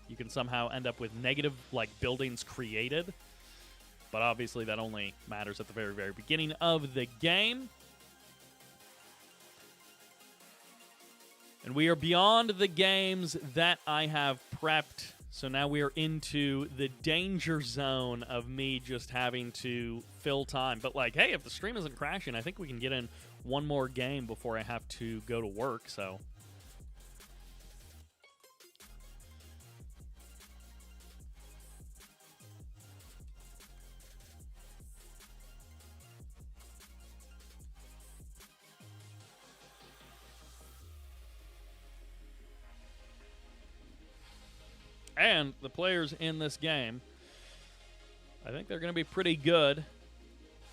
you can somehow end up with negative, like, buildings created. But obviously that only matters at the very, very beginning of the game. And we are beyond the games that I have prepped. So now we are into the danger zone of me just having to fill time. But, like, hey, if the stream isn't crashing, I think we can get in one more game before I have to go to work, so... And the players in this game, I think they're going to be pretty good.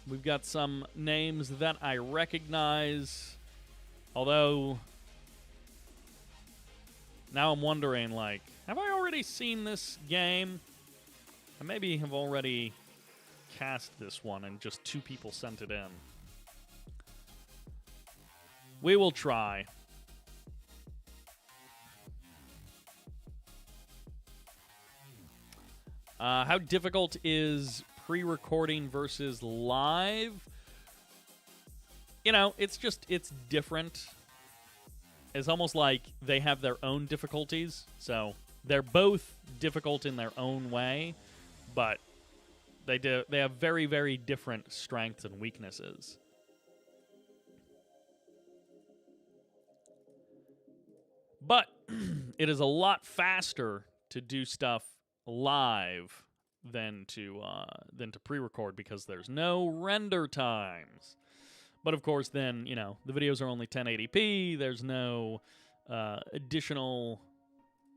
We've got some names that I recognize, although now I'm wondering, like, have I already seen this game? I maybe have already cast this one and just 2 people sent it in. We will try. How difficult is pre-recording versus live? You know, it's different. It's almost like they have their own difficulties. So they're both difficult in their own way, but they have very, very different strengths and weaknesses. But it is a lot faster to do stuff live than to pre-record because there's no render times. But of course, then the videos are only 1080p. There's no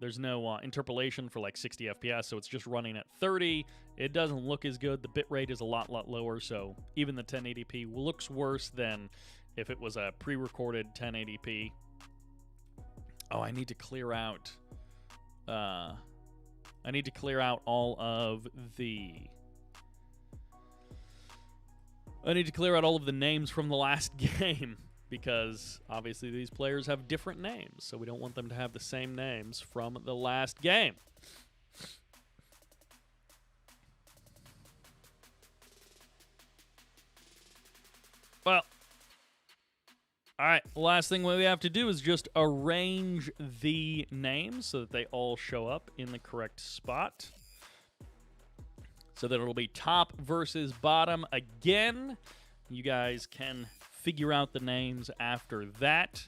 there's no interpolation for like 60 FPS, so it's just running at 30. It doesn't look as good. The bitrate is a lot lower, so even the 1080p looks worse than if it was a pre-recorded 1080p. Oh, I need to clear out. I need to clear out all of the... I need to clear out all of the names from the last game because obviously these players have different names, so we don't want them to have the same names from the last game. Well, all right, the last thing we have to do is just arrange the names so that they all show up in the correct spot. So that it'll be top versus bottom again. You guys can figure out the names after that.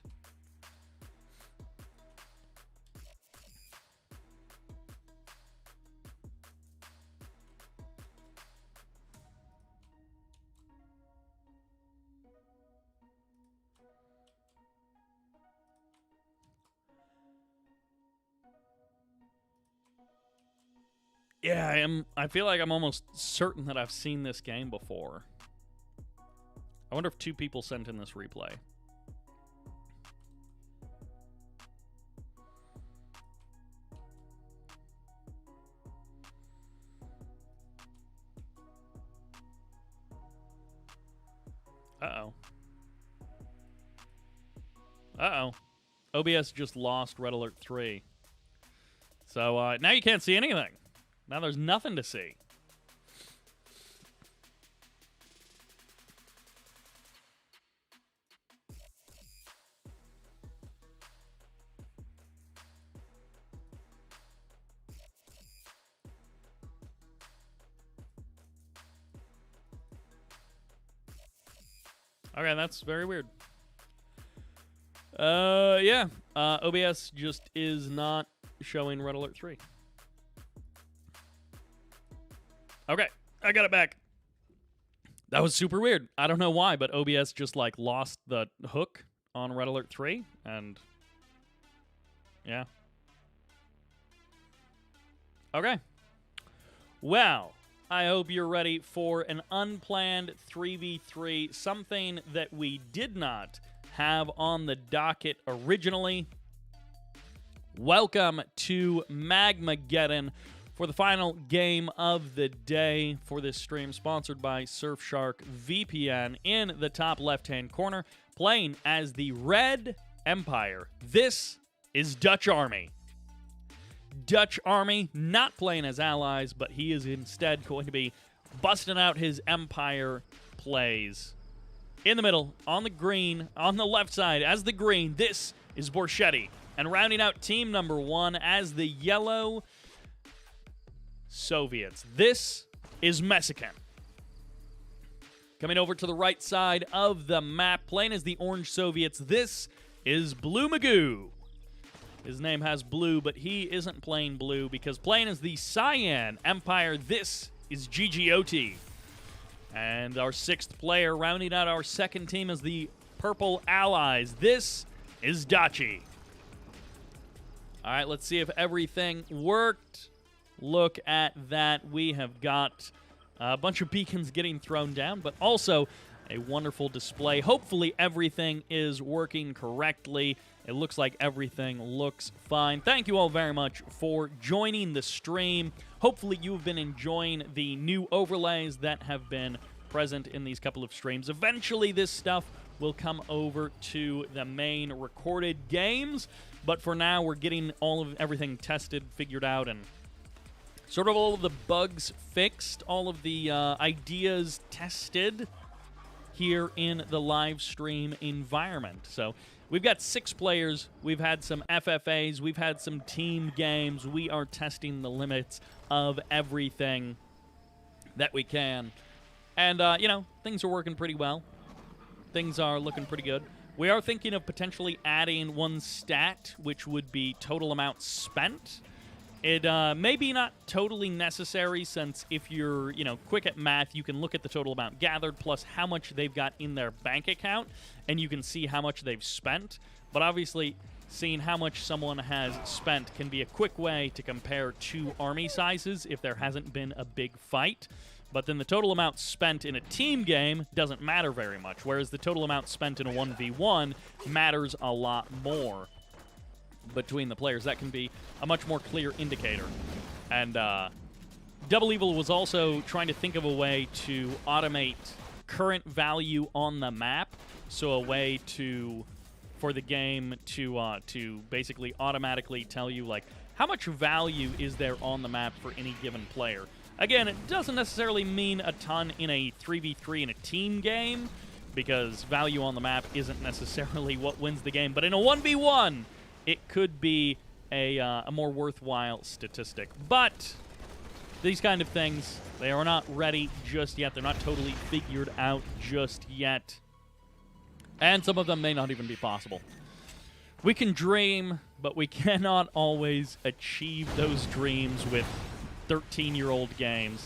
Yeah, I feel like I'm almost certain that I've seen this game before. I wonder if 2 people sent in this replay. Uh-oh. Uh-oh. OBS just lost Red Alert 3. So now you can't see anything. Now there's nothing to see. Okay, that's very weird. Yeah. OBS just is not showing Red Alert 3. Okay, I got it back. That was super weird. I don't know why, but OBS just, like, lost the hook on Red Alert 3, and... yeah. Okay. Well, I hope you're ready for an unplanned 3v3, something that we did not have on the docket originally. Welcome to Magmageddon for the final game of the day for this stream, sponsored by Surfshark VPN. In the top left-hand corner, playing as the Red Empire. This is DutchArmy. DutchArmy not playing as allies, but he is instead going to be busting out his Empire plays. In the middle, on the green, on the left side, as the green, this is Borshetti. And rounding out team number 1 as the yellow Soviets. This is Messican. Coming over to the right side of the map, playing as the Orange Soviets, this is bluesmagoo. His name has blue, but he isn't playing blue because playing as the Cyan Empire, this is GGOT. And our 6th player rounding out our 2nd team as the Purple Allies, this is Dachi. All right, let's see if everything worked. Look at that. We have got a bunch of beacons getting thrown down, but also a wonderful display. Hopefully everything is working correctly. It looks like everything looks fine. Thank you all very much for joining the stream. Hopefully you've been enjoying the new overlays that have been present in these couple of streams. Eventually this stuff will come over to the main recorded games, but for now we're getting everything tested, figured out, and sort of all of the bugs fixed, all of the ideas tested here in the live stream environment. So we've got 6 players. We've had some FFAs. We've had some team games. We are testing the limits of everything that we can. And, you know, things are working pretty well. Things are looking pretty good. We are thinking of potentially adding one stat, which would be total amount spent. It may be not totally necessary, since if you're, you know, quick at math, you can look at the total amount gathered plus how much they've got in their bank account, and you can see how much they've spent. But obviously, seeing how much someone has spent can be a quick way to compare 2 army sizes if there hasn't been a big fight. But then the total amount spent in a team game doesn't matter very much, whereas the total amount spent in a 1v1 matters a lot more between the players. That can be a much more clear indicator. And Double Evil was also trying to think of a way to automate current value on the map, so a way for the game to basically automatically tell you, like, how much value is there on the map for any given player. Again, it doesn't necessarily mean a ton in a 3v3 in a team game, because value on the map isn't necessarily what wins the game, but in a 1v1, it could be a more worthwhile statistic. But these kind of things, they are not ready just yet. They're not totally figured out just yet. And some of them may not even be possible. We can dream, but we cannot always achieve those dreams with 13-year-old games.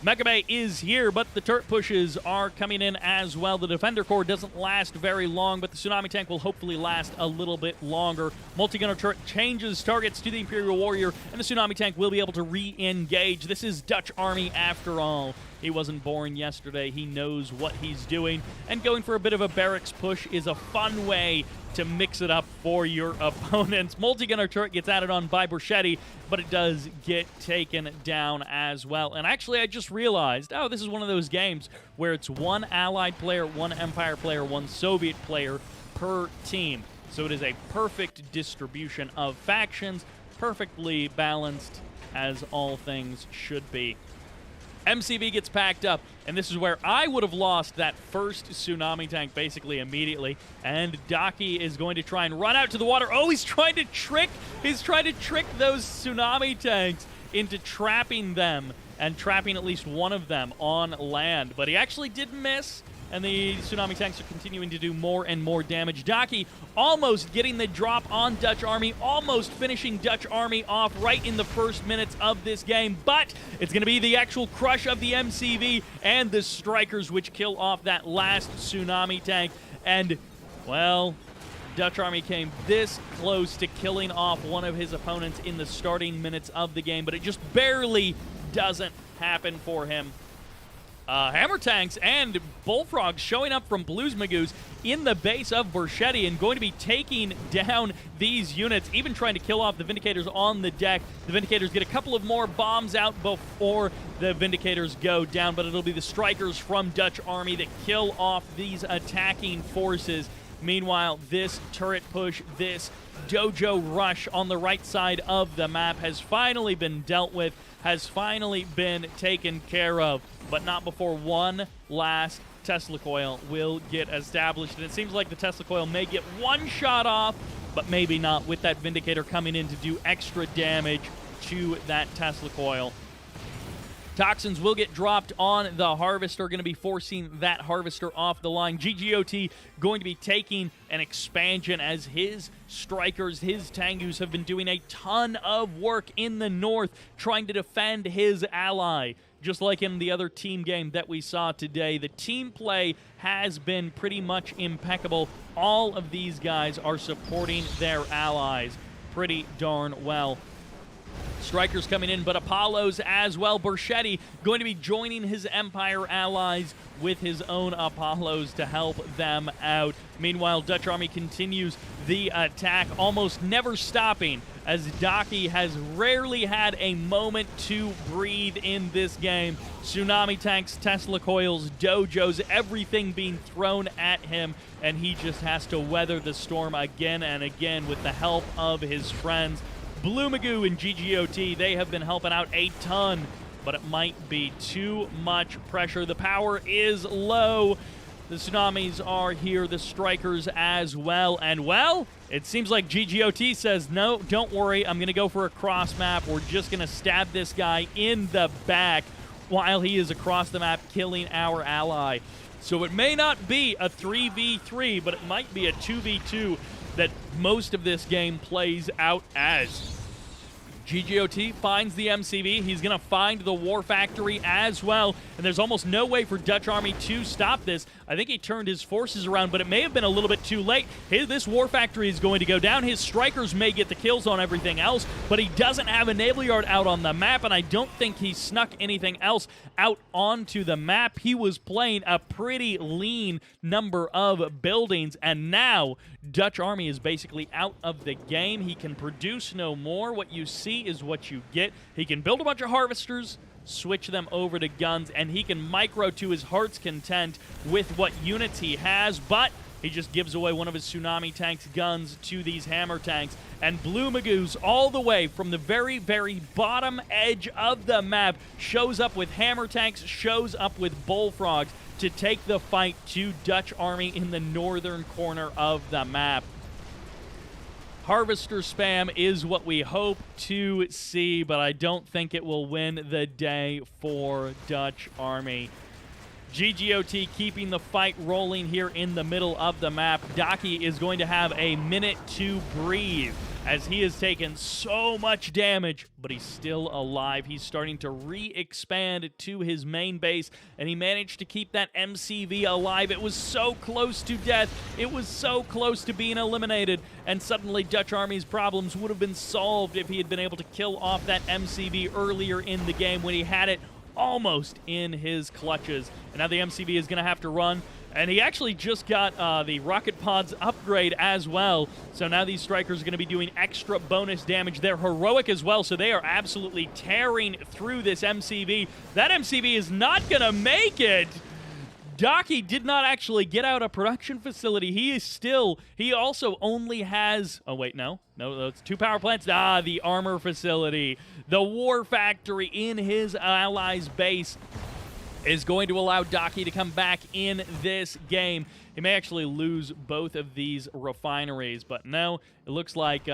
Mega Bay is here, but the turret pushes are coming in as well. The Defender Core doesn't last very long, but the Tsunami Tank will hopefully last a little bit longer. Multi-gunner turret changes targets to the Imperial Warrior, and the Tsunami Tank will be able to re-engage. This is DutchArmy after all. He wasn't born yesterday. He knows what he's doing, and going for a bit of a barracks push is a fun way to mix it up for your opponents. Multi-gunner turret gets added on by Borshetti, but it does get taken down as well. And actually, I just realized, oh, this is one of those games where it's 1 Allied player, 1 Empire player, 1 Soviet player per team. So it is a perfect distribution of factions, perfectly balanced, as all things should be. MCV gets packed up, and this is where I would have lost that first Tsunami Tank basically immediately, and Dachi is going to try and run out to the water. Oh, he's trying to trick those Tsunami Tanks into trapping them, and trapping at least one of them on land, but he actually did miss, and the Tsunami Tanks are continuing to do more and more damage. Dachi almost getting the drop on DutchArmy, almost finishing DutchArmy off right in the first minutes of this game, but it's going to be the actual crush of the MCV and the Strikers which kill off that last Tsunami Tank, and, well, DutchArmy came this close to killing off one of his opponents in the starting minutes of the game, but it just barely doesn't happen for him. Hammer Tanks and Bullfrogs showing up from bluesmagoos in the base of Borshetti and going to be taking down these units, even trying to kill off the Vindicators on the deck. The Vindicators get a couple of more bombs out before the Vindicators go down, but it'll be the Strikers from DutchArmy that kill off these attacking forces. Meanwhile, this turret push, this dojo rush on the right side of the map has finally been dealt with, has finally been taken care of, but not before one last Tesla coil will get established. And it seems like the Tesla coil may get one shot off, but maybe not, with that Vindicator coming in to do extra damage to that Tesla coil. Toxins will get dropped on the Harvester, going to be forcing that Harvester off the line. GGOT going to be taking an expansion as his strikers, his Tengus have been doing a ton of work in the north trying to defend his ally. Just like in the other team game that we saw today, the team play has been pretty much impeccable. All of these guys are supporting their allies pretty darn well. Strikers coming in, but Apollos as well. Borshetti going to be joining his Empire allies with his own Apollos to help them out. Meanwhile, DutchArmy continues the attack, almost never stopping, as Dachi has rarely had a moment to breathe in this game. Tsunami tanks, Tesla coils, dojos, everything being thrown at him, and he just has to weather the storm again and again with the help of his friends. Bluesmagoos and GGOT, they have been helping out a ton, but it might be too much pressure. The power is low. The tsunamis are here, the strikers as well. And, well, it seems like GGOT says, no, don't worry, I'm going to go for a cross map. We're just going to stab this guy in the back while he is across the map killing our ally. So it may not be a 3v3, but it might be a 2v2 that most of this game plays out as. GGOT finds the MCV. He's going to find the War Factory as well, and there's almost no way for DutchArmy to stop this. I think he turned his forces around, but it may have been a little bit too late. This War Factory is going to go down. His strikers may get the kills on everything else, but he doesn't have a naval yard out on the map, and I don't think he snuck anything else out onto the map. He was playing a pretty lean number of buildings, and now DutchArmy is basically out of the game. He can produce no more. What you see is what you get. He can build a bunch of harvesters, switch them over to guns, and he can micro to his heart's content with what units he has, but he just gives away one of his Tsunami tanks' guns to these hammer tanks. And Bluesmagoos, all the way from the very, very bottom edge of the map, shows up with hammer tanks, shows up with bullfrogs to take the fight to DutchArmy in the northern corner of the map. Harvester spam is what we hope to see, but I don't think it will win the day for DutchArmy. GGOT keeping the fight rolling here in the middle of the map. Dachi is going to have a minute to breathe as he has taken so much damage, but he's still alive. He's starting to re-expand to his main base, and he managed to keep that MCV alive. It was so close to death. It was so close to being eliminated, and suddenly DutchArmy's problems would have been solved if he had been able to kill off that MCV earlier in the game when he had it almost in his clutches. And now the MCV is going to have to run, and he actually just got the rocket pods upgrade as well. So now these strikers are going to be doing extra bonus damage. They're heroic as well, so they are absolutely tearing through this MCV. That MCV is not going to make it. Dachi did not actually get out a production facility. He also only has, oh wait, no, it's 2 power plants. The armor facility. The War Factory in his ally's base is going to allow Dachi to come back in this game. He may actually lose both of these refineries, but no, it looks like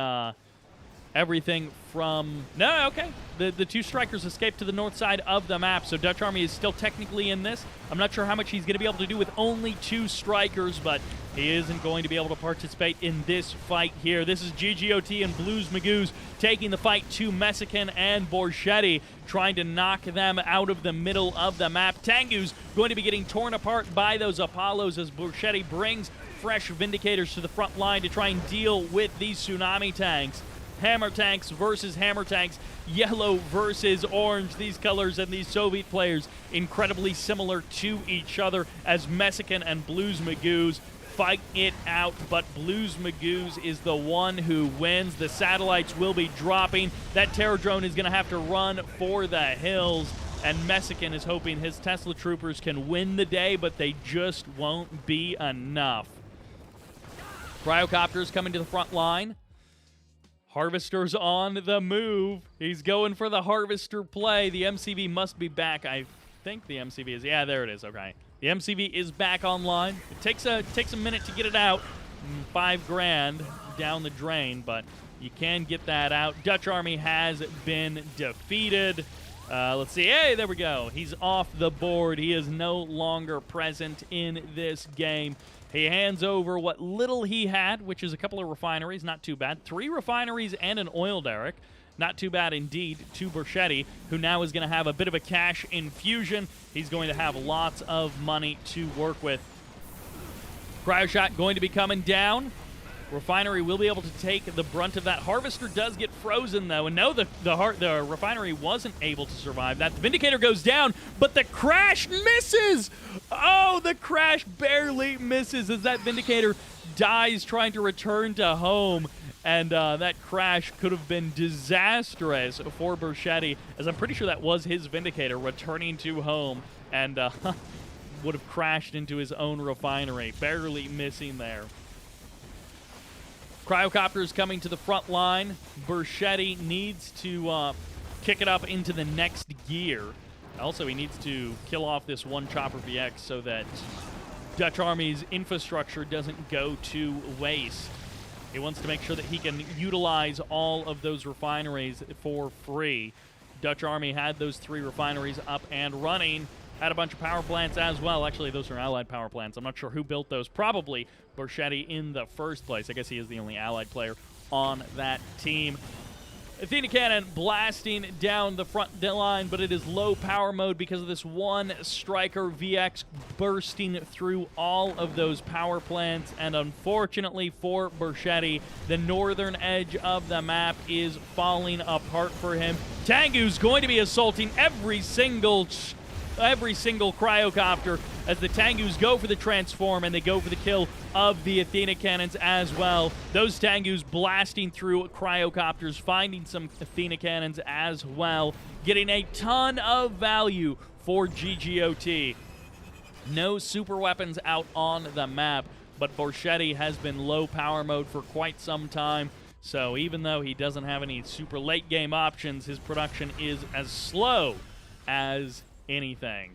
everything from... No, okay. The 2 strikers escaped to the north side of the map, so DutchArmy is still technically in this. I'm not sure how much he's going to be able to do with only 2 strikers, but he isn't going to be able to participate in this fight here. This is GGOT and Bluesmagoos taking the fight to Messican and Borshetti, trying to knock them out of the middle of the map. Tengu's going to be getting torn apart by those Apollos as Borshetti brings fresh Vindicators to the front line to try and deal with these Tsunami tanks. Hammer tanks versus hammer tanks, yellow versus orange. These colors and these Soviet players incredibly similar to each other as Messican and Bluesmagoos fight it out, but Bluesmagoos is the one who wins. The satellites will be dropping. That terror drone is going to have to run for the hills, and Messican is hoping his Tesla troopers can win the day, but they just won't be enough. Cryocopters coming to the front line. Harvester's on the move. He's going for the Harvester play. The MCV must be back. I think the MCV is... Yeah, there it is. Okay. The MCV is back online. It takes a minute to get it out. $5,000 down the drain, but you can get that out. DutchArmy has been defeated. Let's see. Hey, there we go. He's off the board. He is no longer present in this game. He hands over what little he had, which is a couple of refineries. Not too bad. 3 refineries and an oil derrick. Not too bad indeed to Borshetti, who now is going to have a bit of a cash infusion. He's going to have lots of money to work with. Cryo shot going to be coming down. Refinery will be able to take the brunt of that. Harvester does get frozen, though. And no, the refinery wasn't able to survive that. The Vindicator goes down, but the crash misses! Oh, the crash barely misses as that Vindicator dies trying to return to home. And that crash could have been disastrous for Borshetti, as I'm pretty sure that was his Vindicator returning to home and would have crashed into his own refinery. Barely missing there. Cryocopters coming to the front line. Borshetti needs to kick it up into the next gear. Also, he needs to kill off this one Chopper VX so that DutchArmy's infrastructure doesn't go to waste. He wants to make sure that he can utilize all of those refineries for free. DutchArmy had those 3 refineries up and running. Had a bunch of power plants as well. Actually, those are Allied power plants. I'm not sure who built those. Probably Borshetti in the first place. I guess he is the only Allied player on that team. Athena Cannon blasting down the front line, but it is low power mode because of this one Striker VX bursting through all of those power plants. And unfortunately for Borshetti, the northern edge of the map is falling apart for him. Tengu's going to be assaulting every single cryocopter as the Tengus go for the transform and they go for the kill of the Athena cannons as well. Those Tengus blasting through cryocopters, finding some Athena cannons as well, getting a ton of value for GGOT. No super weapons out on the map, but Borshetti has been low power mode for quite some time. So even though he doesn't have any super late game options, his production is as slow as anything.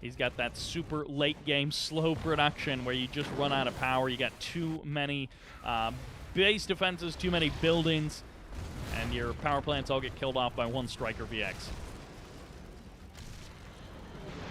He's got that super late game slow production where you just run out of power. You got too many base defenses, too many buildings, and your power plants all get killed off by one Striker VX.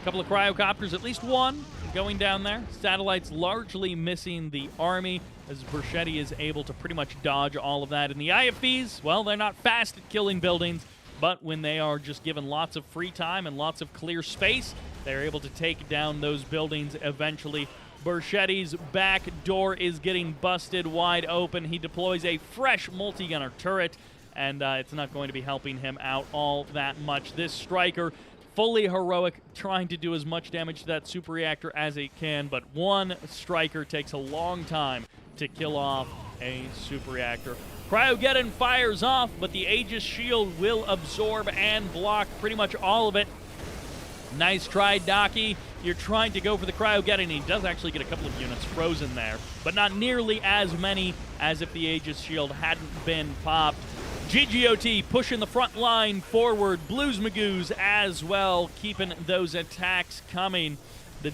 A couple of cryocopters, at least one, going down there. Satellites largely missing the army as Borshetti is able to pretty much dodge all of that. And the IFVs, well, they're not fast at killing buildings, but when they are just given lots of free time and lots of clear space, they're able to take down those buildings eventually. Borshetti's back door is getting busted wide open. He deploys a fresh multi-gunner turret, and it's not going to be helping him out all that much. This Striker, fully heroic, trying to do as much damage to that super reactor as he can, but one Striker takes a long time to kill off a super reactor. Cryogeddon fires off, but the Aegis shield will absorb and block pretty much all of it. Nice try, Dachi. You're trying to go for the Cryogeddon. He does actually get a couple of units frozen there, but not nearly as many as if the Aegis shield hadn't been popped. GGOT pushing the front line forward. Bluesmagoos as well, keeping those attacks coming. The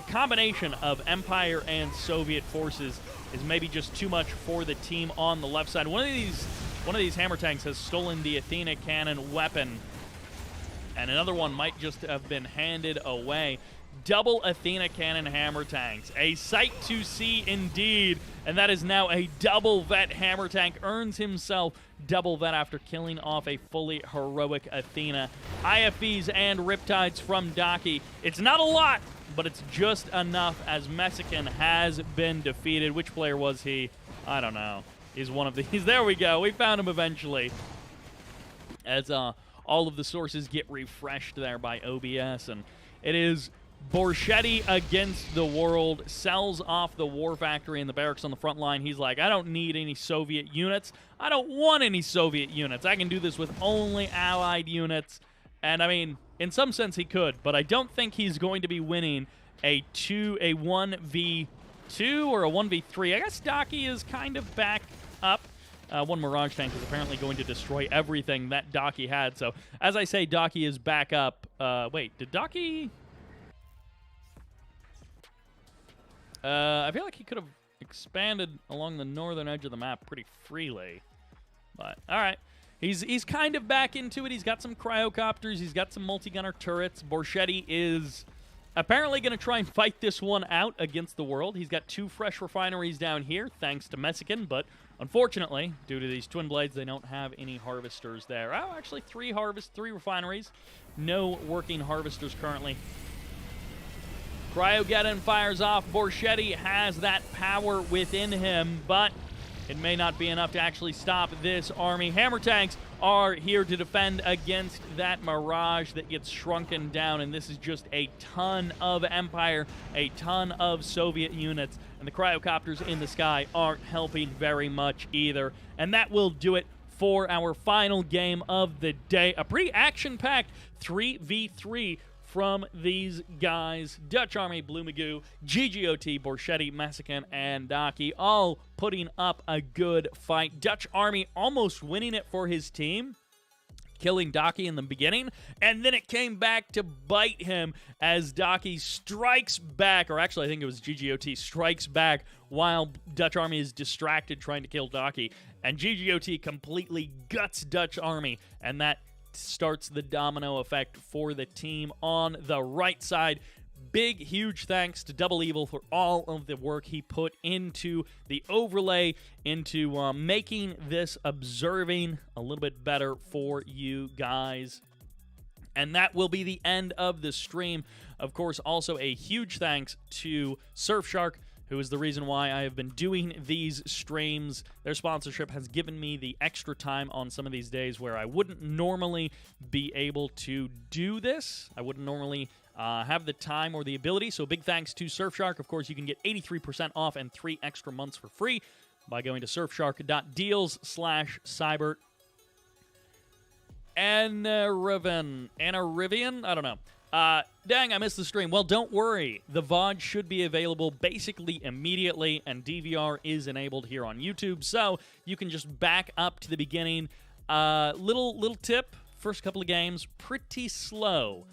combination of Empire and Soviet forces is maybe just too much for the team on the left side. One of these hammer tanks has stolen the Athena cannon weapon, and another one might just have been handed away. Double Athena cannon hammer tanks. A sight to see indeed, and that is now a double vet hammer tank. Earns himself double vet after killing off a fully heroic Athena. IFVs and Riptides from Dachi. It's not a lot, but it's just enough as Messican has been defeated. Which player was he? I don't know. He's one of these. There we go. We found him eventually. As all of the sources get refreshed there by OBS, and it is Borshetti against the world. Sells off the war factory and the barracks on the front line. He's like, I don't need any Soviet units. I don't want any Soviet units. I can do this with only Allied units. And I mean, in some sense he could, but I don't think he's going to be winning a 1v2 or a 1v3. I guess Dachi is kind of back up. One Mirage tank is apparently going to destroy everything that Dachi had. So, as I say, Dachi is back up. Wait, did Dachi... I feel like he could have expanded along the northern edge of the map pretty freely. But, all right. He's kind of back into it. He's got some cryocopters. He's got some multi-gunner turrets. Borshetti is apparently going to try and fight this one out against the world. He's got 2 fresh refineries down here, thanks to Messican, but unfortunately, due to these twin blades, they don't have any harvesters there. Oh, actually, 3 refineries. No working harvesters currently. Magmageddon fires off. Borshetti has that power within him, but it may not be enough to actually stop this army. Hammer tanks are here to defend against that mirage that gets shrunken down, and this is just a ton of Empire, a ton of Soviet units, and the cryocopters in the sky aren't helping very much either. And that will do it for our final game of the day. A pretty action-packed 3v3 from these guys. DutchArmy, bluesmagoos, GGOT, Borshetti, Messican, and Dachi, all putting up a good fight. DutchArmy almost winning it for his team, killing Dachi in the beginning, and then it came back to bite him as Dachi strikes back, or actually I think it was GGOT strikes back while DutchArmy is distracted trying to kill Dachi, and GGOT completely guts DutchArmy, and that starts the domino effect for the team on the right side. Big, huge thanks to Double Evil for all of the work he put into the overlay, into making this observing a little bit better for you guys. And that will be the end of the stream. Of course, also a huge thanks to Surfshark, who is the reason why I have been doing these streams. Their sponsorship has given me the extra time on some of these days where I wouldn't normally be able to do this. I wouldn't normally have the time or the ability, so big thanks to Surfshark. Of course, you can get 83% off and 3 extra months for free by going to surfshark.deals/Sybert. Anarivian? I don't know. Dang, I missed the stream. Well, don't worry. The VOD should be available basically immediately, and DVR is enabled here on YouTube, so you can just back up to the beginning. Little tip, first couple of games, pretty slow.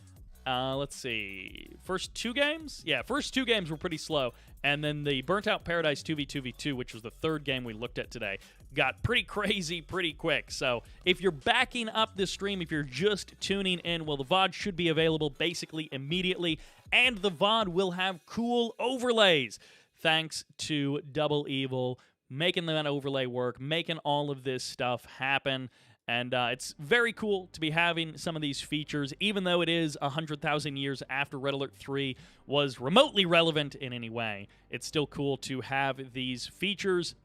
Let's see. First 2 games? Yeah, first 2 games were pretty slow, and then the Burnt Out Paradise 2v2v2, which was the 3rd game we looked at today, got pretty crazy pretty quick. So if you're backing up this stream, if you're just tuning in, well, the VOD should be available basically immediately, and the VOD will have cool overlays. Thanks to Double Evil making that overlay work, making all of this stuff happen. And it's very cool to be having some of these features, even though it is 100,000 years after Red Alert 3 was remotely relevant in any way. It's still cool to have these features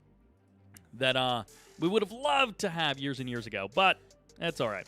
that we would have loved to have years and years ago, but that's all right.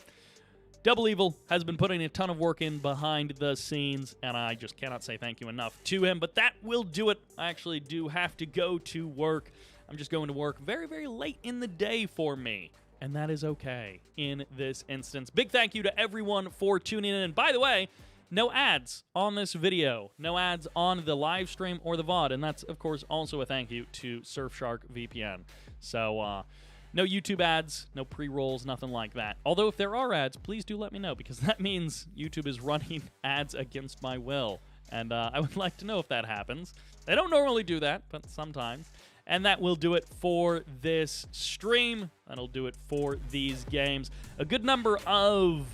Double Evil has been putting a ton of work in behind the scenes, and I just cannot say thank you enough to him, but that will do it. I actually do have to go to work. I'm just going to work very, very late in the day for me, and that is okay in this instance. Big thank you to everyone for tuning in. And by the way, no ads on this video, no ads on the live stream or the VOD, and that's, of course, also a thank you to Surfshark VPN. So, no YouTube ads, no pre-rolls, nothing like that. Although if there are ads, please do let me know, because that means YouTube is running ads against my will, and I would like to know if that happens. They don't normally do that, but sometimes. And that will do it for this stream. That'll do it for these games. A good number of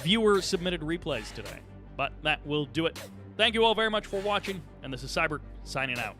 viewer-submitted replays today, but that will do it. Thank you all very much for watching, and this is Sybert signing out.